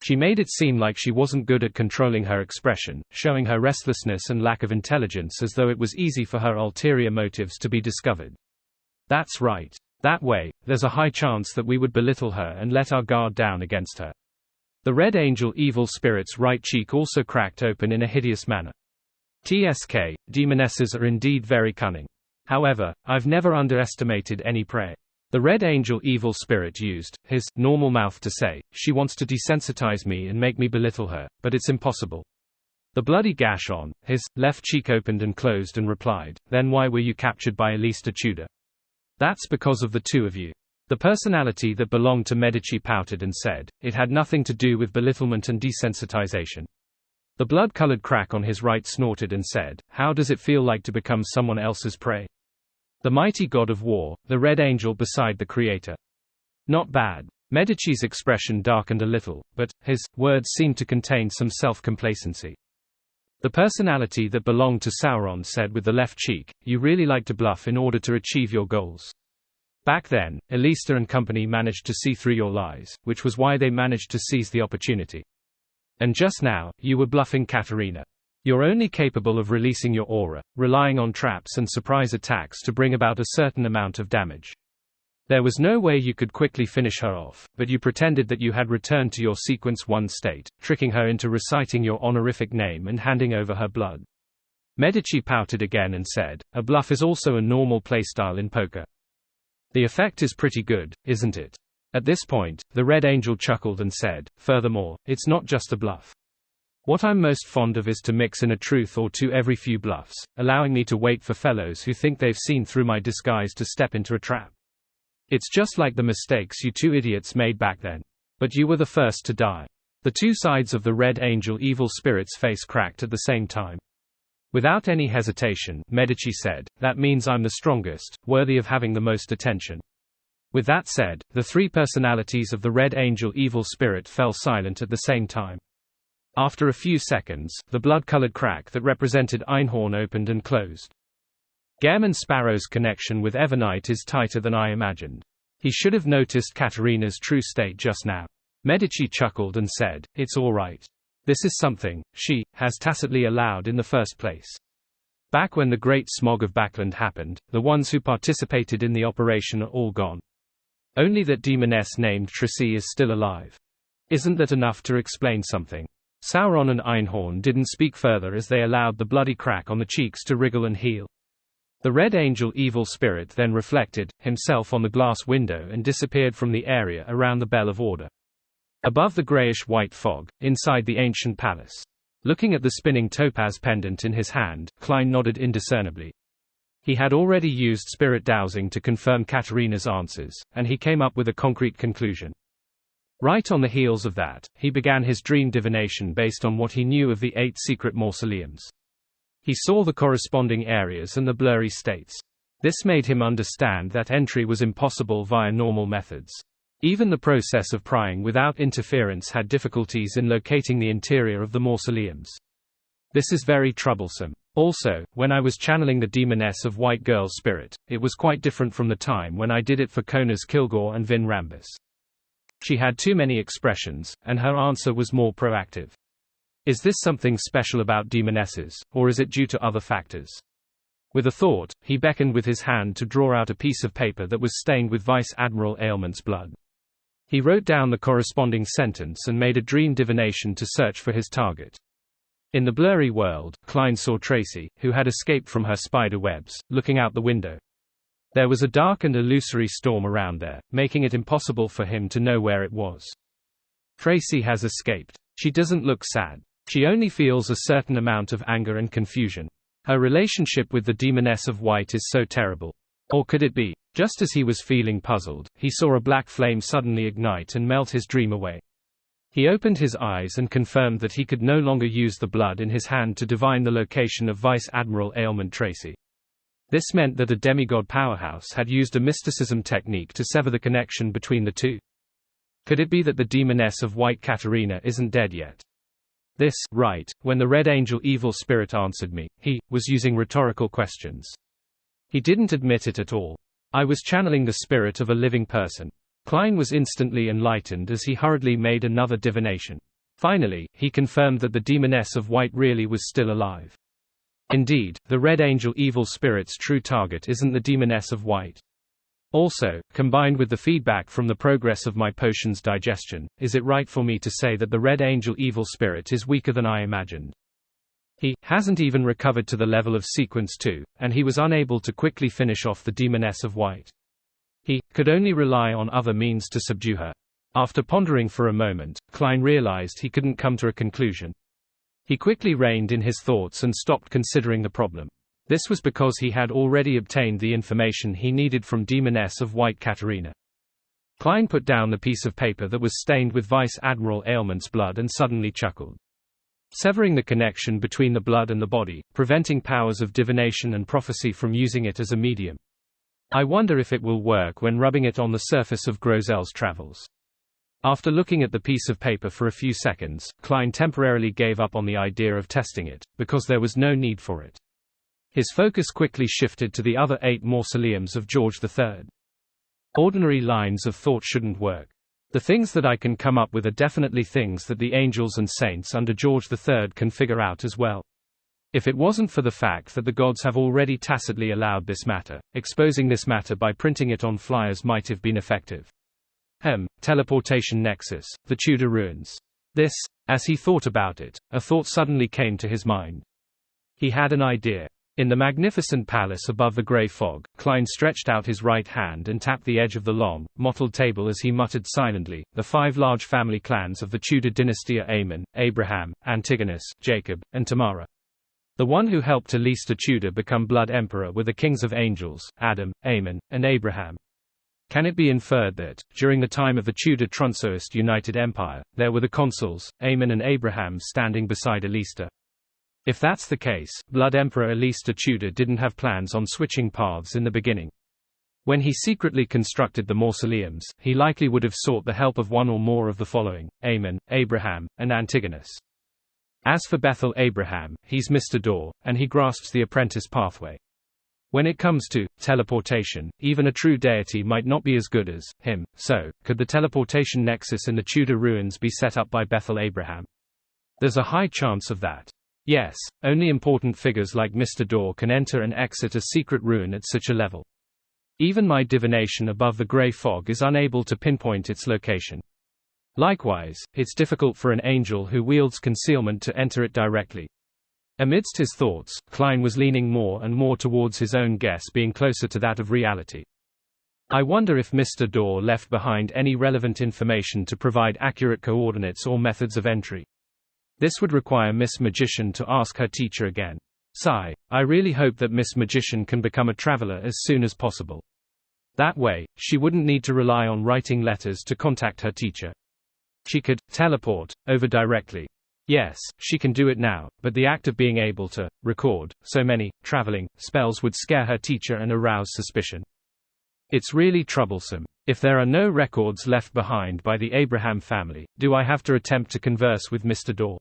She made it seem like she wasn't good at controlling her expression, showing her restlessness and lack of intelligence as though it was easy for her ulterior motives to be discovered. That's right. That way, there's a high chance that we would belittle her and let our guard down against her. The Red Angel evil spirit's right cheek also cracked open in a hideous manner. TSK, demonesses are indeed very cunning. However, I've never underestimated any prey. The Red Angel evil spirit used his normal mouth to say, "She wants to desensitize me and make me belittle her, but it's impossible." The bloody gash on his left cheek opened and closed and replied, "Then why were you captured by Elista Tudor?" "That's because of the two of you." The personality that belonged to Medici pouted and said, "It had nothing to do with belittlement and desensitization." The blood-colored crack on his right snorted and said, "How does it feel like to become someone else's prey?" The mighty god of war, the Red Angel beside the Creator. Not bad. Medici's expression darkened a little, but his words seemed to contain some self-complacency. The personality that belonged to Sauron said with the left cheek, "You really like to bluff in order to achieve your goals. Back then, Elista and company managed to see through your lies, which was why they managed to seize the opportunity. And just now, you were bluffing Katerina. You're only capable of releasing your aura, relying on traps and surprise attacks to bring about a certain amount of damage. There was no way you could quickly finish her off, but you pretended that you had returned to your Sequence 1 state, tricking her into reciting your honorific name and handing over her blood." Medici pouted again and said, "A bluff is also a normal playstyle in poker. The effect is pretty good, isn't it?" At this point, the Red Angel chuckled and said, "Furthermore, it's not just a bluff. What I'm most fond of is to mix in a truth or two every few bluffs, allowing me to wait for fellows who think they've seen through my disguise to step into a trap. It's just like the mistakes you two idiots made back then. But you were the first to die." The two sides of the Red Angel evil spirit's face cracked at the same time. Without any hesitation, Medici said, "That means I'm the strongest, worthy of having the most attention." With that said, the three personalities of the Red Angel evil spirit fell silent at the same time. After a few seconds, the blood-colored crack that represented Einhorn opened and closed. Gehrman Sparrow's connection with Evernight is tighter than I imagined. He should have noticed Katerina's true state just now. Medici chuckled and said, "It's all right. This is something she has tacitly allowed in the first place. Back when the Great Smog of Backland happened, the ones who participated in the operation are all gone. Only that demoness named Tracy is still alive. Isn't that enough to explain something? Sauron and Einhorn didn't speak further as they allowed the bloody crack on the cheeks to wriggle and heal. The Red Angel evil spirit then reflected himself on the glass window and disappeared from the area around the Bell of Order. Above the grayish-white fog, inside the ancient palace. Looking at the spinning topaz pendant in his hand, Klein nodded indiscernibly. He had already used spirit dowsing to confirm Katarina's answers, and he came up with a concrete conclusion. Right on the heels of that, he began his dream divination based on what he knew of the 8 secret mausoleums. He saw the corresponding areas and the blurry states. This made him understand that entry was impossible via normal methods. Even the process of prying without interference had difficulties in locating the interior of the mausoleums. This is very troublesome. Also, when I was channeling the demoness of White Girl's spirit, it was quite different from the time when I did it for Konas Kilgore and Vin Rambis. She had too many expressions, and her answer was more proactive. Is this something special about demonesses, or is it due to other factors? With a thought, he beckoned with his hand to draw out a piece of paper that was stained with Vice Admiral Ailment's blood. He wrote down the corresponding sentence and made a dream divination to search for his target. In the blurry world, Klein saw Tracy, who had escaped from her spider webs, looking out the window. There was a dark and illusory storm around there, making it impossible for him to know where it was. Tracy has escaped. She doesn't look sad. She only feels a certain amount of anger and confusion. Her relationship with the demoness of white is so terrible. Or could it be? Just as he was feeling puzzled, he saw a black flame suddenly ignite and melt his dream away. He opened his eyes and confirmed that he could no longer use the blood in his hand to divine the location of Vice Admiral Ailment Tracy. This meant that a demigod powerhouse had used a mysticism technique to sever the connection between the two. Could it be that the demoness of White Katarina isn't dead yet? This, right, when the Red Angel evil spirit answered me, he was using rhetorical questions. He didn't admit it at all. I was channeling the spirit of a living person. Klein was instantly enlightened as he hurriedly made another divination. Finally, he confirmed that the demoness of white really was still alive. Indeed, the Red Angel evil spirit's true target isn't the demoness of white. Also, combined with the feedback from the progress of my potion's digestion, is it right for me to say that the Red Angel evil spirit is weaker than I imagined? He hasn't even recovered to the level of Sequence 2, and he was unable to quickly finish off the demoness of white. He could only rely on other means to subdue her. After pondering for a moment, Klein realized he couldn't come to a conclusion. He quickly reined in his thoughts and stopped considering the problem. This was because he had already obtained the information he needed from demoness of White Katarina. Klein put down the piece of paper that was stained with Vice Admiral Ailment's blood and suddenly chuckled. Severing the connection between the blood and the body, preventing powers of divination and prophecy from using it as a medium. I wonder if it will work when rubbing it on the surface of Grozel's travels. After looking at the piece of paper for a few seconds, Klein temporarily gave up on the idea of testing it, because there was no need for it. His focus quickly shifted to the other 8 mausoleums of George III. Ordinary lines of thought shouldn't work. The things that I can come up with are definitely things that the angels and saints under George III can figure out as well. If it wasn't for the fact that the gods have already tacitly allowed this matter, exposing this matter by printing it on flyers might have been effective. Teleportation nexus, the Tudor ruins. This, as he thought about it, a thought suddenly came to his mind. He had an idea. In the magnificent palace above the grey fog, Klein stretched out his right hand and tapped the edge of the long, mottled table as he muttered silently, the 5 large family clans of the Tudor dynasty are Aemon, Abraham, Antigonus, Jacob, and Tamara. The one who helped Alista Tudor become Blood Emperor were the kings of angels, Adam, Aemon, and Abraham. Can it be inferred that, during the time of the Tudor Trunsoist United Empire, there were the consuls, Aemon and Abraham standing beside Alista? If that's the case, Blood Emperor Alista Tudor didn't have plans on switching paths in the beginning. When he secretly constructed the mausoleums, he likely would have sought the help of one or more of the following: Aemon, Abraham, and Antigonus. As for Bethel Abraham, he's Mr. Door, and he grasps the apprentice pathway. When it comes to teleportation, even a true deity might not be as good as him, so, could the teleportation nexus in the Tudor ruins be set up by Bethel Abraham? There's a high chance of that. Yes, only important figures like Mr. Dorr can enter and exit a secret ruin at such a level. Even my divination above the grey fog is unable to pinpoint its location. Likewise, it's difficult for an angel who wields concealment to enter it directly. Amidst his thoughts, Klein was leaning more and more towards his own guess being closer to that of reality. I wonder if Mr. Dorr left behind any relevant information to provide accurate coordinates or methods of entry. This would require Miss Magician to ask her teacher again. Sigh, I really hope that Miss Magician can become a traveler as soon as possible. That way, she wouldn't need to rely on writing letters to contact her teacher. She could teleport over directly. Yes, she can do it now, but the act of being able to record so many traveling spells would scare her teacher and arouse suspicion. It's really troublesome. If there are no records left behind by the Abraham family, do I have to attempt to converse with Mr. Dorr?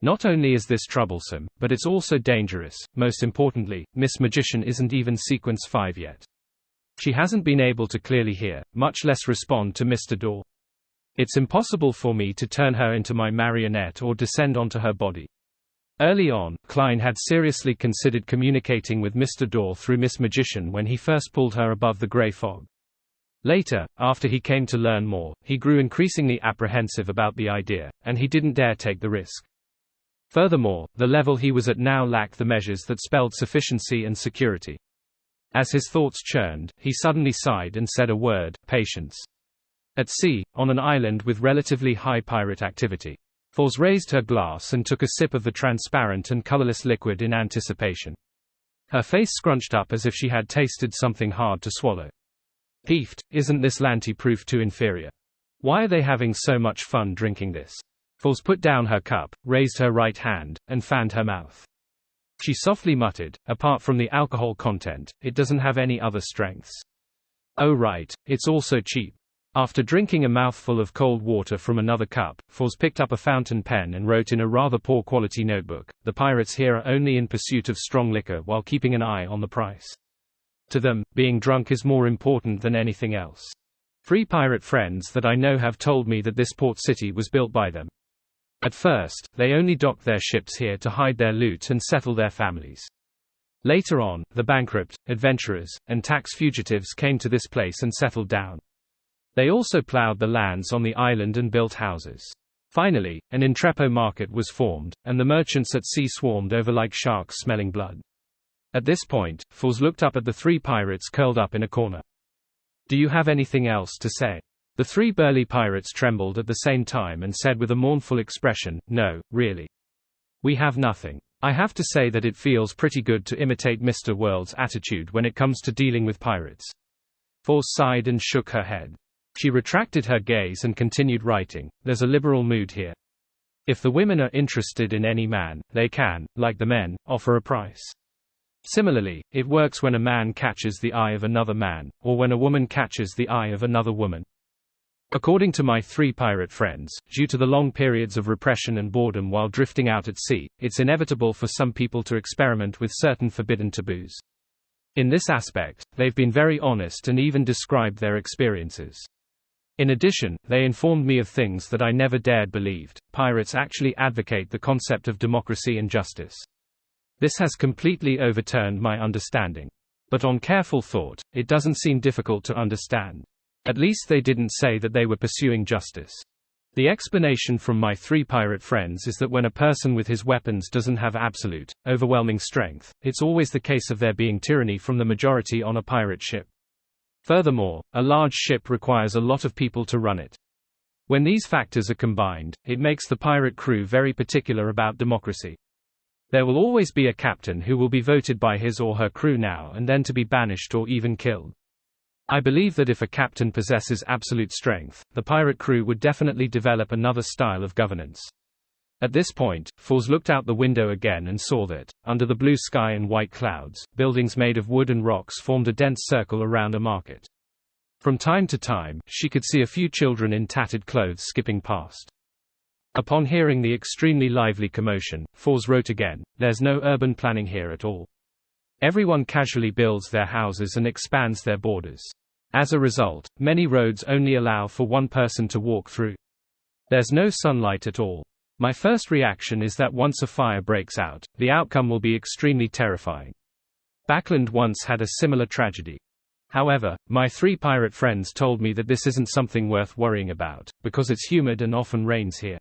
Not only is this troublesome, but it's also dangerous. Most importantly, Miss Magician isn't even sequence 5 yet. She hasn't been able to clearly hear, much less respond to Mr. Dorr. It's impossible for me to turn her into my marionette or descend onto her body. Early on, Klein had seriously considered communicating with Mr. Dorr through Miss Magician when he first pulled her above the grey fog. Later, after he came to learn more, he grew increasingly apprehensive about the idea, and he didn't dare take the risk. Furthermore, the level he was at now lacked the measures that spelled sufficiency and security. As his thoughts churned, he suddenly sighed and said a word: patience. At sea, on an island with relatively high pirate activity. Foz raised her glass and took a sip of the transparent and colorless liquid in anticipation. Her face scrunched up as if she had tasted something hard to swallow. Peeved, isn't this Lanty proof too inferior? Why are they having so much fun drinking this? Foz put down her cup, raised her right hand, and fanned her mouth. She softly muttered, apart from the alcohol content, it doesn't have any other strengths. Oh right, it's also cheap. After drinking a mouthful of cold water from another cup, Foz picked up a fountain pen and wrote in a rather poor quality notebook, the pirates here are only in pursuit of strong liquor while keeping an eye on the price. To them, being drunk is more important than anything else. 3 pirate friends that I know have told me that this port city was built by them. At first, they only docked their ships here to hide their loot and settle their families. Later on, the bankrupt, adventurers, and tax fugitives came to this place and settled down. They also plowed the lands on the island and built houses. Finally, an entrepot market was formed, and the merchants at sea swarmed over like sharks smelling blood. At this point, Foz looked up at the 3 pirates curled up in a corner. Do you have anything else to say? The 3 burly pirates trembled at the same time and said with a mournful expression, no, really. We have nothing. I have to say that it feels pretty good to imitate Mr. World's attitude when it comes to dealing with pirates. Foz sighed and shook her head. She retracted her gaze and continued writing, there's a liberal mood here. If the women are interested in any man, they can, like the men, offer a price. Similarly, it works when a man catches the eye of another man, or when a woman catches the eye of another woman. According to my 3 pirate friends, due to the long periods of repression and boredom while drifting out at sea, it's inevitable for some people to experiment with certain forbidden taboos. In this aspect, they've been very honest and even described their experiences. In addition, they informed me of things that I never dared believed. Pirates actually advocate the concept of democracy and justice. This has completely overturned my understanding. But on careful thought, it doesn't seem difficult to understand. At least they didn't say that they were pursuing justice. The explanation from my 3 pirate friends is that when a person with his weapons doesn't have absolute, overwhelming strength, it's always the case of there being tyranny from the majority on a pirate ship. Furthermore, a large ship requires a lot of people to run it. When these factors are combined, it makes the pirate crew very particular about democracy. There will always be a captain who will be voted by his or her crew now and then to be banished or even killed. I believe that if a captain possesses absolute strength, the pirate crew would definitely develop another style of governance. At this point, Foz looked out the window again and saw that, under the blue sky and white clouds, buildings made of wood and rocks formed a dense circle around a market. From time to time, she could see a few children in tattered clothes skipping past. Upon hearing the extremely lively commotion, Foz wrote again, there's no urban planning here at all. Everyone casually builds their houses and expands their borders. As a result, many roads only allow for one person to walk through. There's no sunlight at all. My first reaction is that once a fire breaks out, the outcome will be extremely terrifying. Backland once had a similar tragedy. However, my 3 pirate friends told me that this isn't something worth worrying about, because it's humid and often rains here.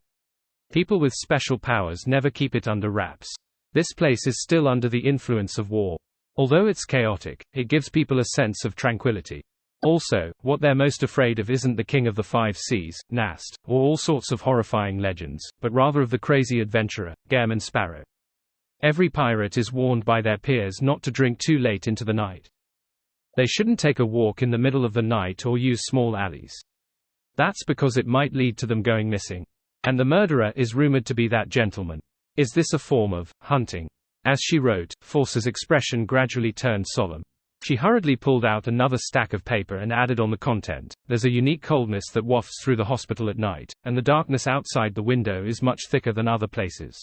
People with special powers never keep it under wraps. This place is still under the influence of war. Although it's chaotic, it gives people a sense of tranquility. Also, what they're most afraid of isn't the King of the Five Seas, Nast, or all sorts of horrifying legends, but rather of the crazy adventurer, Gairman Sparrow. Every pirate is warned by their peers not to drink too late into the night. They shouldn't take a walk in the middle of the night or use small alleys. That's because it might lead to them going missing. And the murderer is rumored to be that gentleman. Is this a form of hunting? As she wrote, Force's expression gradually turned solemn. She hurriedly pulled out another stack of paper and added on the content, "There's a unique coldness that wafts through the hospital at night, and the darkness outside the window is much thicker than other places.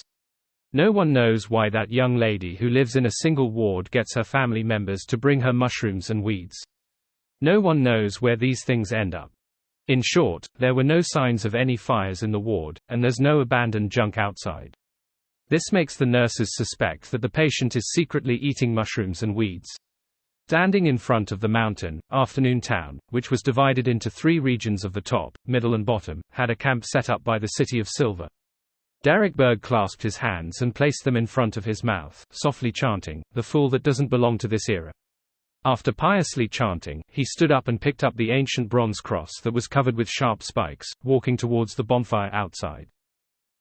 No one knows why that young lady who lives in a single ward gets her family members to bring her mushrooms and weeds. No one knows where these things end up. In short, there were no signs of any fires in the ward, and there's no abandoned junk outside. This makes the nurses suspect that the patient is secretly eating mushrooms and weeds." Standing in front of the mountain, Afternoon Town, which was divided into 3 regions of the top, middle and bottom, had a camp set up by the City of Silver. Derek Berg clasped his hands and placed them in front of his mouth, softly chanting, "The fool that doesn't belong to this era." After piously chanting, he stood up and picked up the ancient bronze cross that was covered with sharp spikes, walking towards the bonfire outside.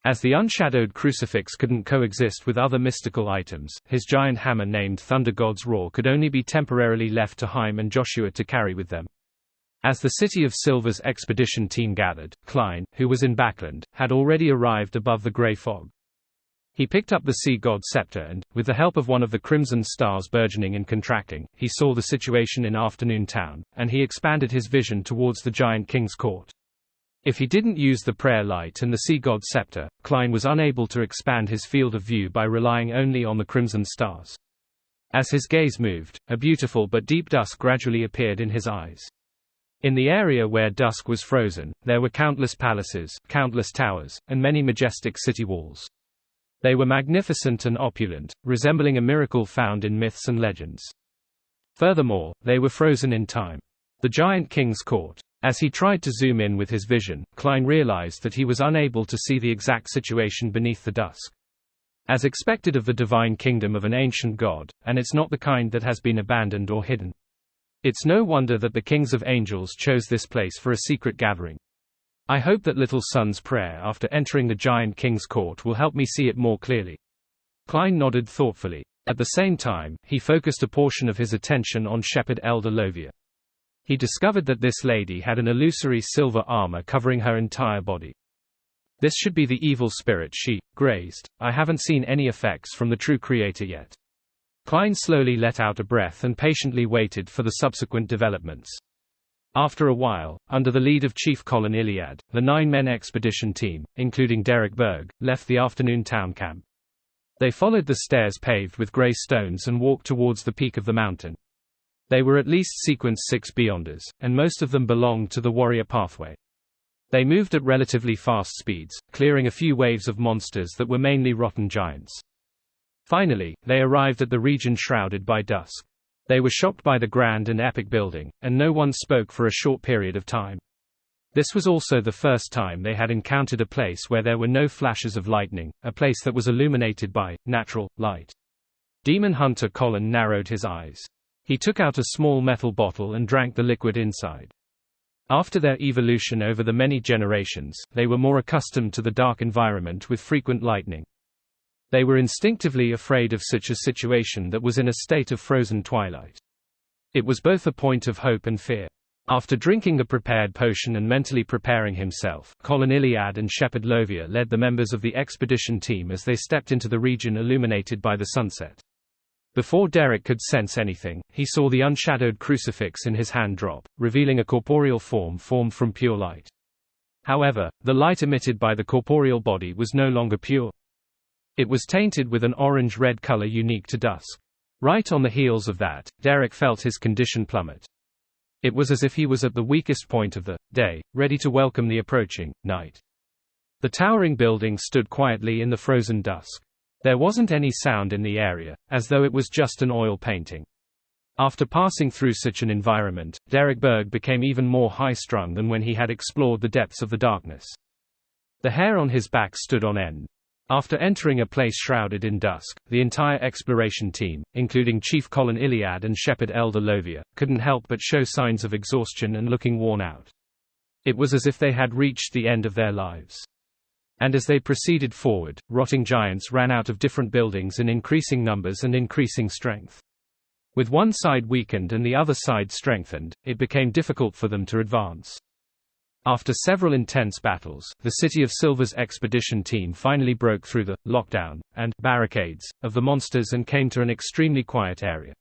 As the unshadowed crucifix couldn't coexist with other mystical items, his giant hammer named Thunder God's Roar could only be temporarily left to Haim and Joshua to carry with them. As the City of Silver's expedition team gathered, Klein, who was in Backland, had already arrived above the grey fog. He picked up the Sea God scepter and, with the help of one of the crimson stars burgeoning and contracting, he saw the situation in Afternoon Town, and he expanded his vision towards the giant king's court. If he didn't use the prayer light and the Sea God scepter, Klein was unable to expand his field of view by relying only on the crimson stars. As his gaze moved, a beautiful but deep dusk gradually appeared in his eyes. In the area where dusk was frozen, there were countless palaces, countless towers, and many majestic city walls. They were magnificent and opulent, resembling a miracle found in myths and legends. Furthermore, they were frozen in time. The giant king's court. As he tried to zoom in with his vision, Klein realized that he was unable to see the exact situation beneath the dusk. As expected of the divine kingdom of an ancient god, and it's not the kind that has been abandoned or hidden. It's no wonder that the kings of angels chose this place for a secret gathering. I hope that Little Sun's prayer after entering the giant king's court will help me see it more clearly. Klein nodded thoughtfully. At the same time, he focused a portion of his attention on Shepherd Elder Lovia. He discovered that this lady had an illusory silver armor covering her entire body. This should be the evil spirit she grazed. I haven't seen any effects from the true creator yet. Klein slowly let out a breath and patiently waited for the subsequent developments. After a while, under the lead of Chief Colin Iliad, the 9-man expedition team, including Derek Berg, left the Afternoon Town camp. They followed the stairs paved with grey stones and walked towards the peak of the mountain. They were at least sequence 6 beyonders, and most of them belonged to the warrior pathway. They moved at relatively fast speeds, clearing a few waves of monsters that were mainly rotten giants. Finally, they arrived at the region shrouded by dusk. They were shocked by the grand and epic building, and no one spoke for a short period of time. This was also the first time they had encountered a place where there were no flashes of lightning, a place that was illuminated by natural light. Demon Hunter Colin narrowed his eyes. He took out a small metal bottle and drank the liquid inside. After their evolution over the many generations, they were more accustomed to the dark environment with frequent lightning. They were instinctively afraid of such a situation that was in a state of frozen twilight. It was both a point of hope and fear. After drinking the prepared potion and mentally preparing himself, Colin Iliad and Shepherd Lovia led the members of the expedition team as they stepped into the region illuminated by the sunset. Before Derek could sense anything, he saw the unshadowed crucifix in his hand drop, revealing a corporeal form formed from pure light. However, the light emitted by the corporeal body was no longer pure. It was tainted with an orange-red color unique to dusk. Right on the heels of that, Derek felt his condition plummet. It was as if he was at the weakest point of the day, ready to welcome the approaching night. The towering building stood quietly in the frozen dusk. There wasn't any sound in the area, as though it was just an oil painting. After passing through such an environment, Derek Berg became even more high-strung than when he had explored the depths of the darkness. The hair on his back stood on end. After entering a place shrouded in dusk, the entire exploration team, including Chief Colin Iliad and Shepherd Elder Lovia, couldn't help but show signs of exhaustion and looking worn out. It was as if they had reached the end of their lives. And as they proceeded forward, rotting giants ran out of different buildings in increasing numbers and increasing strength. With one side weakened and the other side strengthened, it became difficult for them to advance. After several intense battles, the City of Silver's expedition team finally broke through the lockdown and barricades of the monsters and came to an extremely quiet area.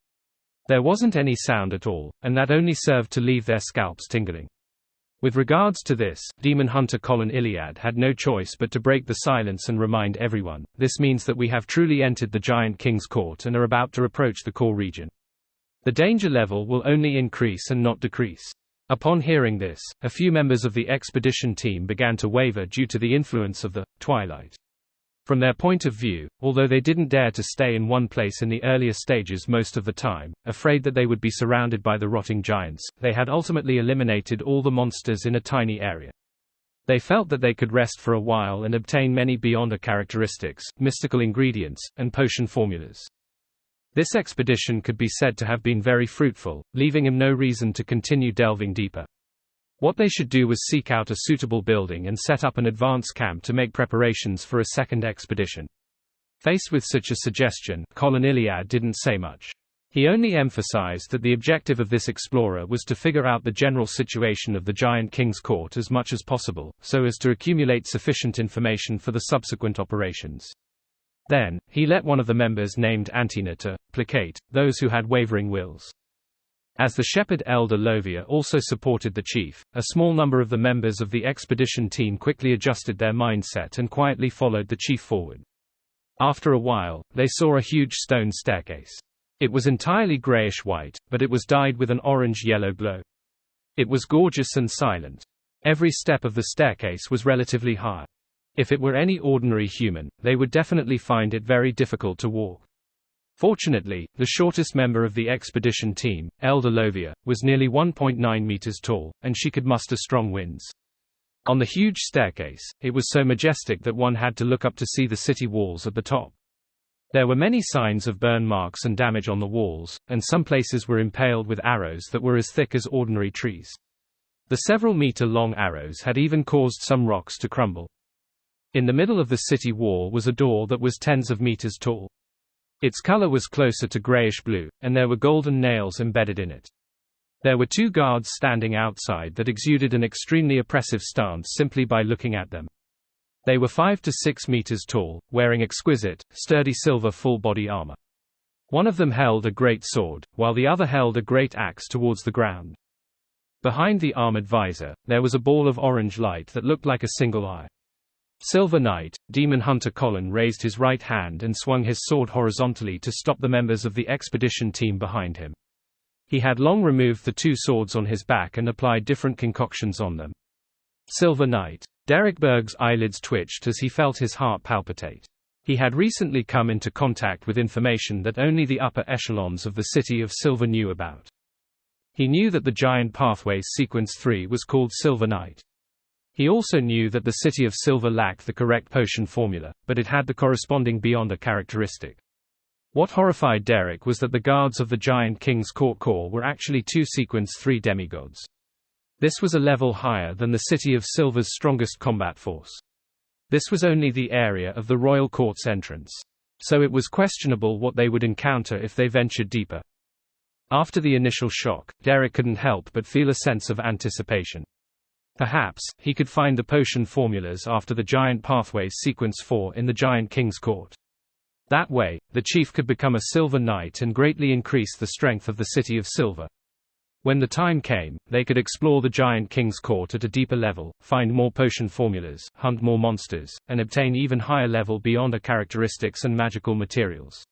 There wasn't any sound at all, and that only served to leave their scalps tingling. With regards to this, demon hunter Colin Iliad had no choice but to break the silence and remind everyone, "This means that we have truly entered the Giant King's court and are about to approach the core region. The danger level will only increase and not decrease." Upon hearing this, a few members of the expedition team began to waver due to the influence of the twilight. From their point of view, although they didn't dare to stay in one place in the earlier stages most of the time, afraid that they would be surrounded by the rotting giants, they had ultimately eliminated all the monsters in a tiny area. They felt that they could rest for a while and obtain many Beyonder characteristics, mystical ingredients, and potion formulas. This expedition could be said to have been very fruitful, leaving him no reason to continue delving deeper. What they should do was seek out a suitable building and set up an advance camp to make preparations for a second expedition. Faced with such a suggestion, Colin Iliad didn't say much. He only emphasized that the objective of this explorer was to figure out the general situation of the Giant King's court as much as possible, so as to accumulate sufficient information for the subsequent operations. Then, he let one of the members named Antina to placate those who had wavering wills. As the Shepherd Elder Lovia also supported the chief, a small number of the members of the expedition team quickly adjusted their mindset and quietly followed the chief forward. After a while, they saw a huge stone staircase. It was entirely grayish-white, but it was dyed with an orange-yellow glow. It was gorgeous and silent. Every step of the staircase was relatively high. If it were any ordinary human, they would definitely find it very difficult to walk. Fortunately, the shortest member of the expedition team, Elder Lovia, was nearly 1.9 meters tall, and she could muster strong winds. On the huge staircase, it was so majestic that one had to look up to see the city walls at the top. There were many signs of burn marks and damage on the walls, and some places were impaled with arrows that were as thick as ordinary trees. The several-meter-long arrows had even caused some rocks to crumble. In the middle of the city wall was a door that was tens of meters tall. Its color was closer to grayish-blue, and there were golden nails embedded in it. There were two guards standing outside that exuded an extremely oppressive stance simply by looking at them. They were 5 to 6 meters tall, wearing exquisite, sturdy silver full-body armor. One of them held a great sword, while the other held a great axe towards the ground. Behind the armored visor, there was a ball of orange light that looked like a single eye. Silver Knight, demon hunter Colin raised his right hand and swung his sword horizontally to stop the members of the expedition team behind him. He had long removed the two swords on his back and applied different concoctions on them. Silver Knight. Derek Berg's eyelids twitched as he felt his heart palpitate. He had recently come into contact with information that only the upper echelons of the City of Silver knew about. He knew that the Giant Pathways Sequence 3 was called Silver Knight. He also knew that the City of Silver lacked the correct potion formula, but it had the corresponding Beyonder characteristic. What horrified Derek was that the guards of the Giant King's court core were actually two Sequence 3 demigods. This was a level higher than the City of Silver's strongest combat force. This was only the area of the royal court's entrance. So it was questionable what they would encounter if they ventured deeper. After the initial shock, Derek couldn't help but feel a sense of anticipation. Perhaps, he could find the potion formulas after the Giant Pathways Sequence 4 in the Giant King's court. That way, the chief could become a Silver Knight and greatly increase the strength of the City of Silver. When the time came, they could explore the Giant King's court at a deeper level, find more potion formulas, hunt more monsters, and obtain even higher level Beyonder characteristics and magical materials.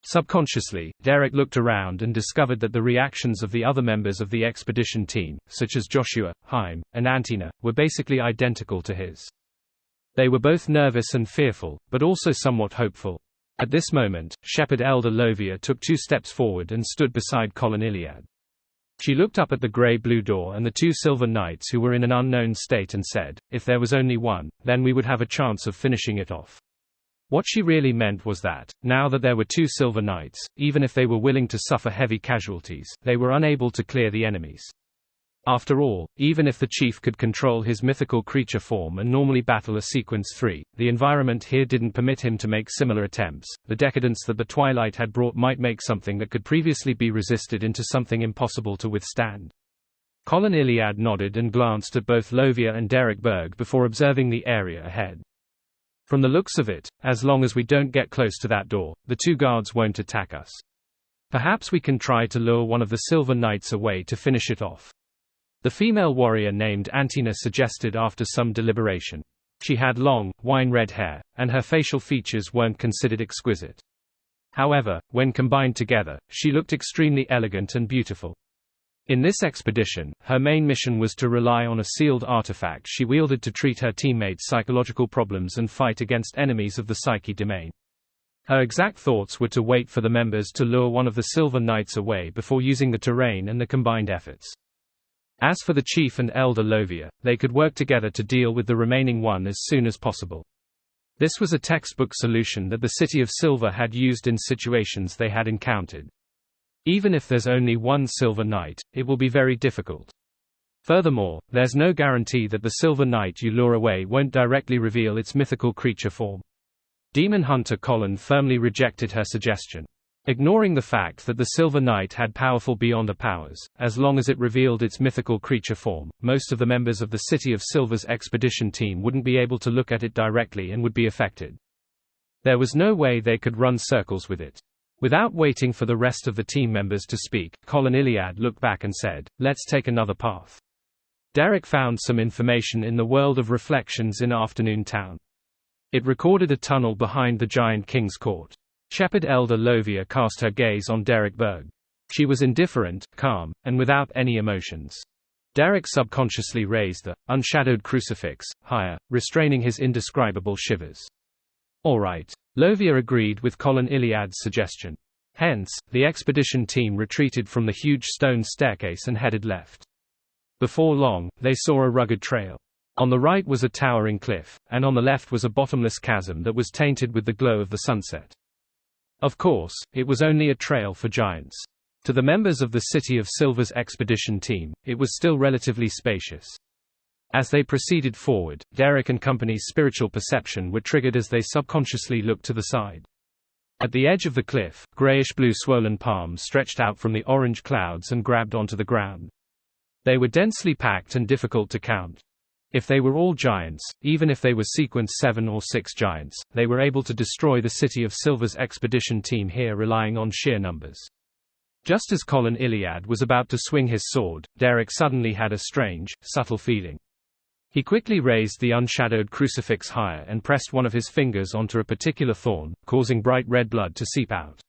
Subconsciously, Derek looked around and discovered that the reactions of the other members of the expedition team, such as Joshua, Haim, and Antina, were basically identical to his. They were both nervous and fearful, but also somewhat hopeful. At this moment, Shepherd Elder Lovia took 2 steps forward and stood beside Colin Iliad. She looked up at the grey-blue door and the 2 silver knights who were in an unknown state and said, "If there was only one, then we would have a chance of finishing it off." What she really meant was that, now that there were 2 silver knights, even if they were willing to suffer heavy casualties, they were unable to clear the enemies. After all, even if the chief could control his mythical creature form and normally battle a sequence 3, the environment here didn't permit him to make similar attempts. The decadence that the twilight had brought might make something that could previously be resisted into something impossible to withstand. Colin Iliad nodded and glanced at both Lovia and Derek Berg before observing the area ahead. "From the looks of it, as long as we don't get close to that door, the 2 guards won't attack us. Perhaps we can try to lure one of the silver knights away to finish it off," the female warrior named Antina suggested after some deliberation. She had long, wine-red hair, and her facial features weren't considered exquisite. However, when combined together, she looked extremely elegant and beautiful. In this expedition, her main mission was to rely on a sealed artifact she wielded to treat her teammates' psychological problems and fight against enemies of the Psyche domain. Her exact thoughts were to wait for the members to lure one of the silver knights away before using the terrain and the combined efforts. As for the chief and Elder Lovia, they could work together to deal with the remaining one as soon as possible. This was a textbook solution that the City of Silver had used in situations they had encountered. Even if there's only 1 silver knight, it will be very difficult. Furthermore, there's no guarantee that the silver knight you lure away won't directly reveal its mythical creature form. Demon Hunter Colin firmly rejected her suggestion. Ignoring the fact that the Silver Knight had powerful beyond powers, as long as it revealed its mythical creature form, most of the members of the City of Silver's expedition team wouldn't be able to look at it directly and would be affected. There was no way they could run circles with it. Without waiting for the rest of the team members to speak, Colin Iliad looked back and said, "Let's take another path." Derek found some information in the World of Reflections in Afternoon Town. It recorded a tunnel behind the giant King's Court. Shepherd Elder Lovia cast her gaze on Derek Berg. She was indifferent, calm, and without any emotions. Derek subconsciously raised the unshadowed crucifix higher, restraining his indescribable shivers. "All right." Lovia agreed with Colin Iliad's suggestion. Hence, the expedition team retreated from the huge stone staircase and headed left. Before long, they saw a rugged trail. On the right was a towering cliff, and on the left was a bottomless chasm that was tainted with the glow of the sunset. Of course, it was only a trail for giants. To the members of the City of Silver's expedition team, it was still relatively spacious. As they proceeded forward, Derek and company's spiritual perception were triggered as they subconsciously looked to the side. At the edge of the cliff, grayish-blue swollen palms stretched out from the orange clouds and grabbed onto the ground. They were densely packed and difficult to count. If they were all giants, even if they were sequence 7 or 6 giants, they were able to destroy the City of Silver's expedition team here relying on sheer numbers. Just as Colin Iliad was about to swing his sword, Derek suddenly had a strange, subtle feeling. He quickly raised the unshadowed crucifix higher and pressed one of his fingers onto a particular thorn, causing bright red blood to seep out.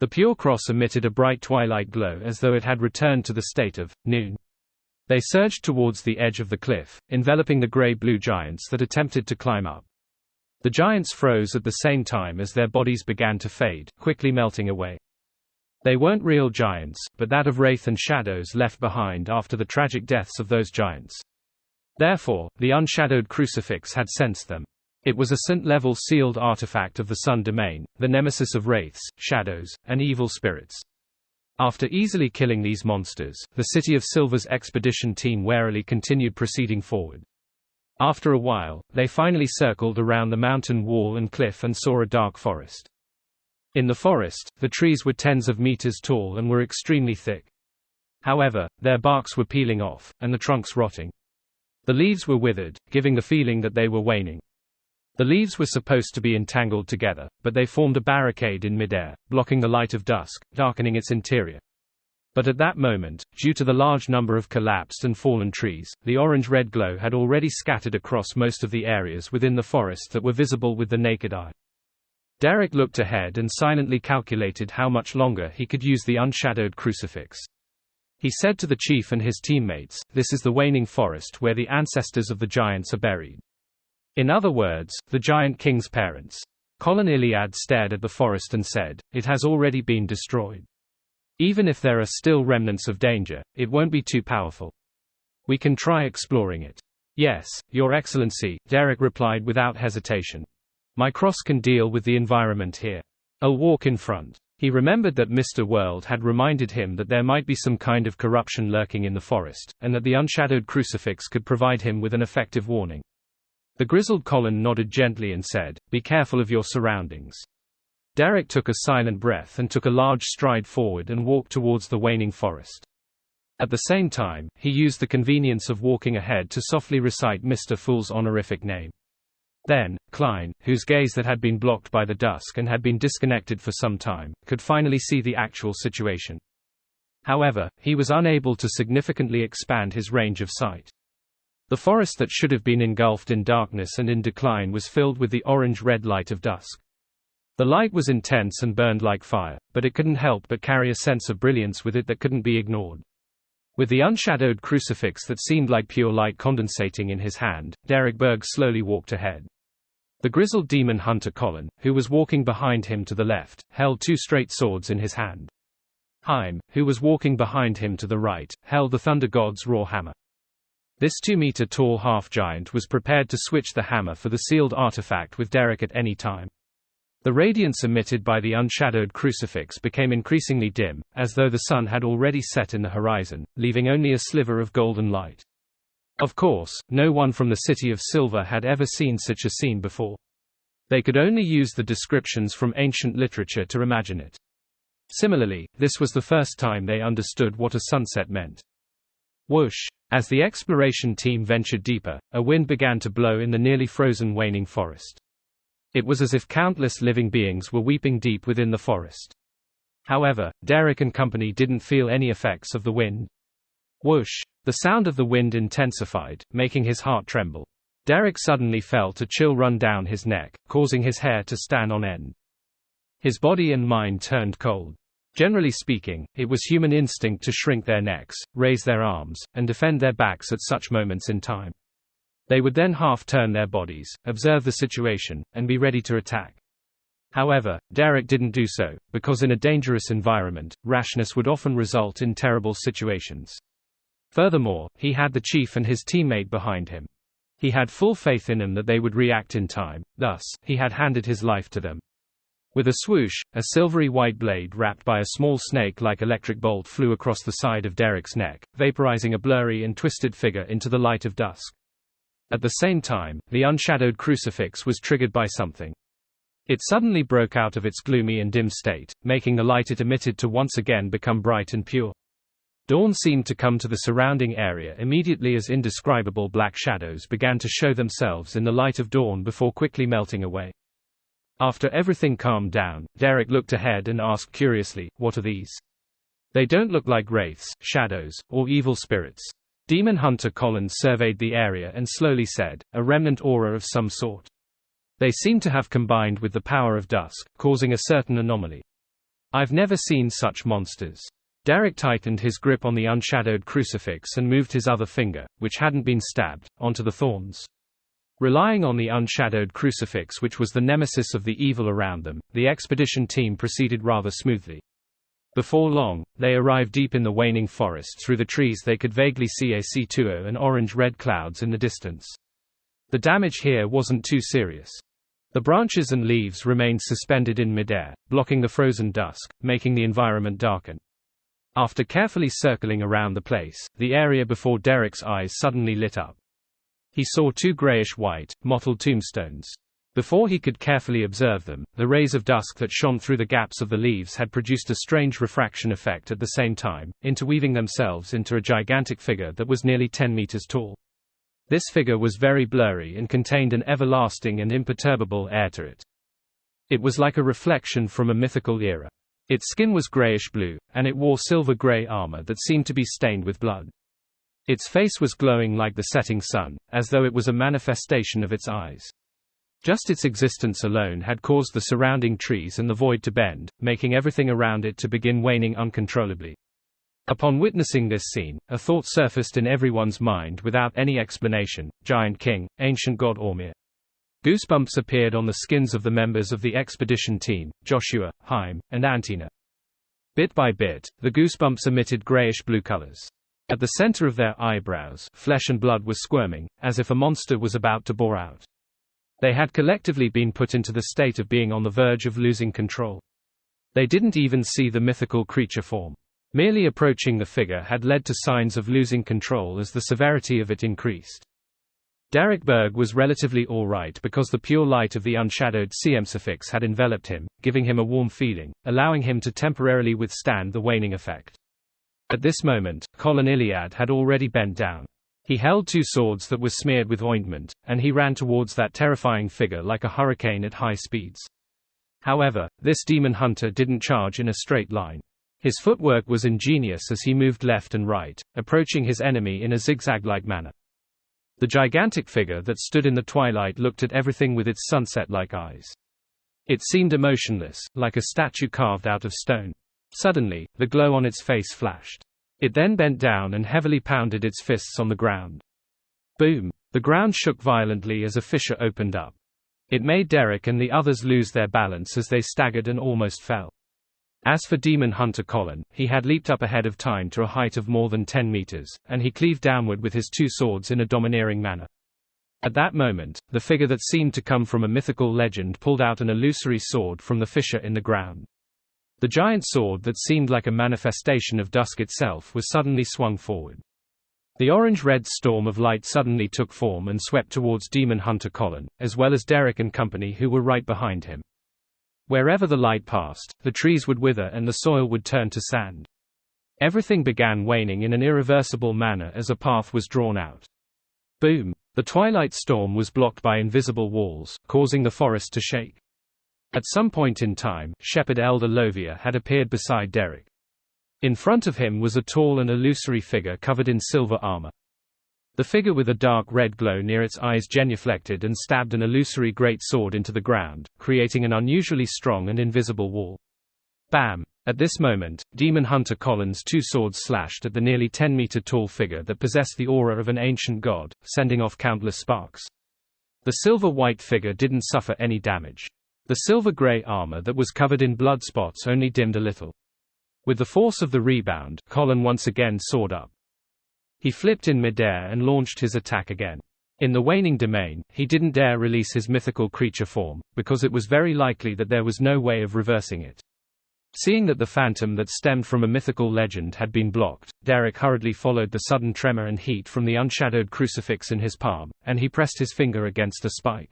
The pure cross emitted a bright twilight glow as though it had returned to the state of noon. They surged towards the edge of the cliff, enveloping the grey-blue giants that attempted to climb up. The giants froze at the same time as their bodies began to fade, quickly melting away. They weren't real giants, but that of wraith and shadows left behind after the tragic deaths of those giants. Therefore, the unshadowed crucifix had sensed them. It was a Saint-level sealed artifact of the Sun domain, the nemesis of wraiths, shadows, and evil spirits. After easily killing these monsters, the City of Silver's expedition team warily continued proceeding forward. After a while, they finally circled around the mountain wall and cliff and saw a dark forest. In the forest, the trees were tens of meters tall and were extremely thick. However, their barks were peeling off, and the trunks rotting. The leaves were withered, giving the feeling that they were waning. The leaves were supposed to be entangled together, but they formed a barricade in midair, blocking the light of dusk, darkening its interior. But at that moment, due to the large number of collapsed and fallen trees, the orange-red glow had already scattered across most of the areas within the forest that were visible with the naked eye. Derek looked ahead and silently calculated how much longer he could use the unshadowed crucifix. He said to the chief and his teammates, "This is the waning forest where the ancestors of the giants are buried. In other words, the Giant King's parents. Colin Iliad stared at the forest and said, "It has already been destroyed. Even if there are still remnants of danger, it won't be too powerful. We can try exploring it." "Yes, Your Excellency," Derek replied without hesitation. "My cross can deal with the environment here. I'll walk in front." He remembered that Mr. World had reminded him that there might be some kind of corruption lurking in the forest, and that the unshadowed crucifix could provide him with an effective warning. The grizzled Colin nodded gently and said, "Be careful of your surroundings." Derek took a silent breath and took a large stride forward and walked towards the waning forest. At the same time, he used the convenience of walking ahead to softly recite Mr. Fool's honorific name. Then, Klein, whose gaze that had been blocked by the dusk and had been disconnected for some time, could finally see the actual situation. However, he was unable to significantly expand his range of sight. The forest that should have been engulfed in darkness and in decline was filled with the orange-red light of dusk. The light was intense and burned like fire, but it couldn't help but carry a sense of brilliance with it that couldn't be ignored. With the unshadowed crucifix that seemed like pure light condensating in his hand, Derek Berg slowly walked ahead. The grizzled demon hunter Colin, who was walking behind him to the left, held two straight swords in his hand. Haim, who was walking behind him to the right, held the Thunder God's raw hammer. This 2-meter-tall half-giant was prepared to switch the hammer for the sealed artifact with Derek at any time. The radiance emitted by the unshadowed crucifix became increasingly dim, as though the sun had already set in the horizon, leaving only a sliver of golden light. Of course, no one from the City of Silver had ever seen such a scene before. They could only use the descriptions from ancient literature to imagine it. Similarly, this was the first time they understood what a sunset meant. Whoosh! As the exploration team ventured deeper, a wind began to blow in the nearly frozen waning forest. It was as if countless living beings were weeping deep within the forest. However, Derek and company didn't feel any effects of the wind. Whoosh! The sound of the wind intensified, making his heart tremble. Derek suddenly felt a chill run down his neck, causing his hair to stand on end. His body and mind turned cold. Generally speaking, it was human instinct to shrink their necks, raise their arms, and defend their backs at such moments in time. They would then half-turn their bodies, observe the situation, and be ready to attack. However, Derek didn't do so, because in a dangerous environment, rashness would often result in terrible situations. Furthermore, he had the chief and his teammate behind him. He had full faith in them that they would react in time, thus, he had handed his life to them. With a swoosh, a silvery white blade wrapped by a small snake-like electric bolt flew across the side of Derek's neck, vaporizing a blurry and twisted figure into the light of dusk. At the same time, the unshadowed crucifix was triggered by something. It suddenly broke out of its gloomy and dim state, making the light it emitted to once again become bright and pure. Dawn seemed to come to the surrounding area immediately as indescribable black shadows began to show themselves in the light of dawn before quickly melting away. After everything calmed down, Derek looked ahead and asked curiously, "What are these?" "They don't look like wraiths, shadows, or evil spirits." Demon hunter Colin surveyed the area and slowly said, "A remnant aura of some sort. They seem to have combined with the power of dusk, causing a certain anomaly. I've never seen such monsters." Derek tightened his grip on the unshadowed crucifix and moved his other finger, which hadn't been stabbed, onto the thorns. Relying on the unshadowed crucifix, which was the nemesis of the evil around them, the expedition team proceeded rather smoothly. Before long, they arrived deep in the waning forest. Through the trees they could vaguely see AC2O and orange-red clouds in the distance. The damage here wasn't too serious. The branches and leaves remained suspended in midair, blocking the frozen dusk, making the environment darken. After carefully circling around the place, the area before Derek's eyes suddenly lit up. He saw two grayish-white, mottled tombstones. Before he could carefully observe them, the rays of dusk that shone through the gaps of the leaves had produced a strange refraction effect at the same time, interweaving themselves into a gigantic figure that was nearly 10 meters tall. This figure was very blurry and contained an everlasting and imperturbable air to it. It was like a reflection from a mythical era. Its skin was grayish-blue, and it wore silver-gray armor that seemed to be stained with blood. Its face was glowing like the setting sun, as though it was a manifestation of its eyes. Just its existence alone had caused the surrounding trees and the void to bend, making everything around it to begin waning uncontrollably. Upon witnessing this scene, a thought surfaced in everyone's mind without any explanation: Giant King, ancient god Ormir. Goosebumps appeared on the skins of the members of the expedition team, Joshua, Haim, and Antina. Bit by bit, the goosebumps emitted grayish-blue colors. At the center of their eyebrows, flesh and blood was squirming, as if a monster was about to bore out. They had collectively been put into the state of being on the verge of losing control. They didn't even see the mythical creature form. Merely approaching the figure had led to signs of losing control as the severity of it increased. Derek Berg was relatively all right because the pure light of the unshadowed Siemcifix had enveloped him, giving him a warm feeling, allowing him to temporarily withstand the waning effect. At this moment, Colin Iliad had already bent down. He held two swords that were smeared with ointment, and he ran towards that terrifying figure like a hurricane at high speeds. However, this demon hunter didn't charge in a straight line. His footwork was ingenious as he moved left and right, approaching his enemy in a zigzag-like manner. The gigantic figure that stood in the twilight looked at everything with its sunset-like eyes. It seemed emotionless, like a statue carved out of stone. Suddenly, the glow on its face flashed. It then bent down and heavily pounded its fists on the ground. Boom! The ground shook violently as a fissure opened up. It made Derek and the others lose their balance as they staggered and almost fell. As for Demon Hunter Colin, he had leaped up ahead of time to a height of more than 10 meters, and he cleaved downward with his two swords in a domineering manner. At that moment, the figure that seemed to come from a mythical legend pulled out an illusory sword from the fissure in the ground. The giant sword that seemed like a manifestation of dusk itself was suddenly swung forward. The orange-red storm of light suddenly took form and swept towards Demon Hunter Colin, as well as Derek and company who were right behind him. Wherever the light passed, the trees would wither and the soil would turn to sand. Everything began waning in an irreversible manner as a path was drawn out. Boom! The twilight storm was blocked by invisible walls, causing the forest to shake. At some point in time, Shepherd Elder Lovia had appeared beside Derek. In front of him was a tall and illusory figure covered in silver armor. The figure with a dark red glow near its eyes genuflected and stabbed an illusory great sword into the ground, creating an unusually strong and invisible wall. Bam! At this moment, Demon Hunter Colin's two swords slashed at the nearly 10-meter tall figure that possessed the aura of an ancient god, sending off countless sparks. The silver-white figure didn't suffer any damage. The silver-gray armor that was covered in blood spots only dimmed a little. With the force of the rebound, Colin once again soared up. He flipped in midair and launched his attack again. In the waning domain, he didn't dare release his mythical creature form, because it was very likely that there was no way of reversing it. Seeing that the phantom that stemmed from a mythical legend had been blocked, Derek hurriedly followed the sudden tremor and heat from the unshadowed crucifix in his palm, and he pressed his finger against the spike.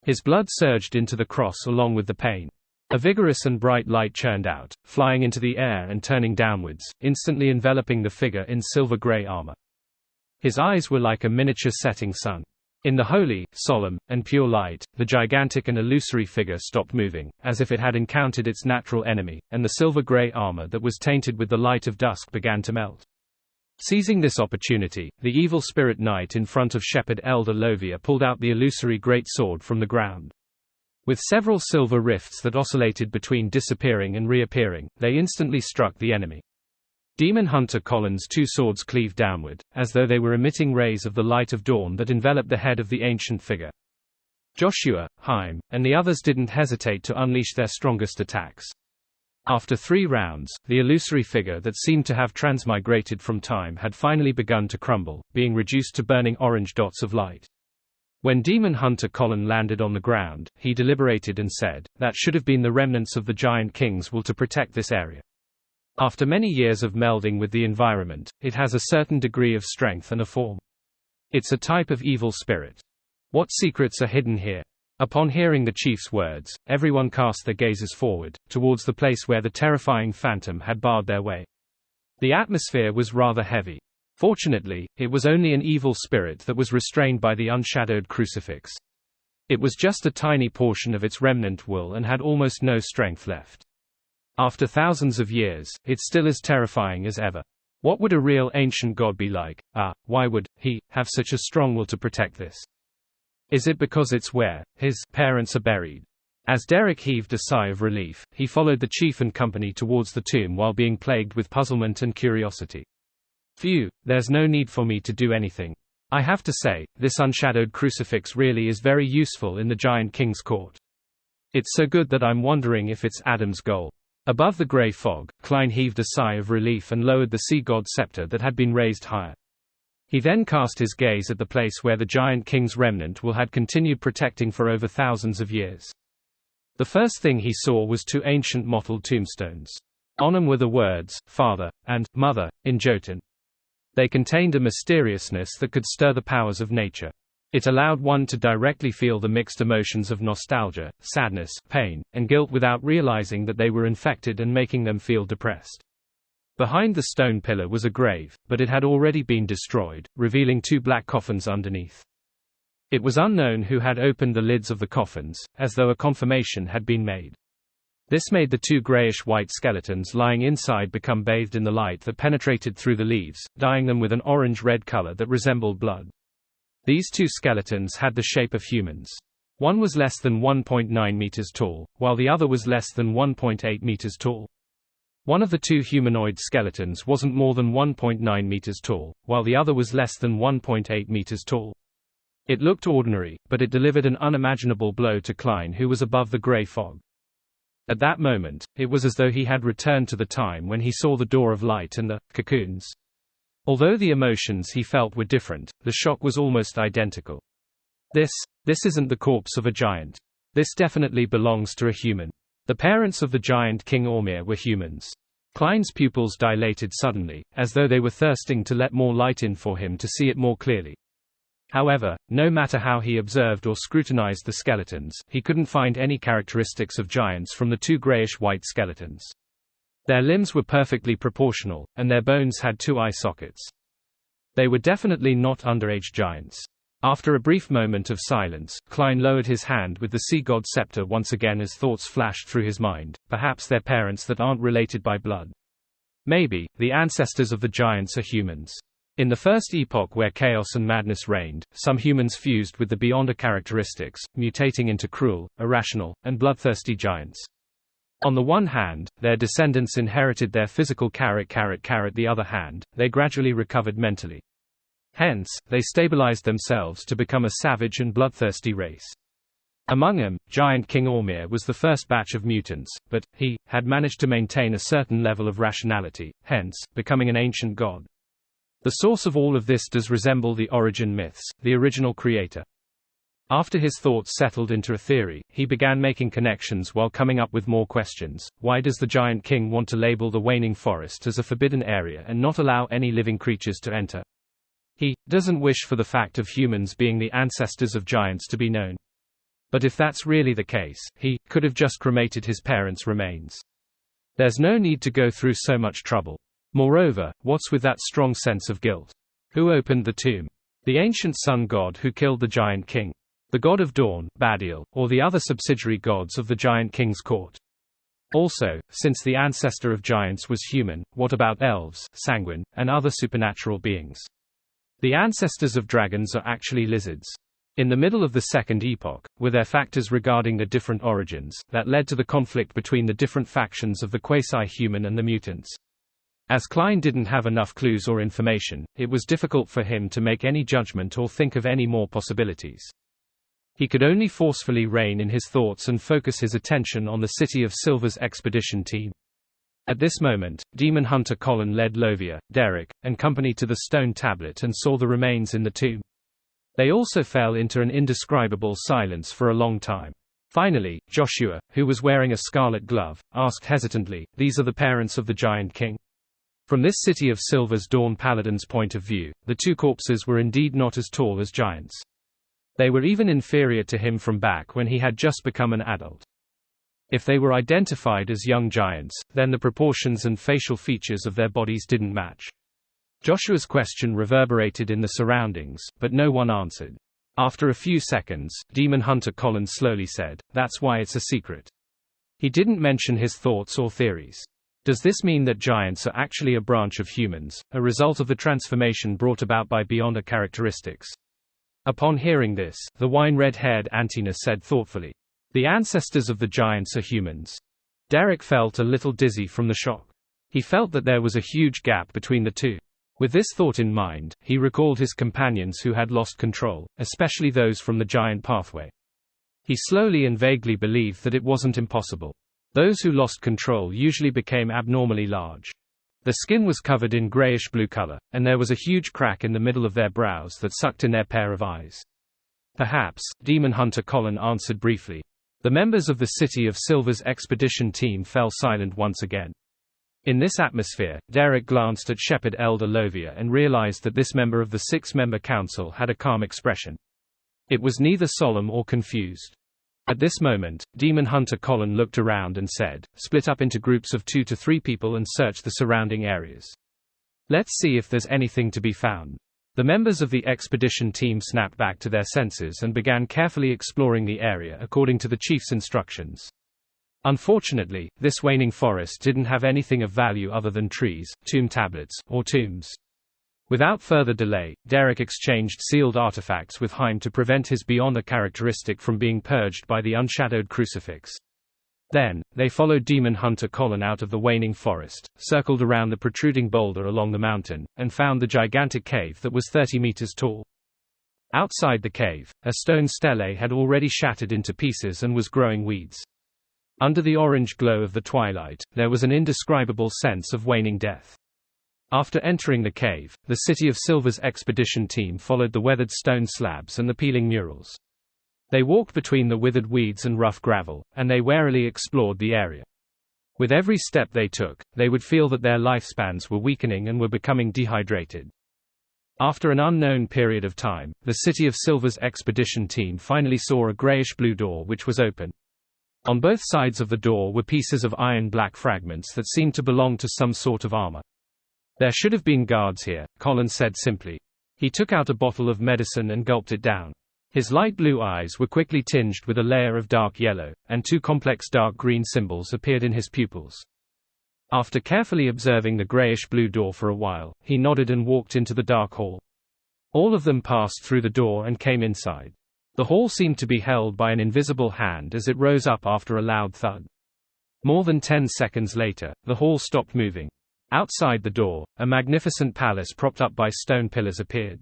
His blood surged into the cross along with the pain. A vigorous and bright light churned out, flying into the air and turning downwards, instantly enveloping the figure in silver-gray armor. His eyes were like a miniature setting sun. In the holy, solemn, and pure light, the gigantic and illusory figure stopped moving, as if it had encountered its natural enemy, and the silver-gray armor that was tainted with the light of dusk began to melt. Seizing this opportunity, the evil spirit knight in front of Shepherd Elder Lovia pulled out the illusory great sword from the ground. With several silver rifts that oscillated between disappearing and reappearing, they instantly struck the enemy. Demon Hunter Colin's two swords cleaved downward, as though they were emitting rays of the light of dawn that enveloped the head of the ancient figure. Joshua, Haim, and the others didn't hesitate to unleash their strongest attacks. After 3 rounds, the illusory figure that seemed to have transmigrated from time had finally begun to crumble, being reduced to burning orange dots of light. When Demon Hunter Colin landed on the ground, he deliberated and said, "That should have been the remnants of the Giant King's will to protect this area. After many years of melding with the environment, it has a certain degree of strength and a form. It's a type of evil spirit. What secrets are hidden here?" Upon hearing the chief's words, everyone cast their gazes forward, towards the place where the terrifying phantom had barred their way. The atmosphere was rather heavy. Fortunately, it was only an evil spirit that was restrained by the unshadowed crucifix. It was just a tiny portion of its remnant will and had almost no strength left. After thousands of years, it's still as terrifying as ever. What would a real ancient god be like? Why would he have such a strong will to protect this? Is it because it's where his parents are buried? As Derek heaved a sigh of relief, he followed the chief and company towards the tomb while being plagued with puzzlement and curiosity. "Phew, there's no need for me to do anything. I have to say, this unshadowed crucifix really is very useful in the Giant King's court. It's so good that I'm wondering if it's Adam's goal. Above the grey fog, Klein heaved a sigh of relief and lowered the sea god's scepter that had been raised higher. He then cast his gaze at the place where the Giant King's remnant will had continued protecting for over thousands of years. The first thing he saw was two ancient mottled tombstones. On them were the words, Father, and Mother, in Jotun. They contained a mysteriousness that could stir the powers of nature. It allowed one to directly feel the mixed emotions of nostalgia, sadness, pain, and guilt without realizing that they were infected and making them feel depressed. Behind the stone pillar was a grave, but it had already been destroyed, revealing two black coffins underneath. It was unknown who had opened the lids of the coffins, as though a confirmation had been made. This made the two grayish-white skeletons lying inside become bathed in the light that penetrated through the leaves, dyeing them with an orange-red color that resembled blood. These two skeletons had the shape of humans. One was less than 1.9 meters tall, while the other was less than 1.8 meters tall. One of the two humanoid skeletons wasn't more than 1.9 meters tall, while the other was less than 1.8 meters tall. It looked ordinary, but it delivered an unimaginable blow to Klein, who was above the gray fog. At that moment, it was as though he had returned to the time when he saw the door of light and the cocoons. Although the emotions he felt were different, the shock was almost identical. This isn't the corpse of a giant. This definitely belongs to a human. The parents of the giant King Ormir were humans. Klein's pupils dilated suddenly, as though they were thirsting to let more light in for him to see it more clearly. However, no matter how he observed or scrutinized the skeletons, he couldn't find any characteristics of giants from the two grayish-white skeletons. Their limbs were perfectly proportional, and their bones had two eye sockets. They were definitely not underage giants. After a brief moment of silence, Klein lowered his hand with the sea god's scepter once again as thoughts flashed through his mind. Perhaps they're parents that aren't related by blood. Maybe, the ancestors of the giants are humans. In the first epoch where chaos and madness reigned, some humans fused with the Beyonder characteristics, mutating into cruel, irrational, and bloodthirsty giants. On the one hand, their descendants inherited their physical the other hand, they gradually recovered mentally. Hence, they stabilized themselves to become a savage and bloodthirsty race. Among them, Giant King Ormir was the first batch of mutants, but he had managed to maintain a certain level of rationality, hence, becoming an ancient god. The source of all of this does resemble the origin myths, the original creator. After his thoughts settled into a theory, he began making connections while coming up with more questions. Why does the Giant King want to label the waning forest as a forbidden area and not allow any living creatures to enter? He doesn't wish for the fact of humans being the ancestors of giants to be known. But if that's really the case, he could have just cremated his parents' remains. There's no need to go through so much trouble. Moreover, what's with that strong sense of guilt? Who opened the tomb? The ancient sun god who killed the Giant King? The god of dawn, Badil, or the other subsidiary gods of the Giant King's court? Also, since the ancestor of giants was human, what about elves, sanguine, and other supernatural beings? The ancestors of dragons are actually lizards. In the middle of the second epoch, were there factors regarding the different origins that led to the conflict between the different factions of the quasi-human and the mutants? As Klein didn't have enough clues or information, it was difficult for him to make any judgment or think of any more possibilities. He could only forcefully rein in his thoughts and focus his attention on the City of Silver's expedition team. At this moment, demon hunter Colin led Lovia, Derek, and company to the stone tablet and saw the remains in the tomb. They also fell into an indescribable silence for a long time. Finally, Joshua, who was wearing a scarlet glove, asked hesitantly, "These are the parents of the Giant King?" From this City of Silver's Dawn Paladin's point of view, the two corpses were indeed not as tall as giants. They were even inferior to him from back when he had just become an adult. If they were identified as young giants, then the proportions and facial features of their bodies didn't match. Joshua's question reverberated in the surroundings, but no one answered. After a few seconds, demon hunter Colin slowly said, "That's why it's a secret." He didn't mention his thoughts or theories. Does this mean that giants are actually a branch of humans, a result of the transformation brought about by Beyonder characteristics? Upon hearing this, the wine-red-haired Antina said thoughtfully, "The ancestors of the giants are humans." Derek felt a little dizzy from the shock. He felt that there was a huge gap between the two. With this thought in mind, he recalled his companions who had lost control, especially those from the giant pathway. He slowly and vaguely believed that it wasn't impossible. Those who lost control usually became abnormally large. The skin was covered in grayish-blue color, and there was a huge crack in the middle of their brows that sucked in their pair of eyes. Perhaps, Demon Hunter Colin answered briefly. The members of the City of Silver's expedition team fell silent once again. In this atmosphere, Derek glanced at Shepherd Elder Lovia and realized that this member of the six-member council had a calm expression. It was neither solemn or confused. At this moment, Demon Hunter Colin looked around and said, "Split up into groups of 2 to 3 people and search the surrounding areas. Let's see if there's anything to be found." The members of the expedition team snapped back to their senses and began carefully exploring the area according to the chief's instructions. Unfortunately, this waning forest didn't have anything of value other than trees, tomb tablets, or tombs. Without further delay, Derek exchanged sealed artifacts with Haim to prevent his Beyonder characteristic from being purged by the unshadowed crucifix. Then, they followed Demon Hunter Colin out of the waning forest, circled around the protruding boulder along the mountain, and found the gigantic cave that was 30 meters tall. Outside the cave, a stone stele had already shattered into pieces and was growing weeds. Under the orange glow of the twilight, there was an indescribable sense of waning death. After entering the cave, the City of Silver's expedition team followed the weathered stone slabs and the peeling murals. They walked between the withered weeds and rough gravel, and they warily explored the area. With every step they took, they would feel that their lifespans were weakening and were becoming dehydrated. After an unknown period of time, the City of Silver's expedition team finally saw a grayish-blue door which was open. On both sides of the door were pieces of iron-black fragments that seemed to belong to some sort of armor. "There should have been guards here," Colin said simply. He took out a bottle of medicine and gulped it down. His light blue eyes were quickly tinged with a layer of dark yellow, and 2 complex dark green symbols appeared in his pupils. After carefully observing the grayish-blue door for a while, he nodded and walked into the dark hall. All of them passed through the door and came inside. The hall seemed to be held by an invisible hand as it rose up after a loud thud. More than 10 seconds later, the hall stopped moving. Outside the door, a magnificent palace propped up by stone pillars appeared.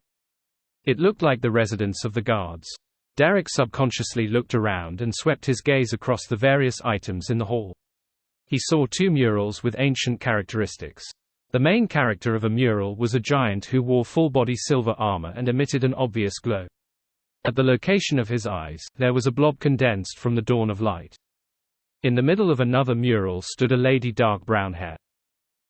It looked like the residence of the guards. Derek subconsciously looked around and swept his gaze across the various items in the hall. He saw 2 murals with ancient characteristics. The main character of a mural was a giant who wore full-body silver armor and emitted an obvious glow. At the location of his eyes, there was a blob condensed from the dawn of light. In the middle of another mural stood a lady dark brown hair.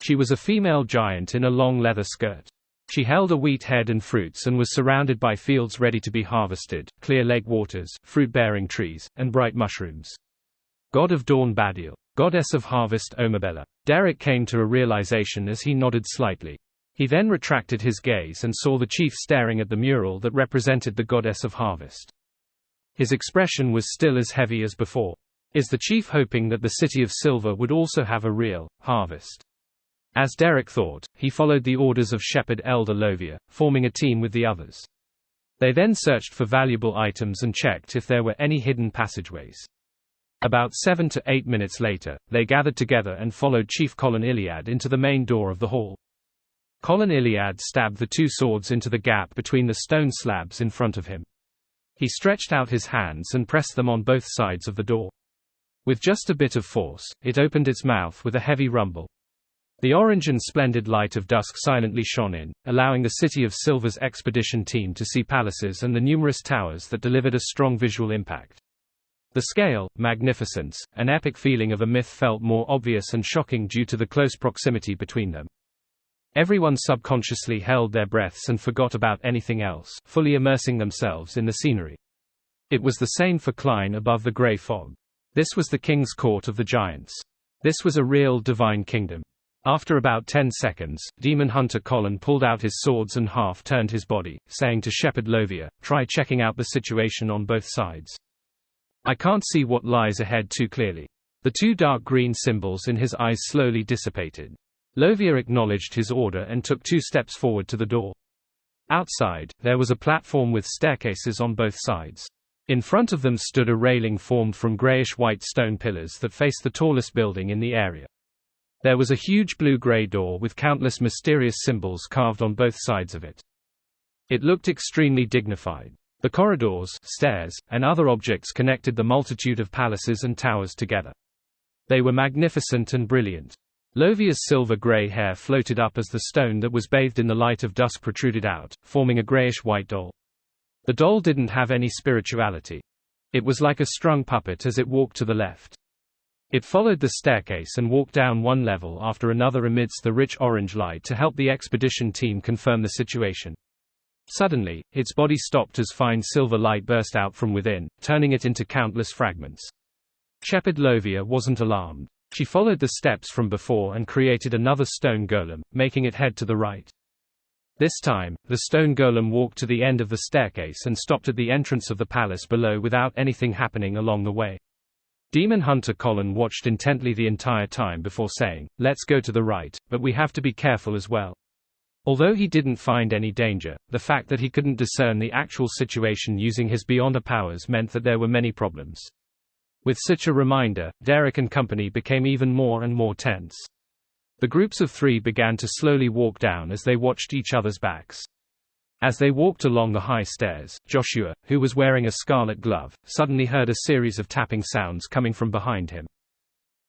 She was a female giant in a long leather skirt. She held a wheat head and fruits and was surrounded by fields ready to be harvested, clear lake waters, fruit-bearing trees, and bright mushrooms. God of Dawn Badiel. Goddess of Harvest Omabella. Derek came to a realization as he nodded slightly. He then retracted his gaze and saw the chief staring at the mural that represented the Goddess of Harvest. His expression was still as heavy as before. Is the chief hoping that the City of Silver would also have a real harvest? As Derek thought, he followed the orders of Shepherd Elder Lovia, forming a team with the others. They then searched for valuable items and checked if there were any hidden passageways. About 7 to 8 minutes later, they gathered together and followed Chief Colin Iliad into the main door of the hall. Colin Iliad stabbed the 2 swords into the gap between the stone slabs in front of him. He stretched out his hands and pressed them on both sides of the door. With just a bit of force, it opened its mouth with a heavy rumble. The orange and splendid light of dusk silently shone in, allowing the City of Silver's expedition team to see palaces and the numerous towers that delivered a strong visual impact. The scale, magnificence, and epic feeling of a myth felt more obvious and shocking due to the close proximity between them. Everyone subconsciously held their breaths and forgot about anything else, fully immersing themselves in the scenery. It was the same for Klein above the grey fog. This was the king's court of the giants. This was a real divine kingdom. After about 10 seconds, Demon Hunter Colin pulled out his swords and half-turned his body, saying to Shepherd Lovia, "Try checking out the situation on both sides. I can't see what lies ahead too clearly." The 2 dark green symbols in his eyes slowly dissipated. Lovia acknowledged his order and took 2 steps forward to the door. Outside, there was a platform with staircases on both sides. In front of them stood a railing formed from grayish-white stone pillars that faced the tallest building in the area. There was a huge blue-gray door with countless mysterious symbols carved on both sides of it. It looked extremely dignified. The corridors, stairs, and other objects connected the multitude of palaces and towers together. They were magnificent and brilliant. Lovia's silver-gray hair floated up as the stone that was bathed in the light of dusk protruded out, forming a grayish-white doll. The doll didn't have any spirituality. It was like a strung puppet as it walked to the left. It followed the staircase and walked down one level after another amidst the rich orange light to help the expedition team confirm the situation. Suddenly, its body stopped as fine silver light burst out from within, turning it into countless fragments. Shepherd Lovia wasn't alarmed. She followed the steps from before and created another stone golem, making it head to the right. This time, the stone golem walked to the end of the staircase and stopped at the entrance of the palace below without anything happening along the way. Demon Hunter Colin watched intently the entire time before saying, "Let's go to the right, but we have to be careful as well." Although he didn't find any danger, the fact that he couldn't discern the actual situation using his Beyonder powers meant that there were many problems. With such a reminder, Derek and company became even more and more tense. The groups of three began to slowly walk down as they watched each other's backs. As they walked along the high stairs, Joshua, who was wearing a scarlet glove, suddenly heard a series of tapping sounds coming from behind him.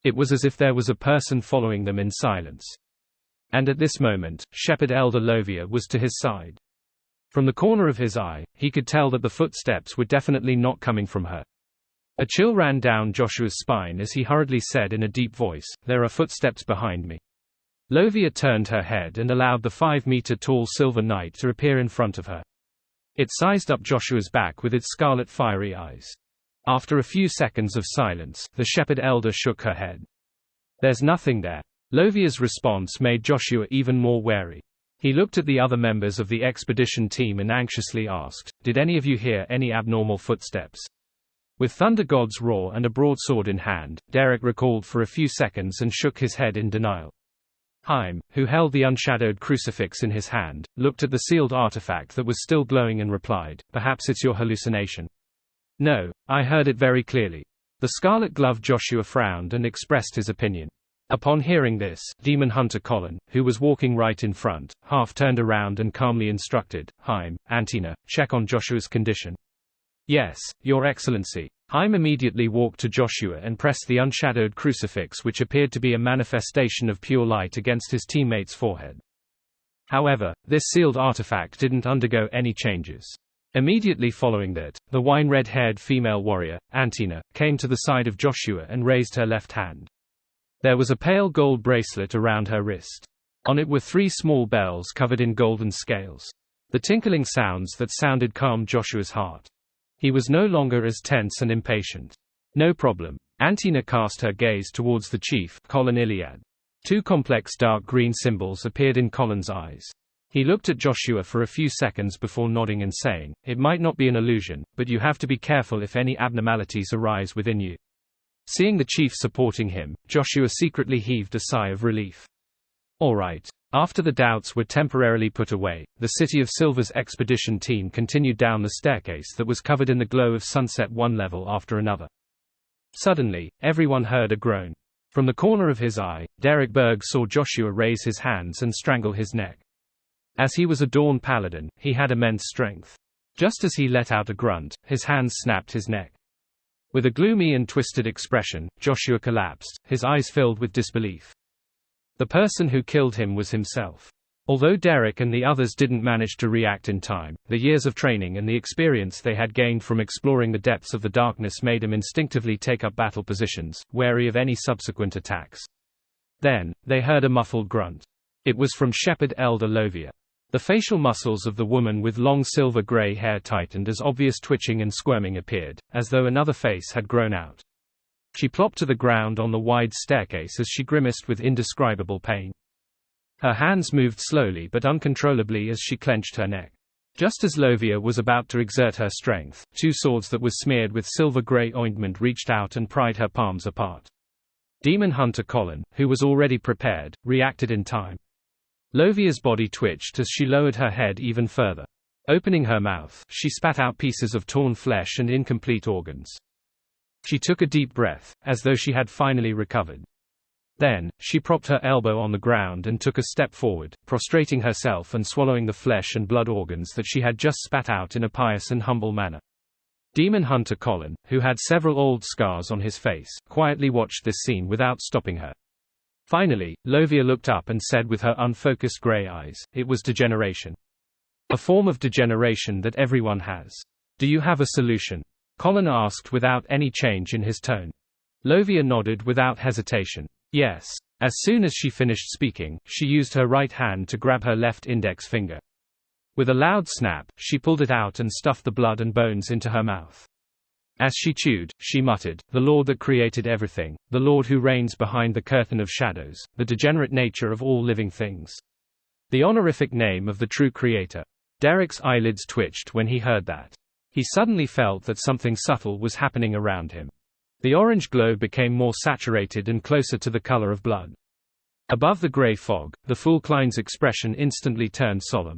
It was as if there was a person following them in silence. And at this moment, Shepherd Elder Lovia was to his side. From the corner of his eye, he could tell that the footsteps were definitely not coming from her. A chill ran down Joshua's spine as he hurriedly said in a deep voice, "There are footsteps behind me." Lovia turned her head and allowed the 5-meter-tall silver knight to appear in front of her. It sized up Joshua's back with its scarlet fiery eyes. After a few seconds of silence, the Shepherd Elder shook her head. "There's nothing there." Lovia's response made Joshua even more wary. He looked at the other members of the expedition team and anxiously asked, "Did any of you hear any abnormal footsteps?" With Thunder God's roar and a broadsword in hand, Derek recalled for a few seconds and shook his head in denial. Haim, who held the unshadowed crucifix in his hand, looked at the sealed artifact that was still glowing and replied, "Perhaps it's your hallucination." "No, I heard it very clearly." The scarlet gloved Joshua frowned and expressed his opinion. Upon hearing this, Demon Hunter Colin, who was walking right in front, half turned around and calmly instructed, "Haim, Antina, check on Joshua's condition." "Yes, Your Excellency." Haim immediately walked to Joshua and pressed the unshadowed crucifix, which appeared to be a manifestation of pure light, against his teammate's forehead. However, this sealed artifact didn't undergo any changes. Immediately following that, the wine-red-haired female warrior, Antina, came to the side of Joshua and raised her left hand. There was a pale gold bracelet around her wrist. On it were 3 small bells covered in golden scales. The tinkling sounds that sounded calmed Joshua's heart. He was no longer as tense and impatient. "No problem." Antina cast her gaze towards the chief, Colin Iliad. 2 complex dark green symbols appeared in Colin's eyes. He looked at Joshua for a few seconds before nodding and saying, "It might not be an illusion, but you have to be careful if any abnormalities arise within you." Seeing the chief supporting him, Joshua secretly heaved a sigh of relief. All right. After the doubts were temporarily put away, the City of Silver's expedition team continued down the staircase that was covered in the glow of sunset, one level after another. Suddenly, everyone heard a groan. From the corner of his eye, Derek Berg saw Joshua raise his hands and strangle his neck. As he was a Dawn Paladin, he had immense strength. Just as he let out a grunt, his hands snapped his neck. With a gloomy and twisted expression, Joshua collapsed, his eyes filled with disbelief. The person who killed him was himself. Although Derek and the others didn't manage to react in time, the years of training and the experience they had gained from exploring the depths of the darkness made them instinctively take up battle positions, wary of any subsequent attacks. Then, they heard a muffled grunt. It was from Shepherd Elder Lovia. The facial muscles of the woman with long silver-gray hair tightened as obvious twitching and squirming appeared, as though another face had grown out. She plopped to the ground on the wide staircase as she grimaced with indescribable pain. Her hands moved slowly but uncontrollably as she clenched her neck. Just as Lovia was about to exert her strength, 2 swords that were smeared with silver-gray ointment reached out and pried her palms apart. Demon Hunter Colin, who was already prepared, reacted in time. Lovia's body twitched as she lowered her head even further. Opening her mouth, she spat out pieces of torn flesh and incomplete organs. She took a deep breath, as though she had finally recovered. Then, she propped her elbow on the ground and took a step forward, prostrating herself and swallowing the flesh and blood organs that she had just spat out in a pious and humble manner. Demon Hunter Colin, who had several old scars on his face, quietly watched this scene without stopping her. Finally, Lovia looked up and said with her unfocused grey eyes, "It was degeneration. A form of degeneration that everyone has. Do you have a solution?" Colin asked without any change in his tone. Lovia nodded without hesitation. Yes. As soon as she finished speaking, she used her right hand to grab her left index finger. With a loud snap, she pulled it out and stuffed the blood and bones into her mouth. As she chewed, she muttered, "The Lord that created everything, the Lord who reigns behind the curtain of shadows, the degenerate nature of all living things. The honorific name of the true Creator." Derek's eyelids twitched when he heard that. He suddenly felt that something subtle was happening around him. The orange glow became more saturated and closer to the color of blood. Above the gray fog, the fool Klein's expression instantly turned solemn.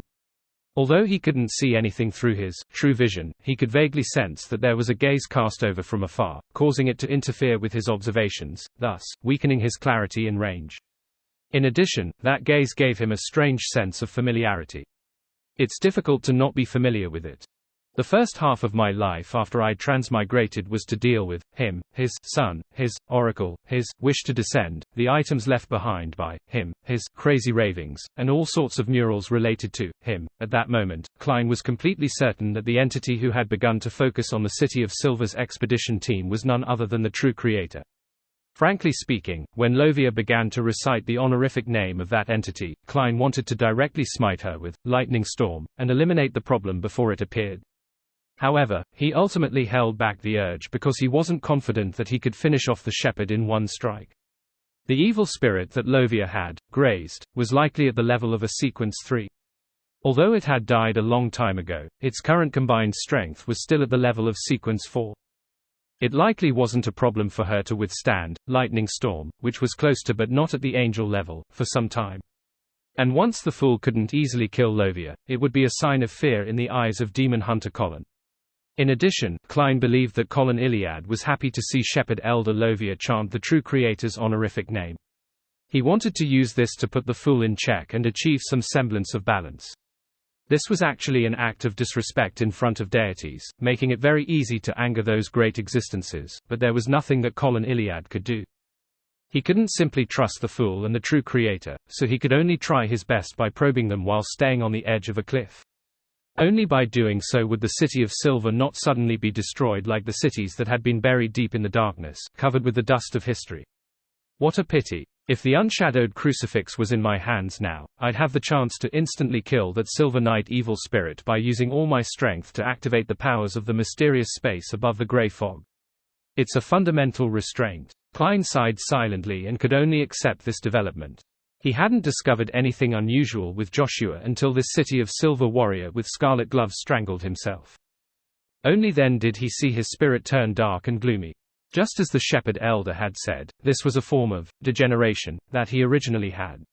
Although he couldn't see anything through his true vision, he could vaguely sense that there was a gaze cast over from afar, causing it to interfere with his observations, thus weakening his clarity and range. In addition, that gaze gave him a strange sense of familiarity. It's difficult to not be familiar with it. The first half of my life after I transmigrated was to deal with him, his son, his oracle, his wish to descend, the items left behind by him, his crazy ravings, and all sorts of neurals related to him. At that moment, Klein was completely certain that the entity who had begun to focus on the City of Silver's expedition team was none other than the true Creator. Frankly speaking, when Lovia began to recite the honorific name of that entity, Klein wanted to directly smite her with lightning storm and eliminate the problem before it appeared. However, he ultimately held back the urge because he wasn't confident that he could finish off the shepherd in one strike. The evil spirit that Lovia had grazed was likely at the level of a sequence 3. Although it had died a long time ago, its current combined strength was still at the level of sequence 4. It likely wasn't a problem for her to withstand lightning storm, which was close to but not at the angel level, for some time. And once the fool couldn't easily kill Lovia, it would be a sign of fear in the eyes of Demon Hunter Colin. In addition, Klein believed that Colin Iliad was happy to see Shepherd Elder Lovia chant the true Creator's honorific name. He wanted to use this to put the fool in check and achieve some semblance of balance. This was actually an act of disrespect in front of deities, making it very easy to anger those great existences, but there was nothing that Colin Iliad could do. He couldn't simply trust the fool and the true Creator, so he could only try his best by probing them while staying on the edge of a cliff. Only by doing so would the City of Silver not suddenly be destroyed like the cities that had been buried deep in the darkness, covered with the dust of history. What a pity. If the unshadowed crucifix was in my hands now, I'd have the chance to instantly kill that Silver Knight evil spirit by using all my strength to activate the powers of the mysterious space above the gray fog. It's a fundamental restraint. Klein sighed silently and could only accept this development. He hadn't discovered anything unusual with Joshua until this City of Silver warrior with scarlet gloves strangled himself. Only then did he see his spirit turn dark and gloomy. Just as the Shepherd Elder had said, this was a form of degeneration that he originally had.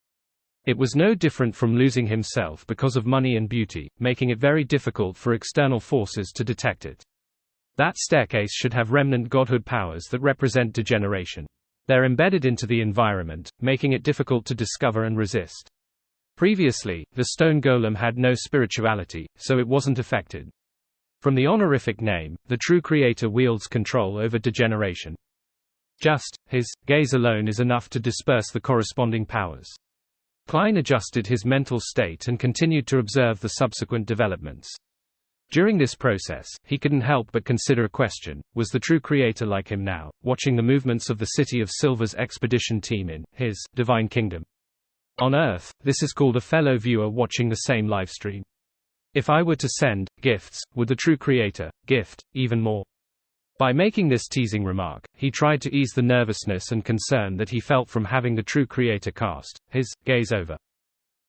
It was no different from losing himself because of money and beauty, making it very difficult for external forces to detect it. That staircase should have remnant godhood powers that represent degeneration. They're embedded into the environment, making it difficult to discover and resist. Previously, the stone golem had no spirituality, so it wasn't affected. From the honorific name, the true Creator wields control over degeneration. Just his gaze alone is enough to disperse the corresponding powers. Klein adjusted his mental state and continued to observe the subsequent developments. During this process, he couldn't help but consider a question: was the true Creator like him now, watching the movements of the City of Silver's expedition team in his divine kingdom? On Earth, this is called a fellow viewer watching the same live stream. If I were to send gifts, would the true Creator gift even more? By making this teasing remark, he tried to ease the nervousness and concern that he felt from having the true Creator cast his gaze over.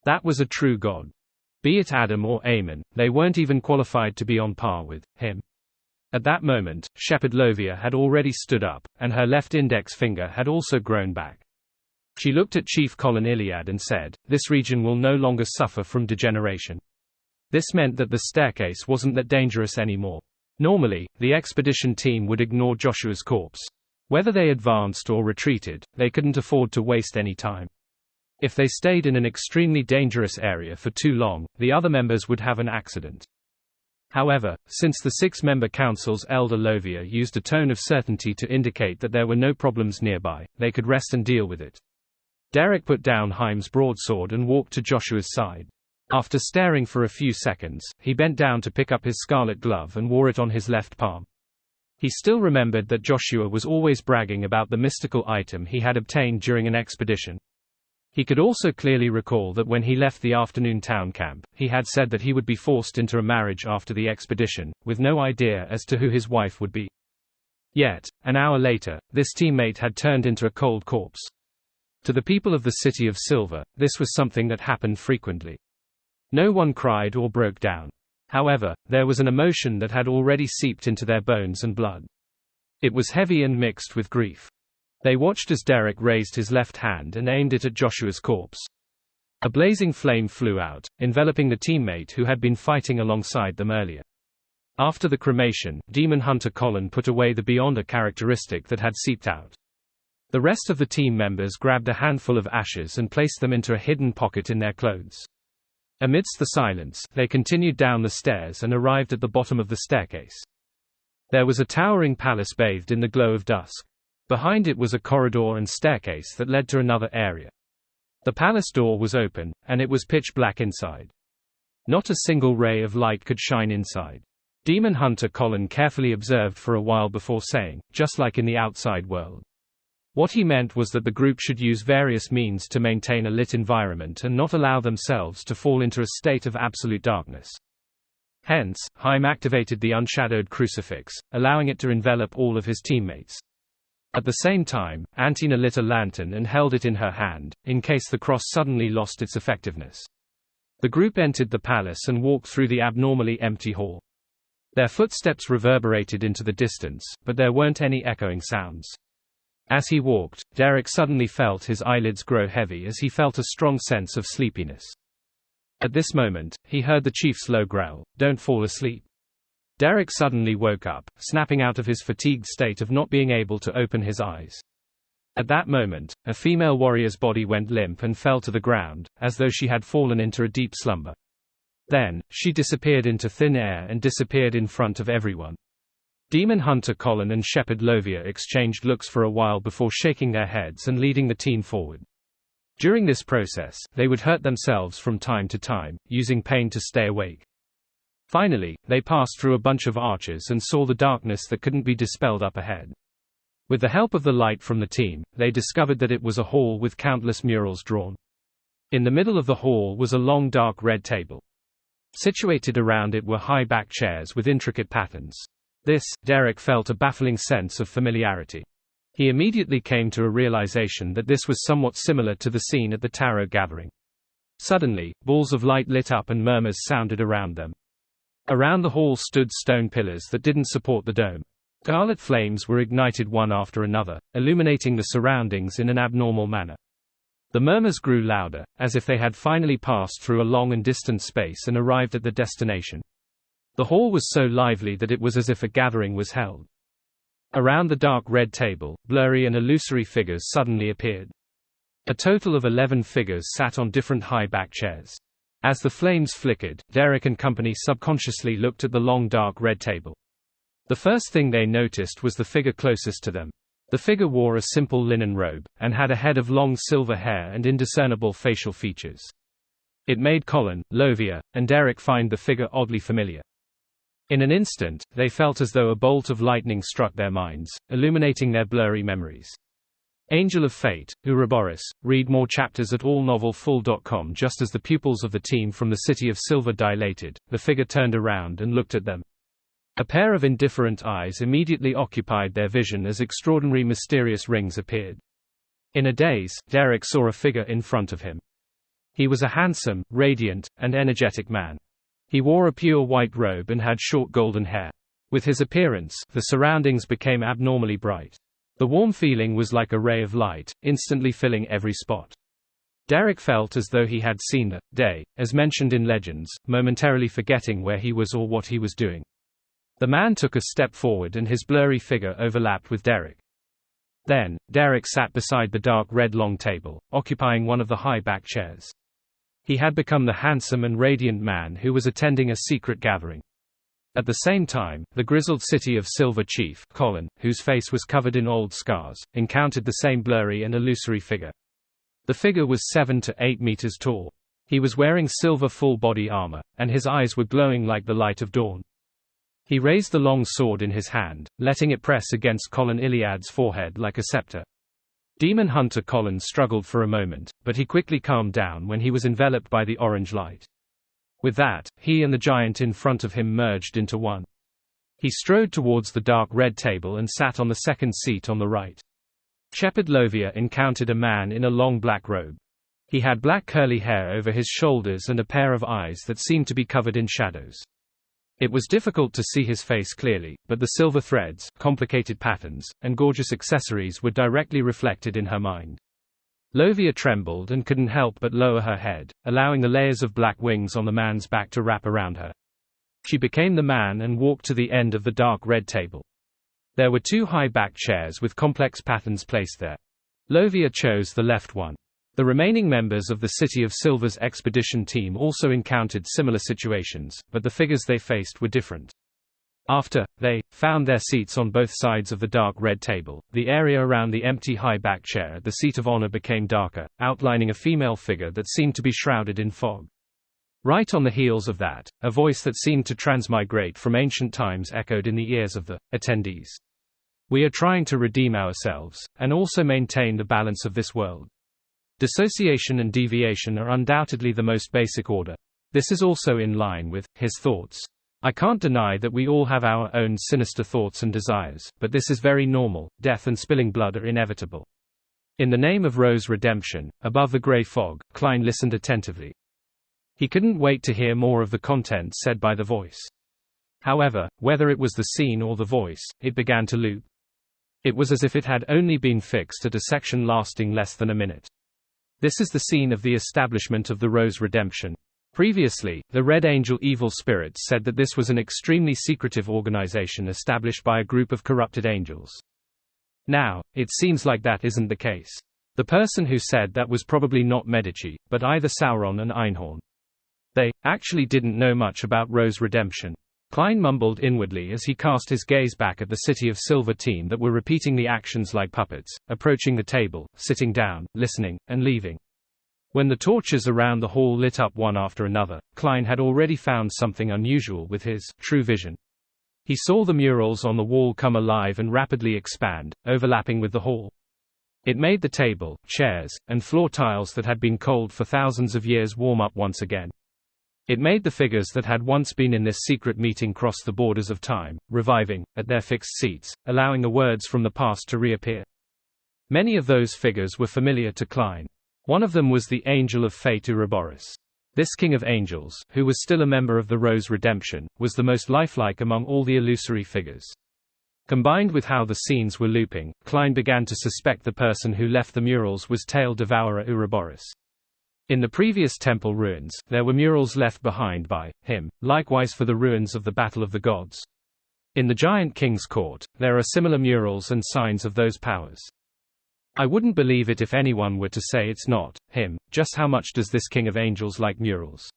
That was a true God. Be it Adam or Amen, they weren't even qualified to be on par with him. At that moment, Shepherd Lovia had already stood up, and her left index finger had also grown back. She looked at Chief Colin Iliad and said, "This region will no longer suffer from degeneration." This meant that the staircase wasn't that dangerous anymore. Normally, the expedition team would ignore Joshua's corpse. Whether they advanced or retreated, they couldn't afford to waste any time. If they stayed in an extremely dangerous area for too long, the other members would have an accident. However, since the six-member council's elder Lovia used a tone of certainty to indicate that there were no problems nearby, they could rest and deal with it. Derek put down Haim's broadsword and walked to Joshua's side. After staring for a few seconds, he bent down to pick up his scarlet glove and wore it on his left palm. He still remembered that Joshua was always bragging about the mystical item he had obtained during an expedition. He could also clearly recall that when he left the afternoon town camp, he had said that he would be forced into a marriage after the expedition, with no idea as to who his wife would be. Yet, an hour later, this teammate had turned into a cold corpse. To the people of the city of Silver, this was something that happened frequently. No one cried or broke down. However, there was an emotion that had already seeped into their bones and blood. It was heavy and mixed with grief. They watched as Derek raised his left hand and aimed it at Joshua's corpse. A blazing flame flew out, enveloping the teammate who had been fighting alongside them earlier. After the cremation, Demon Hunter Colin put away the Beyonder characteristic that had seeped out. The rest of the team members grabbed a handful of ashes and placed them into a hidden pocket in their clothes. Amidst the silence, they continued down the stairs and arrived at the bottom of the staircase. There was a towering palace bathed in the glow of dusk. Behind it was a corridor and staircase that led to another area. The palace door was open, and it was pitch black inside. Not a single ray of light could shine inside. Demon Hunter Colin carefully observed for a while before saying, just like in the outside world. What he meant was that the group should use various means to maintain a lit environment and not allow themselves to fall into a state of absolute darkness. Hence, Haim activated the unshadowed crucifix, allowing it to envelop all of his teammates. At the same time, Antina lit a lantern and held it in her hand, in case the cross suddenly lost its effectiveness. The group entered the palace and walked through the abnormally empty hall. Their footsteps reverberated into the distance, but there weren't any echoing sounds. As he walked, Derek suddenly felt his eyelids grow heavy as he felt a strong sense of sleepiness. At this moment, he heard the chief's low growl, "Don't fall asleep." Derek suddenly woke up, snapping out of his fatigued state of not being able to open his eyes. At that moment, a female warrior's body went limp and fell to the ground, as though she had fallen into a deep slumber. Then, she disappeared into thin air and disappeared in front of everyone. Demon Hunter Colin and Shepherd Lovia exchanged looks for a while before shaking their heads and leading the team forward. During this process, they would hurt themselves from time to time, using pain to stay awake. Finally, they passed through a bunch of arches and saw the darkness that couldn't be dispelled up ahead. With the help of the light from the team, they discovered that it was a hall with countless murals drawn. In the middle of the hall was a long dark red table. Situated around it were high back chairs with intricate patterns. This, Derek felt a baffling sense of familiarity. He immediately came to a realization that this was somewhat similar to the scene at the tarot gathering. Suddenly, balls of light lit up and murmurs sounded around them. Around the hall stood stone pillars that didn't support the dome. Scarlet flames were ignited one after another, illuminating the surroundings in an abnormal manner. The murmurs grew louder, as if they had finally passed through a long and distant space and arrived at the destination. The hall was so lively that it was as if a gathering was held. Around the dark red table, blurry and illusory figures suddenly appeared. A total of 11 figures sat on different high back chairs. As the flames flickered, Derek and company subconsciously looked at the long dark red table. The first thing they noticed was the figure closest to them. The figure wore a simple linen robe, and had a head of long silver hair and indiscernible facial features. It made Colin, Lovia, and Derek find the figure oddly familiar. In an instant, they felt as though a bolt of lightning struck their minds, illuminating their blurry memories. Angel of Fate, Ouroboros. Read more chapters at allnovelfull.com. Just as the pupils of the team from the City of Silver dilated, the figure turned around and looked at them. A pair of indifferent eyes immediately occupied their vision as extraordinary mysterious rings appeared. In a daze, Derek saw a figure in front of him. He was a handsome, radiant, and energetic man. He wore a pure white robe and had short golden hair. With his appearance, the surroundings became abnormally bright. The warm feeling was like a ray of light, instantly filling every spot. Derek felt as though he had seen the day, as mentioned in legends, momentarily forgetting where he was or what he was doing. The man took a step forward and his blurry figure overlapped with Derek. Then, Derek sat beside the dark red long table, occupying one of the high-back chairs. He had become the handsome and radiant man who was attending a secret gathering. At the same time, the grizzled City of Silver chief, Colin, whose face was covered in old scars, encountered the same blurry and illusory figure. The figure was 7 to 8 meters tall. He was wearing silver full-body armor, and his eyes were glowing like the light of dawn. He raised the long sword in his hand, letting it press against Colin Iliad's forehead like a scepter. Demon Hunter Colin struggled for a moment, but he quickly calmed down when he was enveloped by the orange light. With that, he and the giant in front of him merged into one. He strode towards the dark red table and sat on the second seat on the right. Shepherd Lovia encountered a man in a long black robe. He had black curly hair over his shoulders and a pair of eyes that seemed to be covered in shadows. It was difficult to see his face clearly, but the silver threads, complicated patterns, and gorgeous accessories were directly reflected in her mind. Lovia trembled and couldn't help but lower her head, allowing the layers of black wings on the man's back to wrap around her. She became the man and walked to the end of the dark red table. There were 2 high-back chairs with complex patterns placed there. Lovia chose the left one. The remaining members of the City of Silver's expedition team also encountered similar situations, but the figures they faced were different. After they found their seats on both sides of the dark red table, the area around the empty high-back chair, the seat of honor, became darker, outlining a female figure that seemed to be shrouded in fog. Right on the heels of that, a voice that seemed to transmigrate from ancient times echoed in the ears of the attendees. "We are trying to redeem ourselves, and also maintain the balance of this world. Dissociation and deviation are undoubtedly the most basic order. This is also in line with his thoughts. I can't deny that we all have our own sinister thoughts and desires, but this is very normal. Death and spilling blood are inevitable." In the name of Rose redemption, above the gray fog, Klein listened attentively. He couldn't wait to hear more of the content said by the voice. However, whether it was the scene or the voice, it began to loop. It was as if it had only been fixed at a section lasting less than a minute. This is the scene of the establishment of the Rose redemption. Previously, the Red Angel evil spirits said that this was an extremely secretive organization established by a group of corrupted angels. Now, it seems like that isn't the case. The person who said that was probably not Medici, but either Sauron and Einhorn. They actually didn't know much about Rose redemption. Klein mumbled inwardly as he cast his gaze back at the City of Silver team that were repeating the actions like puppets, approaching the table, sitting down, listening, and leaving. When the torches around the hall lit up one after another, Klein had already found something unusual with his true vision. He saw the murals on the wall come alive and rapidly expand, overlapping with the hall. It made the table, chairs, and floor tiles that had been cold for thousands of years warm up once again. It made the figures that had once been in this secret meeting cross the borders of time, reviving, at their fixed seats, allowing the words from the past to reappear. Many of those figures were familiar to Klein. One of them was the Angel of Fate Ouroboros. This king of angels, who was still a member of the Rose redemption, was the most lifelike among all the illusory figures. Combined with how the scenes were looping, Klein began to suspect the person who left the murals was Tail Devourer Ouroboros. In the previous temple ruins, there were murals left behind by him, likewise for the ruins of the Battle of the Gods. In the Giant King's court, there are similar murals and signs of those powers. I wouldn't believe it if anyone were to say it's not him. Just how much does this king of angels like murals?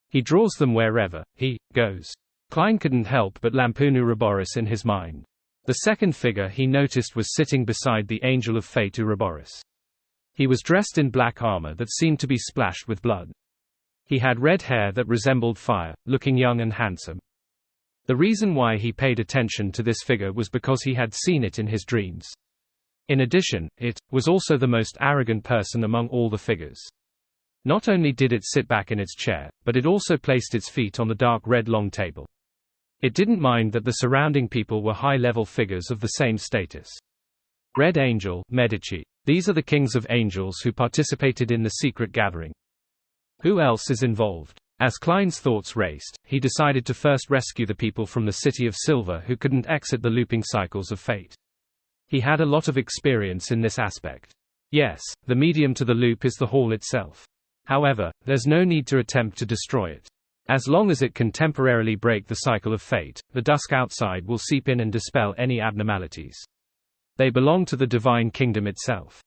He draws them wherever he goes. Klein couldn't help but lampoon Ouroboros in his mind. The second figure he noticed was sitting beside the Angel of Fate Ouroboros. He was dressed in black armor that seemed to be splashed with blood. He had red hair that resembled fire, looking young and handsome. The reason why he paid attention to this figure was because he had seen it in his dreams. In addition, it was also the most arrogant person among all the figures. Not only did it sit back in its chair, but it also placed its feet on the dark red long table. It didn't mind that the surrounding people were high-level figures of the same status. Red Angel, Medici. These are the kings of angels who participated in the secret gathering. Who else is involved? As Klein's thoughts raced, he decided to first rescue the people from the City of Silver who couldn't exit the looping cycles of fate. He had a lot of experience in this aspect. Yes, the medium to the loop is the hall itself. However, there's no need to attempt to destroy it. As long as it can temporarily break the cycle of fate, the dusk outside will seep in and dispel any abnormalities. They belong to the divine kingdom itself.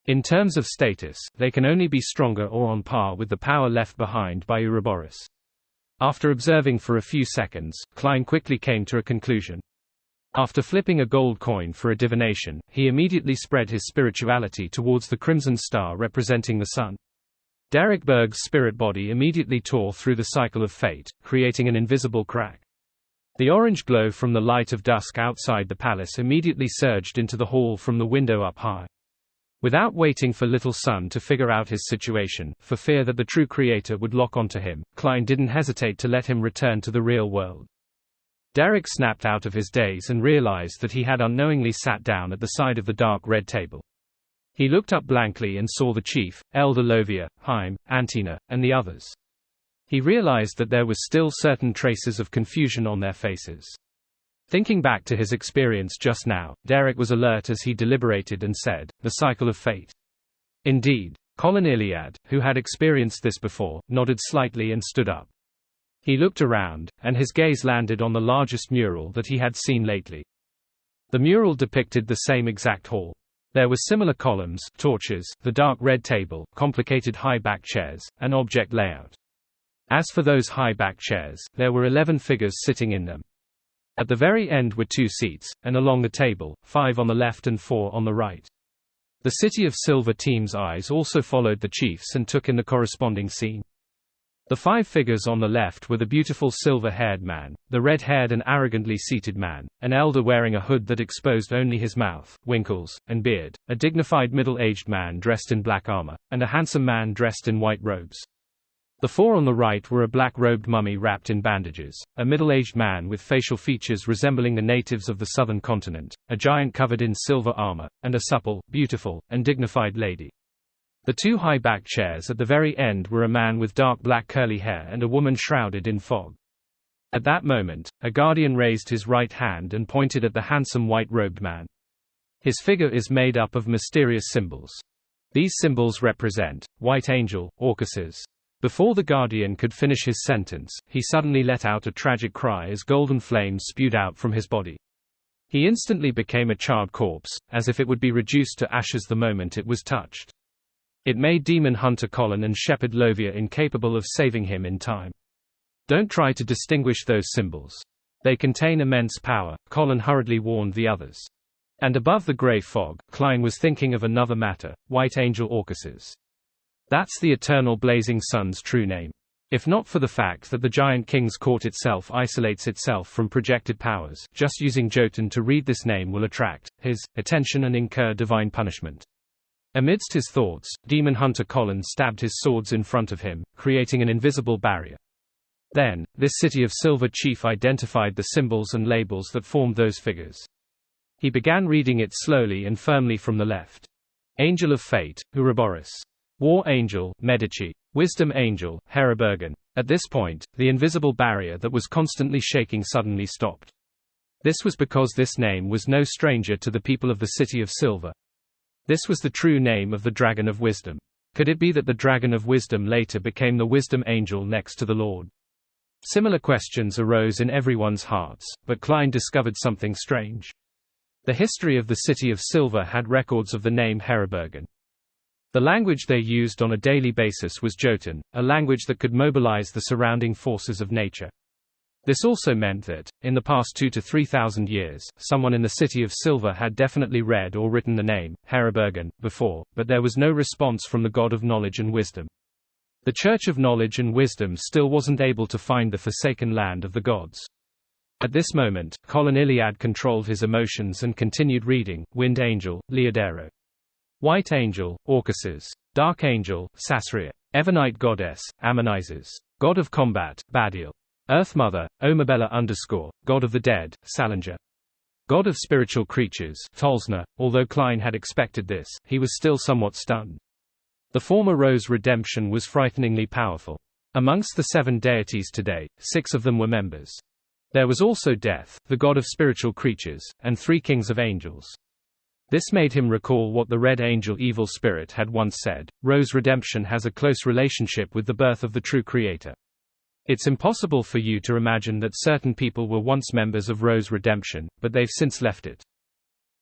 In terms of status, they can only be stronger or on par with the power left behind by Ouroboros. After observing for a few seconds, Klein quickly came to a conclusion. After flipping a gold coin for a divination, he immediately spread his spirituality towards the crimson star representing the sun. Derek Berg's spirit body immediately tore through the cycle of fate, creating an invisible crack. The orange glow from the light of dusk outside the palace immediately surged into the hall from the window up high. Without waiting for Little Sun to figure out his situation, for fear that the true creator would lock onto him, Klein didn't hesitate to let him return to the real world. Derek snapped out of his daze and realized that he had unknowingly sat down at the side of the dark red table. He looked up blankly and saw the chief, Elder Lovia, Haim, Antina, and the others. He realized that there was still certain traces of confusion on their faces. Thinking back to his experience just now, Derek was alert as he deliberated and said, "The cycle of fate." Indeed. Colin Iliad, who had experienced this before, nodded slightly and stood up. He looked around, and his gaze landed on the largest mural that he had seen lately. The mural depicted the same exact hall. There were similar columns, torches, the dark red table, complicated high-back chairs, and object layout. As for those high-back chairs, there were 11 figures sitting in them. At the very end were 2 seats, and along the table, 5 on the left and 4 on the right. The City of Silver team's eyes also followed the chiefs and took in the corresponding scene. The 5 figures on the left were the beautiful silver-haired man, the red-haired and arrogantly seated man, an elder wearing a hood that exposed only his mouth, winkles, and beard, a dignified middle-aged man dressed in black armor, and a handsome man dressed in white robes. The 4 on the right were a black-robed mummy wrapped in bandages, a middle-aged man with facial features resembling the natives of the southern continent, a giant covered in silver armor, and a supple, beautiful, and dignified lady. The 2 high-back chairs at the very end were a man with dark black curly hair and a woman shrouded in fog. At that moment, a guardian raised his right hand and pointed at the handsome white-robed man. His figure is made up of mysterious symbols. These symbols represent white angel, Orcuses. Before the guardian could finish his sentence, he suddenly let out a tragic cry as golden flames spewed out from his body. He instantly became a charred corpse, as if it would be reduced to ashes the moment it was touched. It made Demon Hunter Colin and Shepherd Lovia incapable of saving him in time. Don't try to distinguish those symbols. They contain immense power, Colin hurriedly warned the others. And above the grey fog, Klein was thinking of another matter, White Angel Orcuses. That's the Eternal Blazing Sun's true name. If not for the fact that the Giant King's court itself isolates itself from projected powers, just using Jotun to read this name will attract his attention and incur divine punishment. Amidst his thoughts, Demon Hunter Colin stabbed his swords in front of him, creating an invisible barrier. Then, this City of Silver chief identified the symbols and labels that formed those figures. He began reading it slowly and firmly from the left. Angel of Fate, Ouroboros. War Angel, Medici. Wisdom Angel, Herabergen. At this point, the invisible barrier that was constantly shaking suddenly stopped. This was because this name was no stranger to the people of the City of Silver. This was the true name of the Dragon of Wisdom. Could it be that the Dragon of Wisdom later became the Wisdom Angel next to the Lord? Similar questions arose in everyone's hearts, but Klein discovered something strange. The history of the City of Silver had records of the name Herabergen. The language they used on a daily basis was Jotun, a language that could mobilize the surrounding forces of nature. This also meant that, in the past 2,000 to 3,000 years, someone in the City of Silver had definitely read or written the name, Herabergen, before, but there was no response from the God of Knowledge and Wisdom. The Church of Knowledge and Wisdom still wasn't able to find the forsaken land of the gods. At this moment, Colin Iliad controlled his emotions and continued reading, Wind Angel, Leodero. White Angel, Orcuses. Dark Angel, Sasria. Evernight Goddess, Ammonises. God of Combat, Badiel. Earth Mother, Omabella _ God of the Dead, Salinger. God of Spiritual Creatures, Tolsna. Although Klein had expected this, he was still somewhat stunned. The former Rose Redemption was frighteningly powerful. Amongst the 7 deities today, 6 of them were members. There was also Death, the god of spiritual creatures, and 3 kings of angels. This made him recall what the Red Angel Evil Spirit had once said, Rose Redemption has a close relationship with the birth of the true creator. It's impossible for you to imagine that certain people were once members of Rose Redemption, but they've since left it.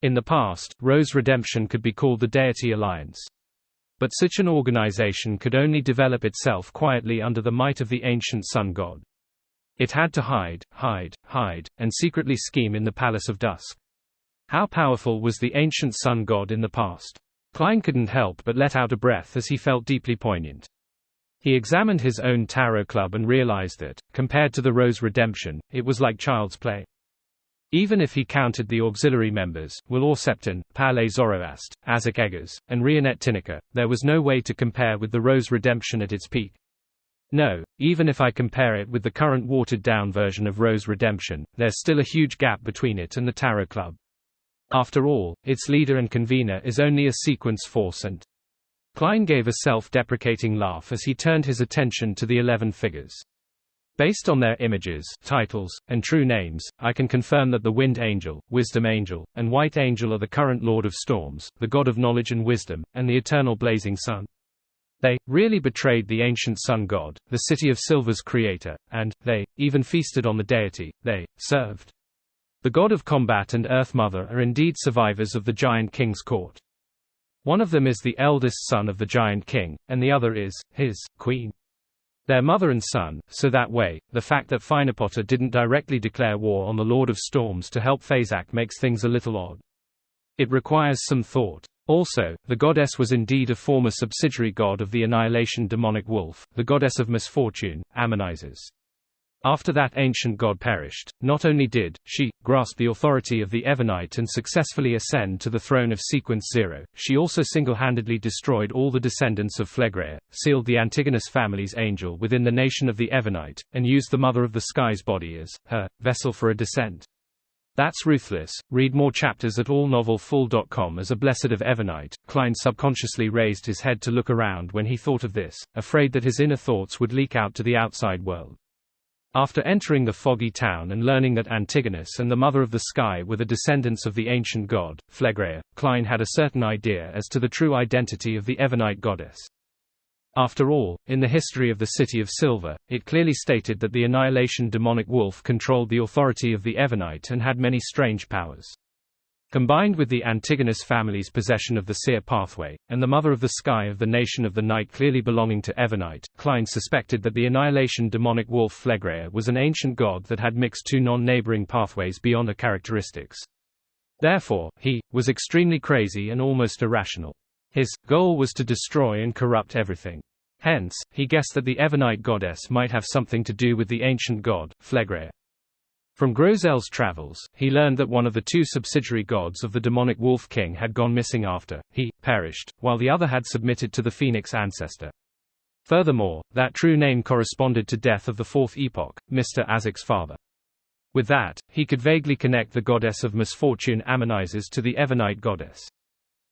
In the past, Rose Redemption could be called the Deity Alliance. But such an organization could only develop itself quietly under the might of the ancient sun god. It had to hide, and secretly scheme in the Palace of Dusk. How powerful was the ancient sun god in the past? Klein couldn't help but let out a breath as he felt deeply poignant. He examined his own tarot club and realized that, compared to the Rose Redemption, it was like child's play. Even if he counted the auxiliary members, Will Orsepton, Palais Zoroast, Azek Eggers, and Rionette Tinnicker, there was no way to compare with the Rose Redemption at its peak. No, even if I compare it with the current watered-down version of Rose Redemption, there's still a huge gap between it and the Tarot Club. After all, its leader and convener is only a sequence force and… Klein gave a self-deprecating laugh as he turned his attention to the 11 figures. Based on their images, titles, and true names, I can confirm that the Wind Angel, Wisdom Angel, and White Angel are the current Lord of Storms, the god of knowledge and wisdom, and the eternal blazing sun. They really betrayed the ancient sun god, the City of Silver's creator, and they even feasted on the deity they served. The god of combat and Earth Mother are indeed survivors of the Giant King's court. One of them is the eldest son of the Giant King, and the other is his queen. Their mother and son, so that way, the fact that Finepotter didn't directly declare war on the Lord of Storms to help Fazak makes things a little odd. It requires some thought. Also, the goddess was indeed a former subsidiary god of the Annihilation demonic wolf, the goddess of misfortune, Ammonizes. After that ancient god perished, not only did she grasp the authority of the Evernite and successfully ascend to the throne of Sequence Zero, she also single-handedly destroyed all the descendants of Phlegrea, sealed the Antigonus family's angel within the nation of the Evernite, and used the Mother of the Sky's body as her vessel for a descent. That's ruthless. Read more chapters at allnovelfull.com. As a blessed of Evernite, Klein subconsciously raised his head to look around when he thought of this, afraid that his inner thoughts would leak out to the outside world. After entering the foggy town and learning that Antigonus and the Mother of the Sky were the descendants of the ancient god, Phlegrea, Klein had a certain idea as to the true identity of the Evernite goddess. After all, in the history of the City of Silver, it clearly stated that the Annihilation demonic wolf controlled the authority of the Evernite and had many strange powers. Combined with the Antigonus family's possession of the Seer Pathway, and the Mother of the Sky of the Nation of the Night clearly belonging to Evernite, Klein suspected that the Annihilation demonic wolf Phlegrea was an ancient god that had mixed two non-neighboring pathways beyond her characteristics. Therefore, he was extremely crazy and almost irrational. His goal was to destroy and corrupt everything. Hence, he guessed that the Evernite goddess might have something to do with the ancient god, Phlegrea. From Grozel's travels, he learned that one of the two subsidiary gods of the demonic Wolf King had gone missing after he perished, while the other had submitted to the Phoenix ancestor. Furthermore, that true name corresponded to Death of the Fourth Epoch, Mr. Azek's father. With that, he could vaguely connect the goddess of misfortune Ammonizes to the Evernite goddess.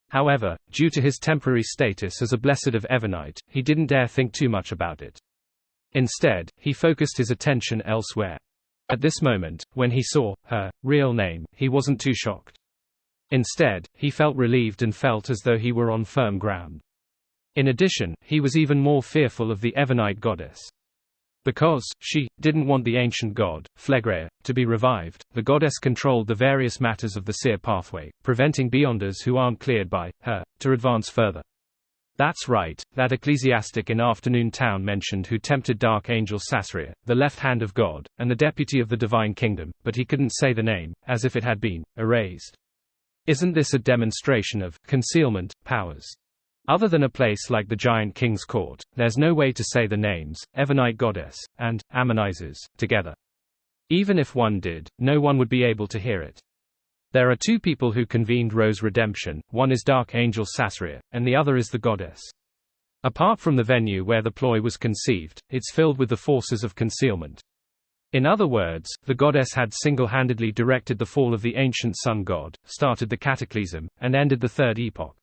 However, due to his temporary status as a blessed of Evernite, he didn't dare think too much about it. Instead, he focused his attention elsewhere. At this moment, when he saw her real name, he wasn't too shocked. Instead, he felt relieved and felt as though he were on firm ground. In addition, he was even more fearful of the Evernite goddess. Because she didn't want the ancient god, Phlegrea, to be revived, the goddess controlled the various matters of the Seer Pathway, preventing beyonders who aren't cleared by her to advance further. That's right, that ecclesiastic in Afternoon Town mentioned who tempted Dark Angel Sasria, the left hand of God, and the deputy of the Divine Kingdom, but he couldn't say the name, as if it had been erased. Isn't this a demonstration of concealment powers? Other than a place like the Giant King's court, there's no way to say the names, Evernite goddess, and Ammonizes, together. Even if one did, no one would be able to hear it. There are two people who convened Rose Redemption, one is Dark Angel Sasria, and the other is the goddess. Apart from the venue where the ploy was conceived, it's filled with the forces of concealment. In other words, the goddess had single-handedly directed the fall of the ancient sun god, started the cataclysm, and ended the Third Epoch.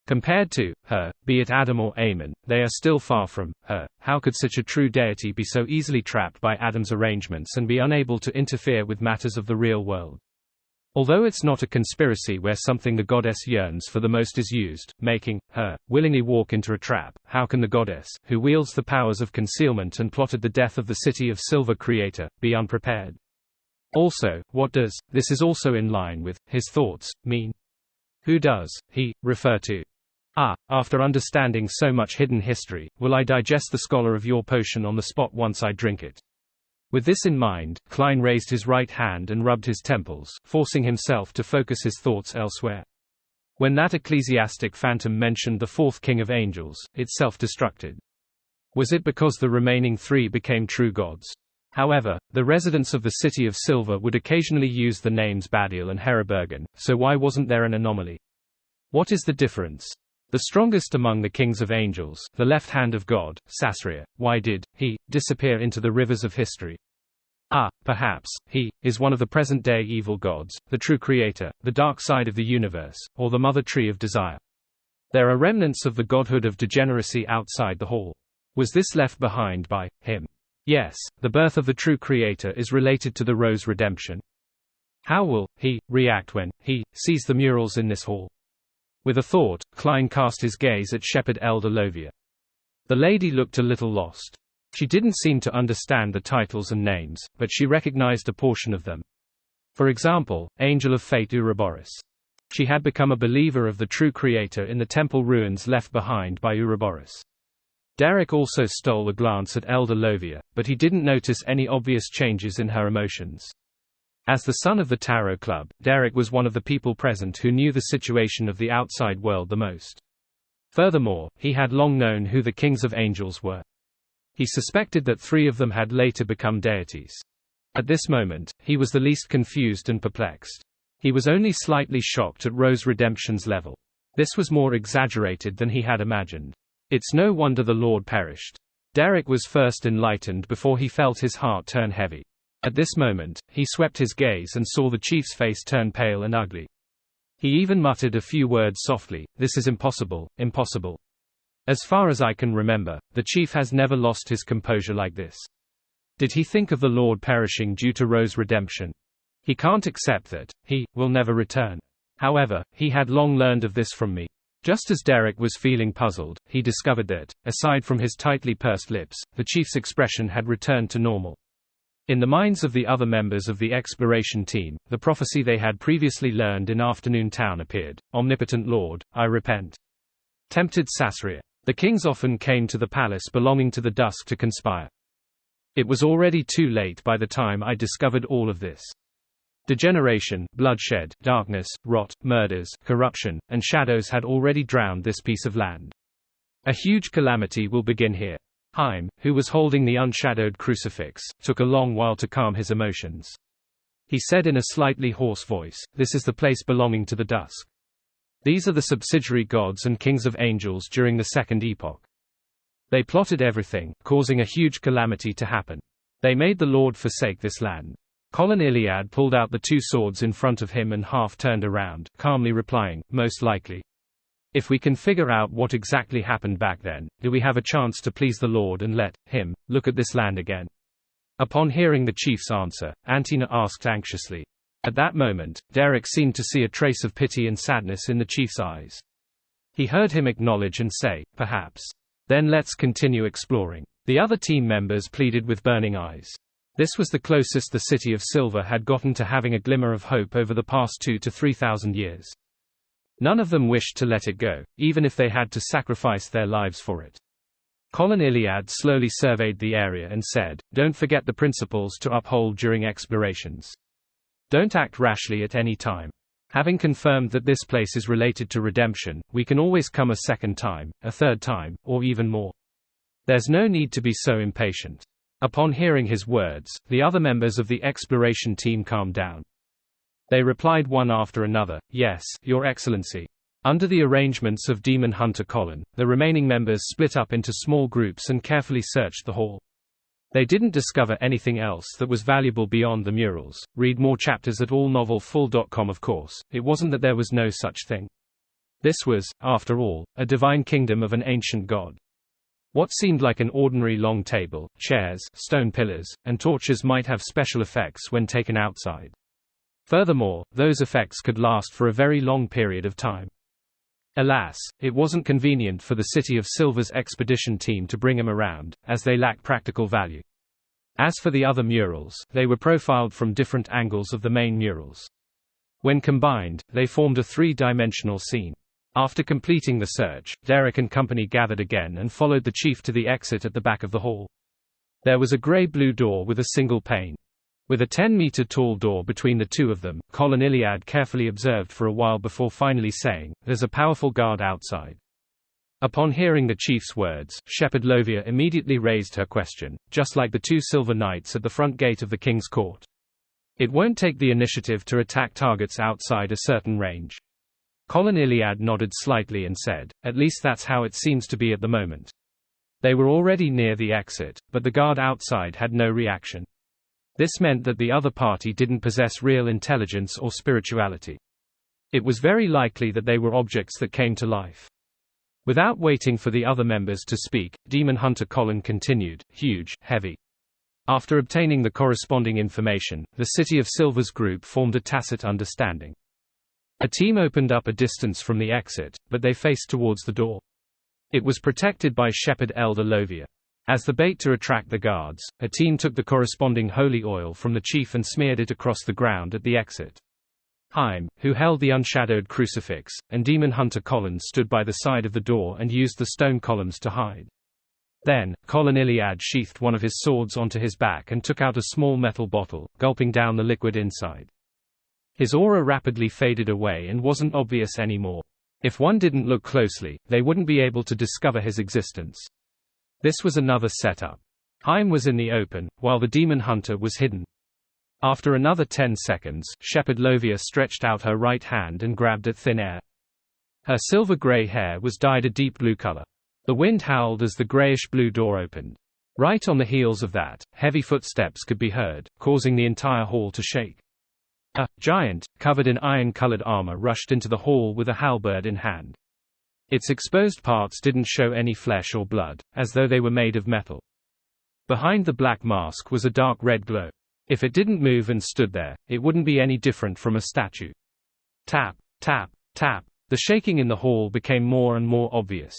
Compared to her, be it Adam or Amen, they are still far from her. How could such a true deity be so easily trapped by Adam's arrangements and be unable to interfere with matters of the real world? Although it's not a conspiracy where something the goddess yearns for the most is used, making her willingly walk into a trap, how can the goddess, who wields the powers of concealment and plotted the death of the City of Silver creator, be unprepared? Also, what does "this is also in line with his thoughts" mean? Who does he refer to? After understanding so much hidden history, will I digest the scholar of your potion on the spot once I drink it? With this in mind, Klein raised his right hand and rubbed his temples, forcing himself to focus his thoughts elsewhere. When that ecclesiastic phantom mentioned the fourth king of angels, it self-destructed. Was it because the remaining three became true gods? However, the residents of the City of Silver would occasionally use the names Badiel and Herabergen, so why wasn't there an anomaly? What is the difference? The strongest among the kings of angels, the left hand of God, Sasria, why did he disappear into the rivers of history? Perhaps he is one of the present-day evil gods, the true creator, the dark side of the universe, or the mother tree of desire. There are remnants of the godhood of degeneracy outside the hall. Was this left behind by him? Yes, the birth of the true creator is related to the Rose redemption. How will he react when he sees the murals in this hall? With a thought, Klein cast his gaze at Shepherd Elder Lovia. The lady looked a little lost. She didn't seem to understand the titles and names, but she recognized a portion of them. For example, Angel of Fate Ouroboros. She had become a believer of the true creator in the temple ruins left behind by Ouroboros. Derek also stole a glance at Elder Lovia, but he didn't notice any obvious changes in her emotions. As the son of the Tarot Club, Derek was one of the people present who knew the situation of the outside world the most. Furthermore, he had long known who the kings of angels were. He suspected that three of them had later become deities. At this moment, he was the least confused and perplexed. He was only slightly shocked at Rose Redemption's level. This was more exaggerated than he had imagined. It's no wonder the Lord perished. Derek was first enlightened before he felt his heart turn heavy. At this moment, he swept his gaze and saw the chief's face turn pale and ugly. He even muttered a few words softly, "This is impossible, impossible." As far as I can remember, the chief has never lost his composure like this. Did he think of the Lord perishing due to Rose redemption? He can't accept that he will never return. However, he had long learned of this from me. Just as Derek was feeling puzzled, he discovered that, aside from his tightly pursed lips, the chief's expression had returned to normal. In the minds of the other members of the exploration team, the prophecy they had previously learned in Afternoon Town appeared. Omnipotent Lord, I repent. Tempted Sasria. The kings often came to the palace belonging to the dusk to conspire. It was already too late by the time I discovered all of this. Degeneration, bloodshed, darkness, rot, murders, corruption, and shadows had already drowned this piece of land. A huge calamity will begin here. Haim, who was holding the unshadowed crucifix, took a long while to calm his emotions. He said in a slightly hoarse voice, "This is the place belonging to the dusk. These are the subsidiary gods and kings of angels during the Second Epoch. They plotted everything, causing a huge calamity to happen. They made the Lord forsake this land." Colin Iliad pulled out the two swords in front of him and half turned around, calmly replying, "Most likely. If we can figure out what exactly happened back then, do we have a chance to please the Lord and let him look at this land again?" Upon hearing the chief's answer, Antina asked anxiously. At that moment, Derek seemed to see a trace of pity and sadness in the chief's eyes. He heard him acknowledge and say, "Perhaps. Then let's continue exploring." The other team members pleaded with burning eyes. This was the closest the City of Silver had gotten to having a glimmer of hope over the past 2,000 to 3,000 years. None of them wished to let it go, even if they had to sacrifice their lives for it. Colin Iliad slowly surveyed the area and said, "Don't forget the principles to uphold during explorations. Don't act rashly at any time. Having confirmed that this place is related to redemption, we can always come a second time, a third time, or even more. There's no need to be so impatient." Upon hearing his words, the other members of the exploration team calmed down. They replied one after another, "Yes, Your Excellency." Under the arrangements of Demon Hunter Colin, the remaining members split up into small groups and carefully searched the hall. They didn't discover anything else that was valuable beyond the murals. Read more chapters at allnovelfull.com. Of course, it wasn't that there was no such thing. This was, after all, a divine kingdom of an ancient god. What seemed like an ordinary long table, chairs, stone pillars, and torches might have special effects when taken outside. Furthermore, those effects could last for a very long period of time. Alas, it wasn't convenient for the City of Silver's expedition team to bring him around, as they lacked practical value. As for the other murals, they were profiled from different angles of the main murals. When combined, they formed a three-dimensional scene. After completing the search, Derek and company gathered again and followed the chief to the exit at the back of the hall. There was a grey-blue door with a single pane. With a 10-meter-tall door between the two of them, Colin Iliad carefully observed for a while before finally saying, "There's a powerful guard outside." Upon hearing the chief's words, Shepherd Lovia immediately raised her question, just like the two silver knights at the front gate of the king's court. It won't take the initiative to attack targets outside a certain range. Colin Iliad nodded slightly and said, "At least that's how it seems to be at the moment." They were already near the exit, but the guard outside had no reaction. This meant that the other party didn't possess real intelligence or spirituality. It was very likely that they were objects that came to life. Without waiting for the other members to speak, Demon Hunter Colin continued, "Huge, heavy." After obtaining the corresponding information, the City of Silver's group formed a tacit understanding. A team opened up a distance from the exit, but they faced towards the door. It was protected by Shepherd Elder Lovia. As the bait to attract the guards, a team took the corresponding holy oil from the chief and smeared it across the ground at the exit. Haim, who held the unshadowed crucifix, and Demon Hunter Colin stood by the side of the door and used the stone columns to hide. Then, Colin Iliad sheathed one of his swords onto his back and took out a small metal bottle, gulping down the liquid inside. His aura rapidly faded away and wasn't obvious anymore. If one didn't look closely, they wouldn't be able to discover his existence. This was another setup. Haim was in the open, while the Demon Hunter was hidden. After another 10 seconds, Shepherd Lovia stretched out her right hand and grabbed at thin air. Her silver-gray hair was dyed a deep blue color. The wind howled as the grayish-blue door opened. Right on the heels of that, heavy footsteps could be heard, causing the entire hall to shake. A giant, covered in iron-colored armor, rushed into the hall with a halberd in hand. Its exposed parts didn't show any flesh or blood, as though they were made of metal. Behind the black mask was a dark red glow. If it didn't move and stood there, it wouldn't be any different from a statue. Tap, tap, tap. The shaking in the hall became more and more obvious.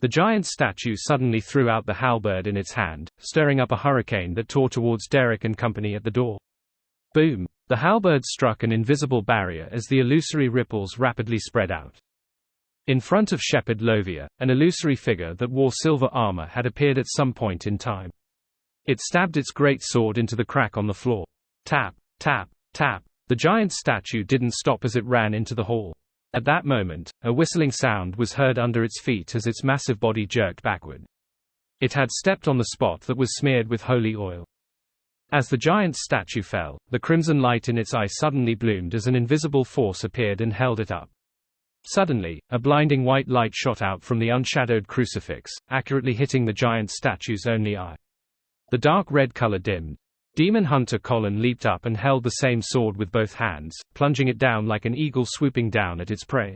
The giant statue suddenly threw out the halberd in its hand, stirring up a hurricane that tore towards Derek and company at the door. Boom! The halberd struck an invisible barrier as the illusory ripples rapidly spread out. In front of Shepherd Lovia, an illusory figure that wore silver armor had appeared at some point in time. It stabbed its great sword into the crack on the floor. Tap, tap, tap. The giant statue didn't stop as it ran into the hall. At that moment, a whistling sound was heard under its feet as its massive body jerked backward. It had stepped on the spot that was smeared with holy oil. As the giant statue fell, the crimson light in its eye suddenly bloomed as an invisible force appeared and held it up. Suddenly, a blinding white light shot out from the unshadowed crucifix, accurately hitting the giant statue's only eye. The dark red color dimmed. Demon Hunter Colin leaped up and held the same sword with both hands, plunging it down like an eagle swooping down at its prey.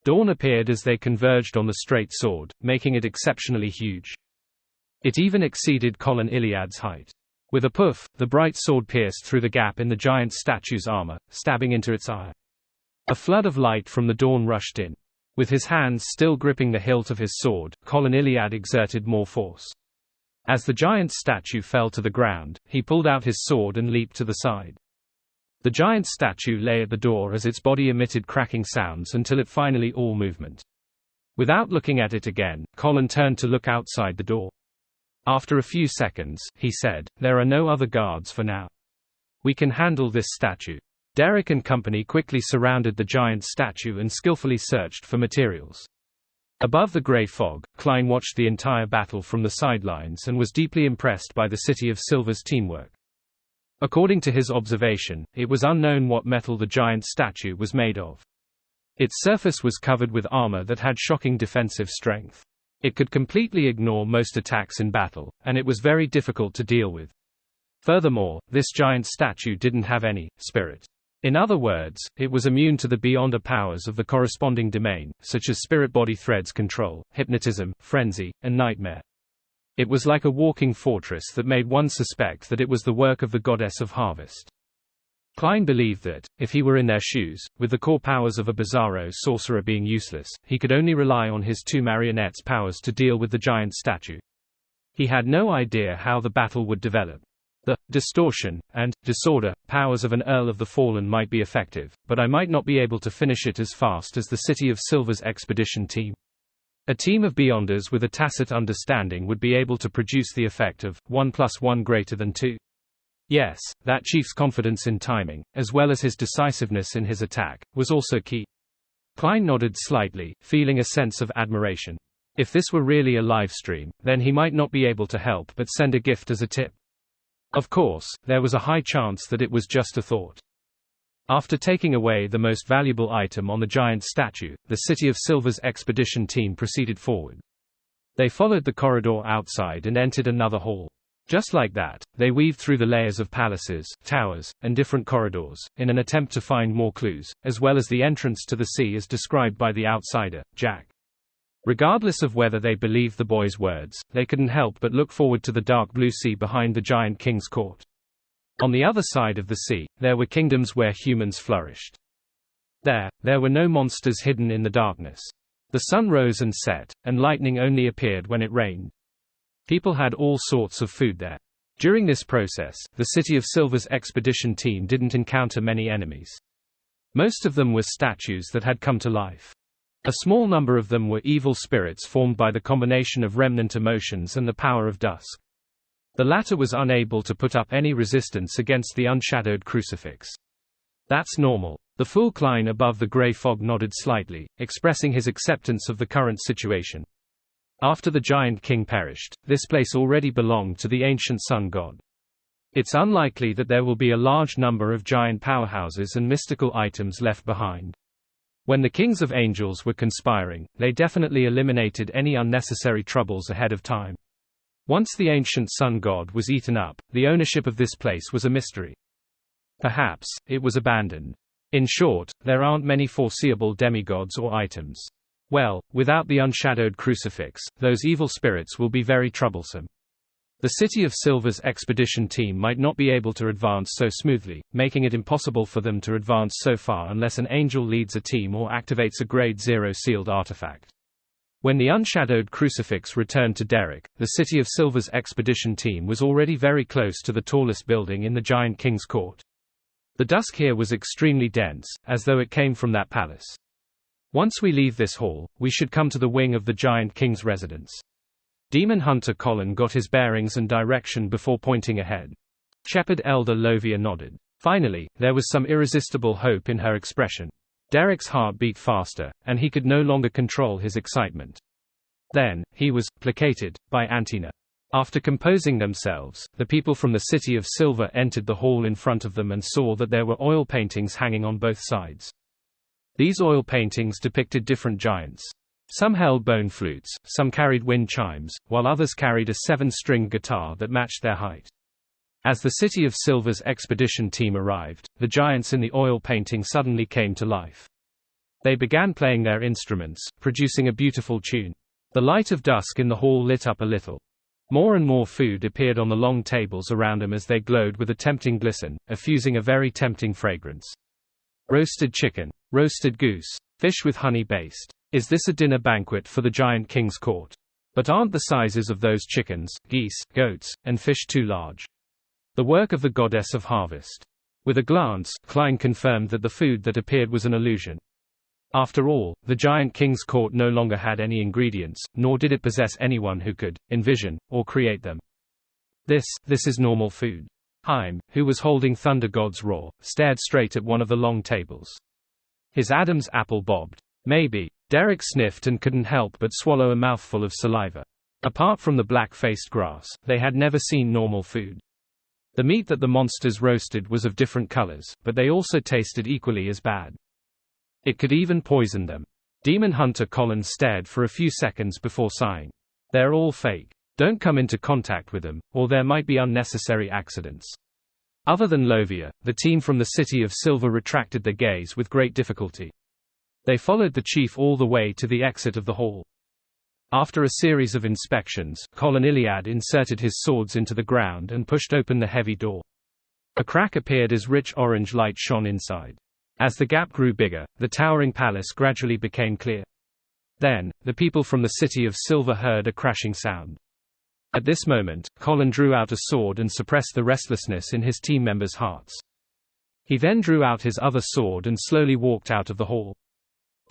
Dawn appeared as they converged on the straight sword, making it exceptionally huge. It even exceeded Colin Iliad's height. With a puff, the bright sword pierced through the gap in the giant statue's armor, stabbing into its eye. A flood of light from the dawn rushed in. With his hands still gripping the hilt of his sword, Colin Iliad exerted more force. As the giant statue fell to the ground, he pulled out his sword and leaped to the side. The giant statue lay at the door as its body emitted cracking sounds until it finally all movement. Without looking at it again, Colin turned to look outside the door. After a few seconds, he said, "There are no other guards for now. We can handle this statue." Derek and company quickly surrounded the giant statue and skillfully searched for materials. Above the grey fog, Klein watched the entire battle from the sidelines and was deeply impressed by the City of Silver's teamwork. According to his observation, it was unknown what metal the giant statue was made of. Its surface was covered with armor that had shocking defensive strength. It could completely ignore most attacks in battle, and it was very difficult to deal with. Furthermore, this giant statue didn't have any spirit. In other words, it was immune to the beyonder powers of the corresponding domain, such as spirit body threads control, hypnotism, frenzy, and nightmare. It was like a walking fortress that made one suspect that it was the work of the goddess of harvest. Klein believed that, if he were in their shoes, with the core powers of a bizarro sorcerer being useless, he could only rely on his two marionettes' powers to deal with the giant statue. He had no idea how the battle would develop. The distortion and disorder powers of an Earl of the Fallen might be effective, but I might not be able to finish it as fast as the City of Silver's expedition team. A team of Beyonders with a tacit understanding would be able to produce the effect of 1 + 1 > 2. Yes, that chief's confidence in timing, as well as his decisiveness in his attack, was also key. Klein nodded slightly, feeling a sense of admiration. If this were really a live stream, then he might not be able to help but send a gift as a tip. Of course, there was a high chance that it was just a thought. After taking away the most valuable item on the giant statue, the City of Silver's expedition team proceeded forward. They followed the corridor outside and entered another hall. Just like that, they weaved through the layers of palaces, towers, and different corridors, in an attempt to find more clues, as well as the entrance to the sea as described by the outsider, Jack. Regardless of whether they believed the boy's words, they couldn't help but look forward to the dark blue sea behind the giant king's court. On the other side of the sea, there were kingdoms where humans flourished. There were no monsters hidden in the darkness. The sun rose and set, and lightning only appeared when it rained. People had all sorts of food there. During this process, the City of Silver's expedition team didn't encounter many enemies. Most of them were statues that had come to life. A small number of them were evil spirits formed by the combination of remnant emotions and the power of dusk. The latter was unable to put up any resistance against the unshadowed crucifix. That's normal. The fool Klein above the grey fog nodded slightly, expressing his acceptance of the current situation. After the giant king perished, this place already belonged to the ancient sun god. It's unlikely that there will be a large number of giant powerhouses and mystical items left behind. When the kings of angels were conspiring, they definitely eliminated any unnecessary troubles ahead of time. Once the ancient sun god was eaten up, the ownership of this place was a mystery. Perhaps it was abandoned. In short, there aren't many foreseeable demigods or items. Well, without the unshadowed crucifix, those evil spirits will be very troublesome. The City of Silver's expedition team might not be able to advance so smoothly, making it impossible for them to advance so far unless an angel leads a team or activates a Grade 0 sealed artifact. When the unshadowed crucifix returned to Derek, the City of Silver's expedition team was already very close to the tallest building in the Giant King's court. The dusk here was extremely dense, as though it came from that palace. Once we leave this hall, we should come to the wing of the Giant King's residence. Demon Hunter Colin got his bearings and direction before pointing ahead. Shepherd Elder Lovia nodded. Finally, there was some irresistible hope in her expression. Derek's heart beat faster, and he could no longer control his excitement. Then, he was placated by Antina. After composing themselves, the people from the City of Silver entered the hall in front of them and saw that there were oil paintings hanging on both sides. These oil paintings depicted different giants. Some held bone flutes, some carried wind chimes, while others carried a 7-string guitar that matched their height. As the City of Silver's expedition team arrived, the giants in the oil painting suddenly came to life. They began playing their instruments, producing a beautiful tune. The light of dusk in the hall lit up a little. More and more food appeared on the long tables around them as they glowed with a tempting glisten, effusing a very tempting fragrance. Roasted chicken, roasted goose, fish with honey based. Is this a dinner banquet for the Giant King's court? But aren't the sizes of those chickens, geese, goats, and fish too large? The work of the goddess of harvest. With a glance, Klein confirmed that the food that appeared was an illusion. After all, the Giant King's court no longer had any ingredients, nor did it possess anyone who could envision or create them. This is normal food. Haim, who was holding Thunder God's roar, stared straight at one of the long tables. His Adam's apple bobbed. Maybe. Derek sniffed and couldn't help but swallow a mouthful of saliva. Apart from the black-faced grass, they had never seen normal food. The meat that the monsters roasted was of different colors, but they also tasted equally as bad. It could even poison them. Demon Hunter Colin stared for a few seconds before sighing. They're all fake. Don't come into contact with them, or there might be unnecessary accidents. Other than Lovia, the team from the City of Silver retracted their gaze with great difficulty. They followed the chief all the way to the exit of the hall. After a series of inspections, Colin Iliad inserted his swords into the ground and pushed open the heavy door. A crack appeared as rich orange light shone inside. As the gap grew bigger, the towering palace gradually became clear. Then, the people from the City of Silver heard a crashing sound. At this moment, Colin drew out a sword and suppressed the restlessness in his team members' hearts. He then drew out his other sword and slowly walked out of the hall.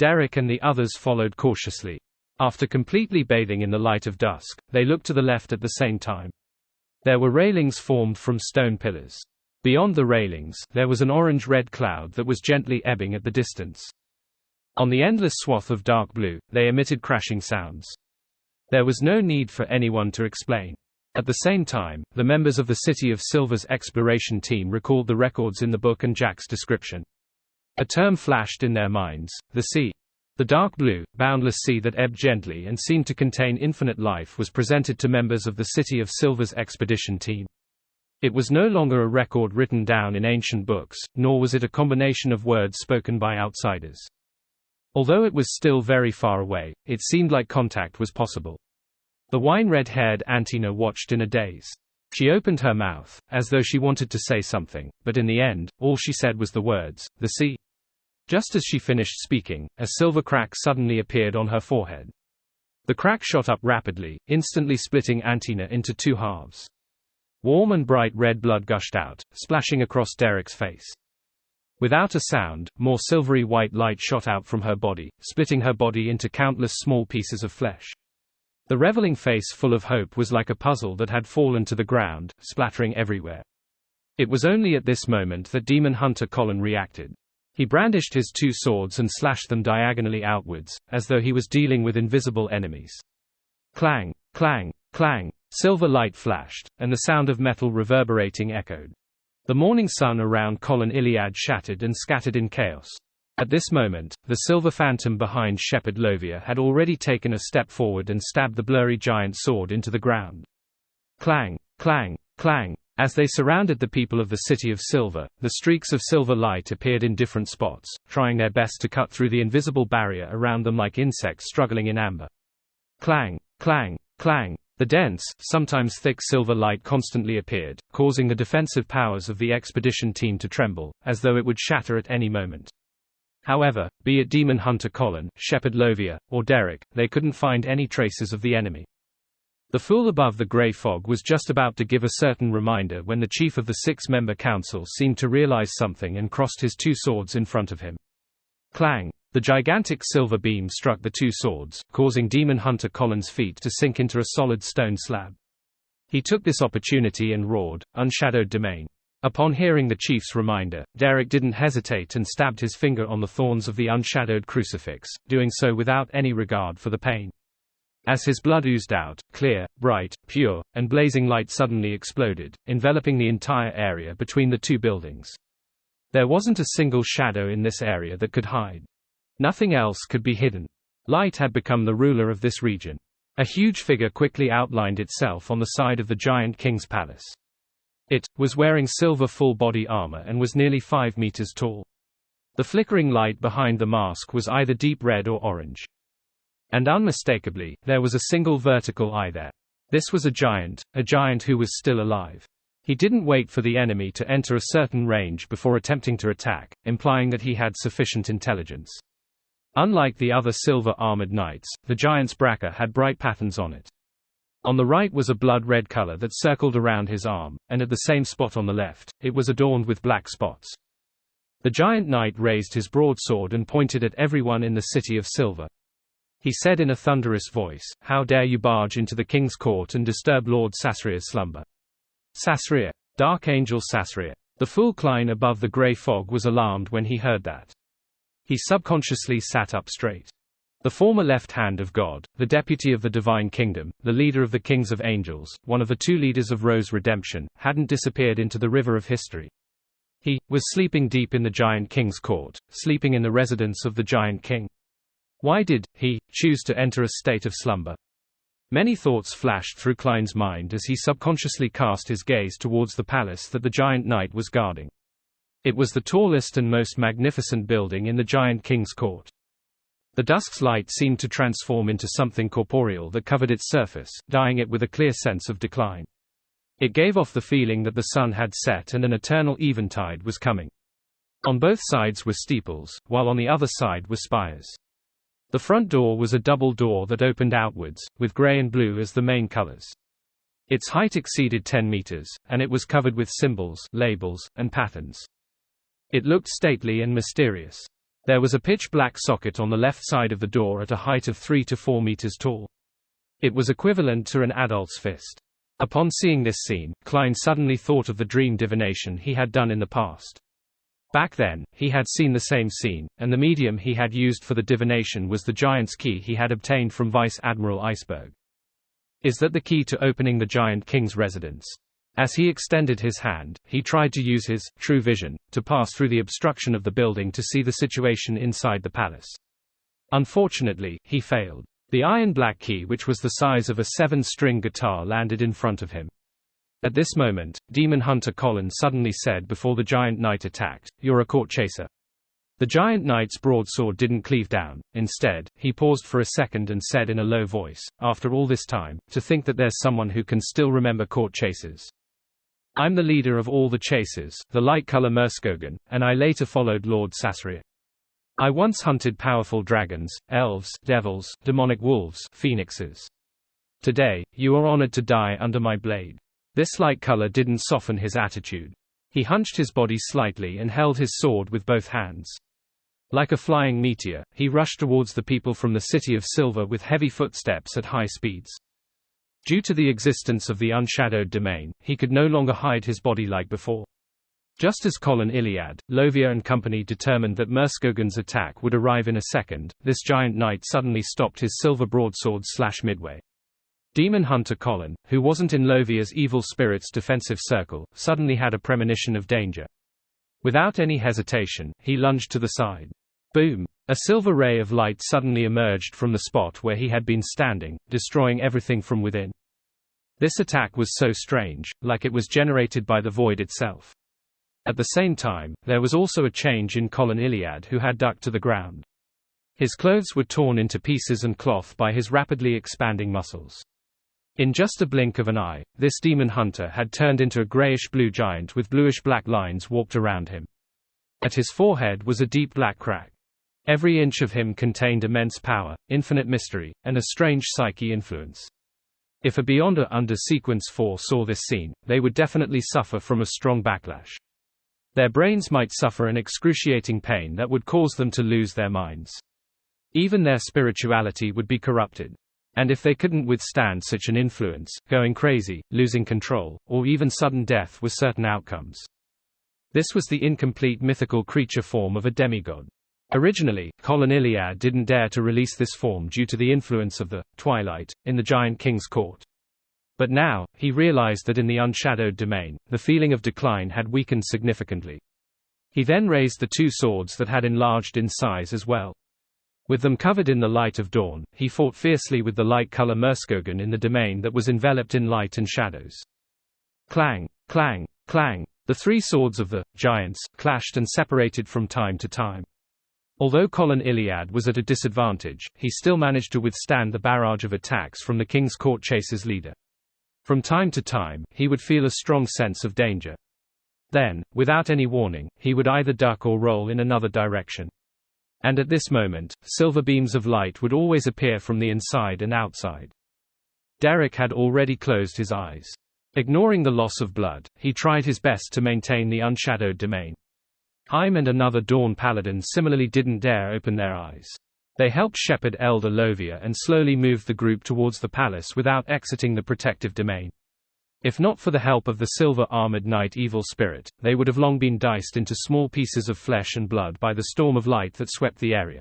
Derek and the others followed cautiously. After completely bathing in the light of dusk, they looked to the left at the same time. There were railings formed from stone pillars. Beyond the railings, there was an orange-red cloud that was gently ebbing at the distance. On the endless swath of dark blue, they emitted crashing sounds. There was no need for anyone to explain. At the same time, the members of the City of Silver's exploration team recalled the records in the book and Jack's description. A term flashed in their minds: the sea. The dark blue, boundless sea that ebbed gently and seemed to contain infinite life was presented to members of the City of Silver's expedition team. It was no longer a record written down in ancient books, nor was it a combination of words spoken by outsiders. Although it was still very far away, it seemed like contact was possible. The wine-red-haired Antina watched in a daze. She opened her mouth, as though she wanted to say something, but in the end, all she said was the words, "the sea." Just as she finished speaking, a silver crack suddenly appeared on her forehead. The crack shot up rapidly, instantly splitting Antina into two halves. Warm and bright red blood gushed out, splashing across Derek's face. Without a sound, more silvery white light shot out from her body, splitting her body into countless small pieces of flesh. The reveling face full of hope was like a puzzle that had fallen to the ground, splattering everywhere. It was only at this moment that Demon Hunter Colin reacted. He brandished his two swords and slashed them diagonally outwards, as though he was dealing with invisible enemies. Clang, clang, clang, silver light flashed, and the sound of metal reverberating echoed. The morning sun around Colin Iliad shattered and scattered in chaos. At this moment, the silver phantom behind Shepherd Lovia had already taken a step forward and stabbed the blurry giant sword into the ground. Clang, clang, clang. As they surrounded the people of the City of Silver, the streaks of silver light appeared in different spots, trying their best to cut through the invisible barrier around them like insects struggling in amber. Clang, clang, clang. The dense, sometimes thick silver light constantly appeared, causing the defensive powers of the expedition team to tremble, as though it would shatter at any moment. However, be it Demon Hunter Colin, Shepherd Lovia, or Derek, they couldn't find any traces of the enemy. The fool above the grey fog was just about to give a certain reminder when the chief of the six-member council seemed to realize something and crossed his two swords in front of him. Clang! The gigantic silver beam struck the two swords, causing Demon Hunter Colin's feet to sink into a solid stone slab. He took this opportunity and roared, "Unshadowed domain." Upon hearing the chief's reminder, Derek didn't hesitate and stabbed his finger on the thorns of the unshadowed crucifix, doing so without any regard for the pain. As his blood oozed out, clear, bright, pure, and blazing light suddenly exploded, enveloping the entire area between the two buildings. There wasn't a single shadow in this area that could hide. Nothing else could be hidden. Light had become the ruler of this region. A huge figure quickly outlined itself on the side of the giant king's palace. It was wearing silver full-body armor and was nearly 5 meters tall. The flickering light behind the mask was either deep red or orange. And unmistakably, there was a single vertical eye there. This was a giant who was still alive. He didn't wait for the enemy to enter a certain range before attempting to attack, implying that he had sufficient intelligence. Unlike the other silver-armored knights, the giant's braca had bright patterns on it. On the right was a blood-red color that circled around his arm, and at the same spot on the left, it was adorned with black spots. The giant knight raised his broadsword and pointed at everyone in the City of Silver. He said in a thunderous voice, "How dare you barge into the king's court and disturb Lord Sasria's slumber? Sasria! Dark Angel Sasria!" The fool Klein above the grey fog was alarmed when he heard that. He subconsciously sat up straight. The former left hand of God, the deputy of the Divine Kingdom, the leader of the Kings of Angels, one of the two leaders of Rose Redemption, hadn't disappeared into the river of history. He was sleeping deep in the Giant King's court, sleeping in the residence of the Giant King. Why did he choose to enter a state of slumber? Many thoughts flashed through Klein's mind as he subconsciously cast his gaze towards the palace that the giant knight was guarding. It was the tallest and most magnificent building in the Giant King's court. The dusk's light seemed to transform into something corporeal that covered its surface, dyeing it with a clear sense of decline. It gave off the feeling that the sun had set and an eternal eventide was coming. On both sides were steeples, while on the other side were spires. The front door was a double door that opened outwards, with grey and blue as the main colors. Its height exceeded 10 meters, and it was covered with symbols, labels, and patterns. It looked stately and mysterious. There was a pitch-black socket on the left side of the door at a height of 3 to 4 meters tall. It was equivalent to an adult's fist. Upon seeing this scene, Klein suddenly thought of the dream divination he had done in the past. Back then, he had seen the same scene, and the medium he had used for the divination was the giant's key he had obtained from Vice Admiral Iceberg. Is that the key to opening the Giant King's residence? As he extended his hand, he tried to use his true vision to pass through the obstruction of the building to see the situation inside the palace. Unfortunately, he failed. The iron-black key, which was the size of a 7-string guitar, landed in front of him. At this moment, Demon Hunter Colin suddenly said before the giant knight attacked, "You're a court chaser." The giant knight's broadsword didn't cleave down. Instead, he paused for a second and said in a low voice, "After all this time, to think that there's someone who can still remember court chasers. I'm the leader of all the chasers, the light-color Murskogen, and I later followed Lord Sasria. I once hunted powerful dragons, elves, devils, demonic wolves, phoenixes. Today, you are honored to die under my blade." This light color didn't soften his attitude. He hunched his body slightly and held his sword with both hands. Like a flying meteor, he rushed towards the people from the City of Silver with heavy footsteps at high speeds. Due to the existence of the unshadowed domain, he could no longer hide his body like before. Just as Colin Iliad, Lovia and company determined that Murskogen's attack would arrive in a second, this giant knight suddenly stopped his silver broadsword midway. Demon Hunter Colin, who wasn't in Lovia's evil spirit's defensive circle, suddenly had a premonition of danger. Without any hesitation, he lunged to the side. Boom! A silver ray of light suddenly emerged from the spot where he had been standing, destroying everything from within. This attack was so strange, like it was generated by the void itself. At the same time, there was also a change in Colin Iliad, who had ducked to the ground. His clothes were torn into pieces and cloth by his rapidly expanding muscles. In just a blink of an eye, this demon hunter had turned into a grayish-blue giant with bluish-black lines warped around him. At his forehead was a deep black crack. Every inch of him contained immense power, infinite mystery, and a strange psyche influence. If a Beyonder under Sequence 4 saw this scene, they would definitely suffer from a strong backlash. Their brains might suffer an excruciating pain that would cause them to lose their minds. Even their spirituality would be corrupted. And if they couldn't withstand such an influence, going crazy, losing control, or even sudden death were certain outcomes. This was the incomplete mythical creature form of a demigod. Originally, Colin Iliad didn't dare to release this form due to the influence of the Twilight in the Giant King's court. But now, he realized that in the unshadowed domain, the feeling of decline had weakened significantly. He then raised the two swords that had enlarged in size as well. With them covered in the light of dawn, he fought fiercely with the light-color Murskogen in the domain that was enveloped in light and shadows. Clang, clang, clang. The three swords of the giants clashed and separated from time to time. Although Colin Iliad was at a disadvantage, he still managed to withstand the barrage of attacks from the King's Court Chaser's leader. From time to time, he would feel a strong sense of danger. Then, without any warning, he would either duck or roll in another direction. And at this moment, silver beams of light would always appear from the inside and outside. Derek had already closed his eyes. Ignoring the loss of blood, he tried his best to maintain the unshadowed domain. Haim and another Dawn Paladin similarly didn't dare open their eyes. They helped shepherd Elder Lovia and slowly moved the group towards the palace without exiting the protective domain. If not for the help of the silver-armored knight Evil Spirit, they would have long been diced into small pieces of flesh and blood by the storm of light that swept the area.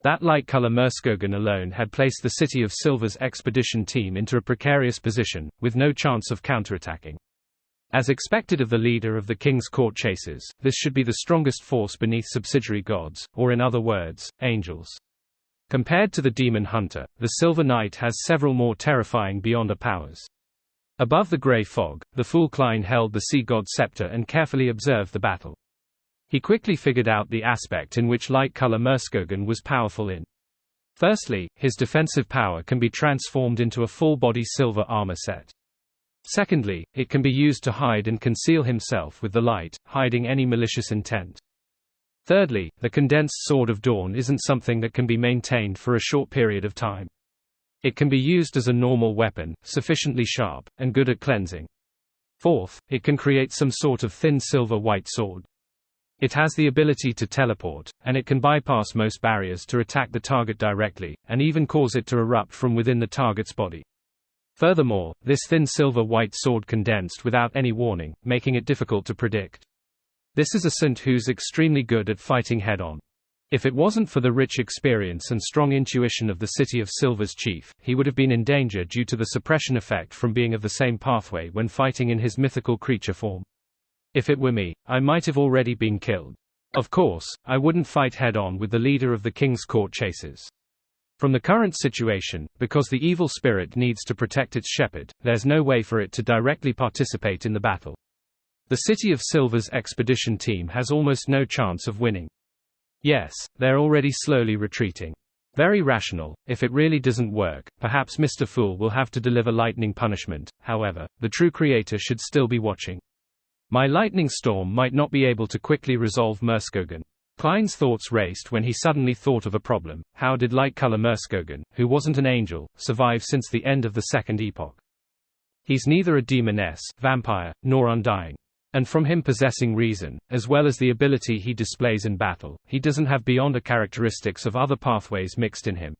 That light-color Murskogen alone had placed the City of Silver's expedition team into a precarious position, with no chance of counterattacking. As expected of the leader of the King's Court Chasers, this should be the strongest force beneath subsidiary gods, or in other words, angels. Compared to the Demon Hunter, the Silver Knight has several more terrifying Beyonder powers. Above the grey fog, the fool Klein held the sea god's scepter and carefully observed the battle. He quickly figured out the aspect in which light-color Murskogen was powerful in. Firstly, his defensive power can be transformed into a full-body silver armor set. Secondly, it can be used to hide and conceal himself with the light, hiding any malicious intent. Thirdly, the condensed Sword of Dawn isn't something that can be maintained for a short period of time. It can be used as a normal weapon, sufficiently sharp, and good at cleansing. Fourth, it can create some sort of thin silver-white sword. It has the ability to teleport, and it can bypass most barriers to attack the target directly, and even cause it to erupt from within the target's body. Furthermore, this thin silver-white sword condensed without any warning, making it difficult to predict. This is a Saint who's extremely good at fighting head-on. If it wasn't for the rich experience and strong intuition of the City of Silver's chief, he would have been in danger due to the suppression effect from being of the same pathway when fighting in his mythical creature form. If it were me, I might have already been killed. Of course, I wouldn't fight head-on with the leader of the King's Court Chasers. From the current situation, because the evil spirit needs to protect its shepherd, there's no way for it to directly participate in the battle. The City of Silver's expedition team has almost no chance of winning. Yes, they're already slowly retreating. Very rational. If it really doesn't work, perhaps Mr. Fool will have to deliver lightning punishment. However, the true creator should still be watching. My lightning storm might not be able to quickly resolve Murskogen. Klein's thoughts raced when he suddenly thought of a problem. How did Lightcolor Murskogen, who wasn't an angel, survive since the end of the Second Epoch? He's neither a demoness, vampire, nor undying. And from him possessing reason, as well as the ability he displays in battle, he doesn't have beyonder characteristics of other pathways mixed in him.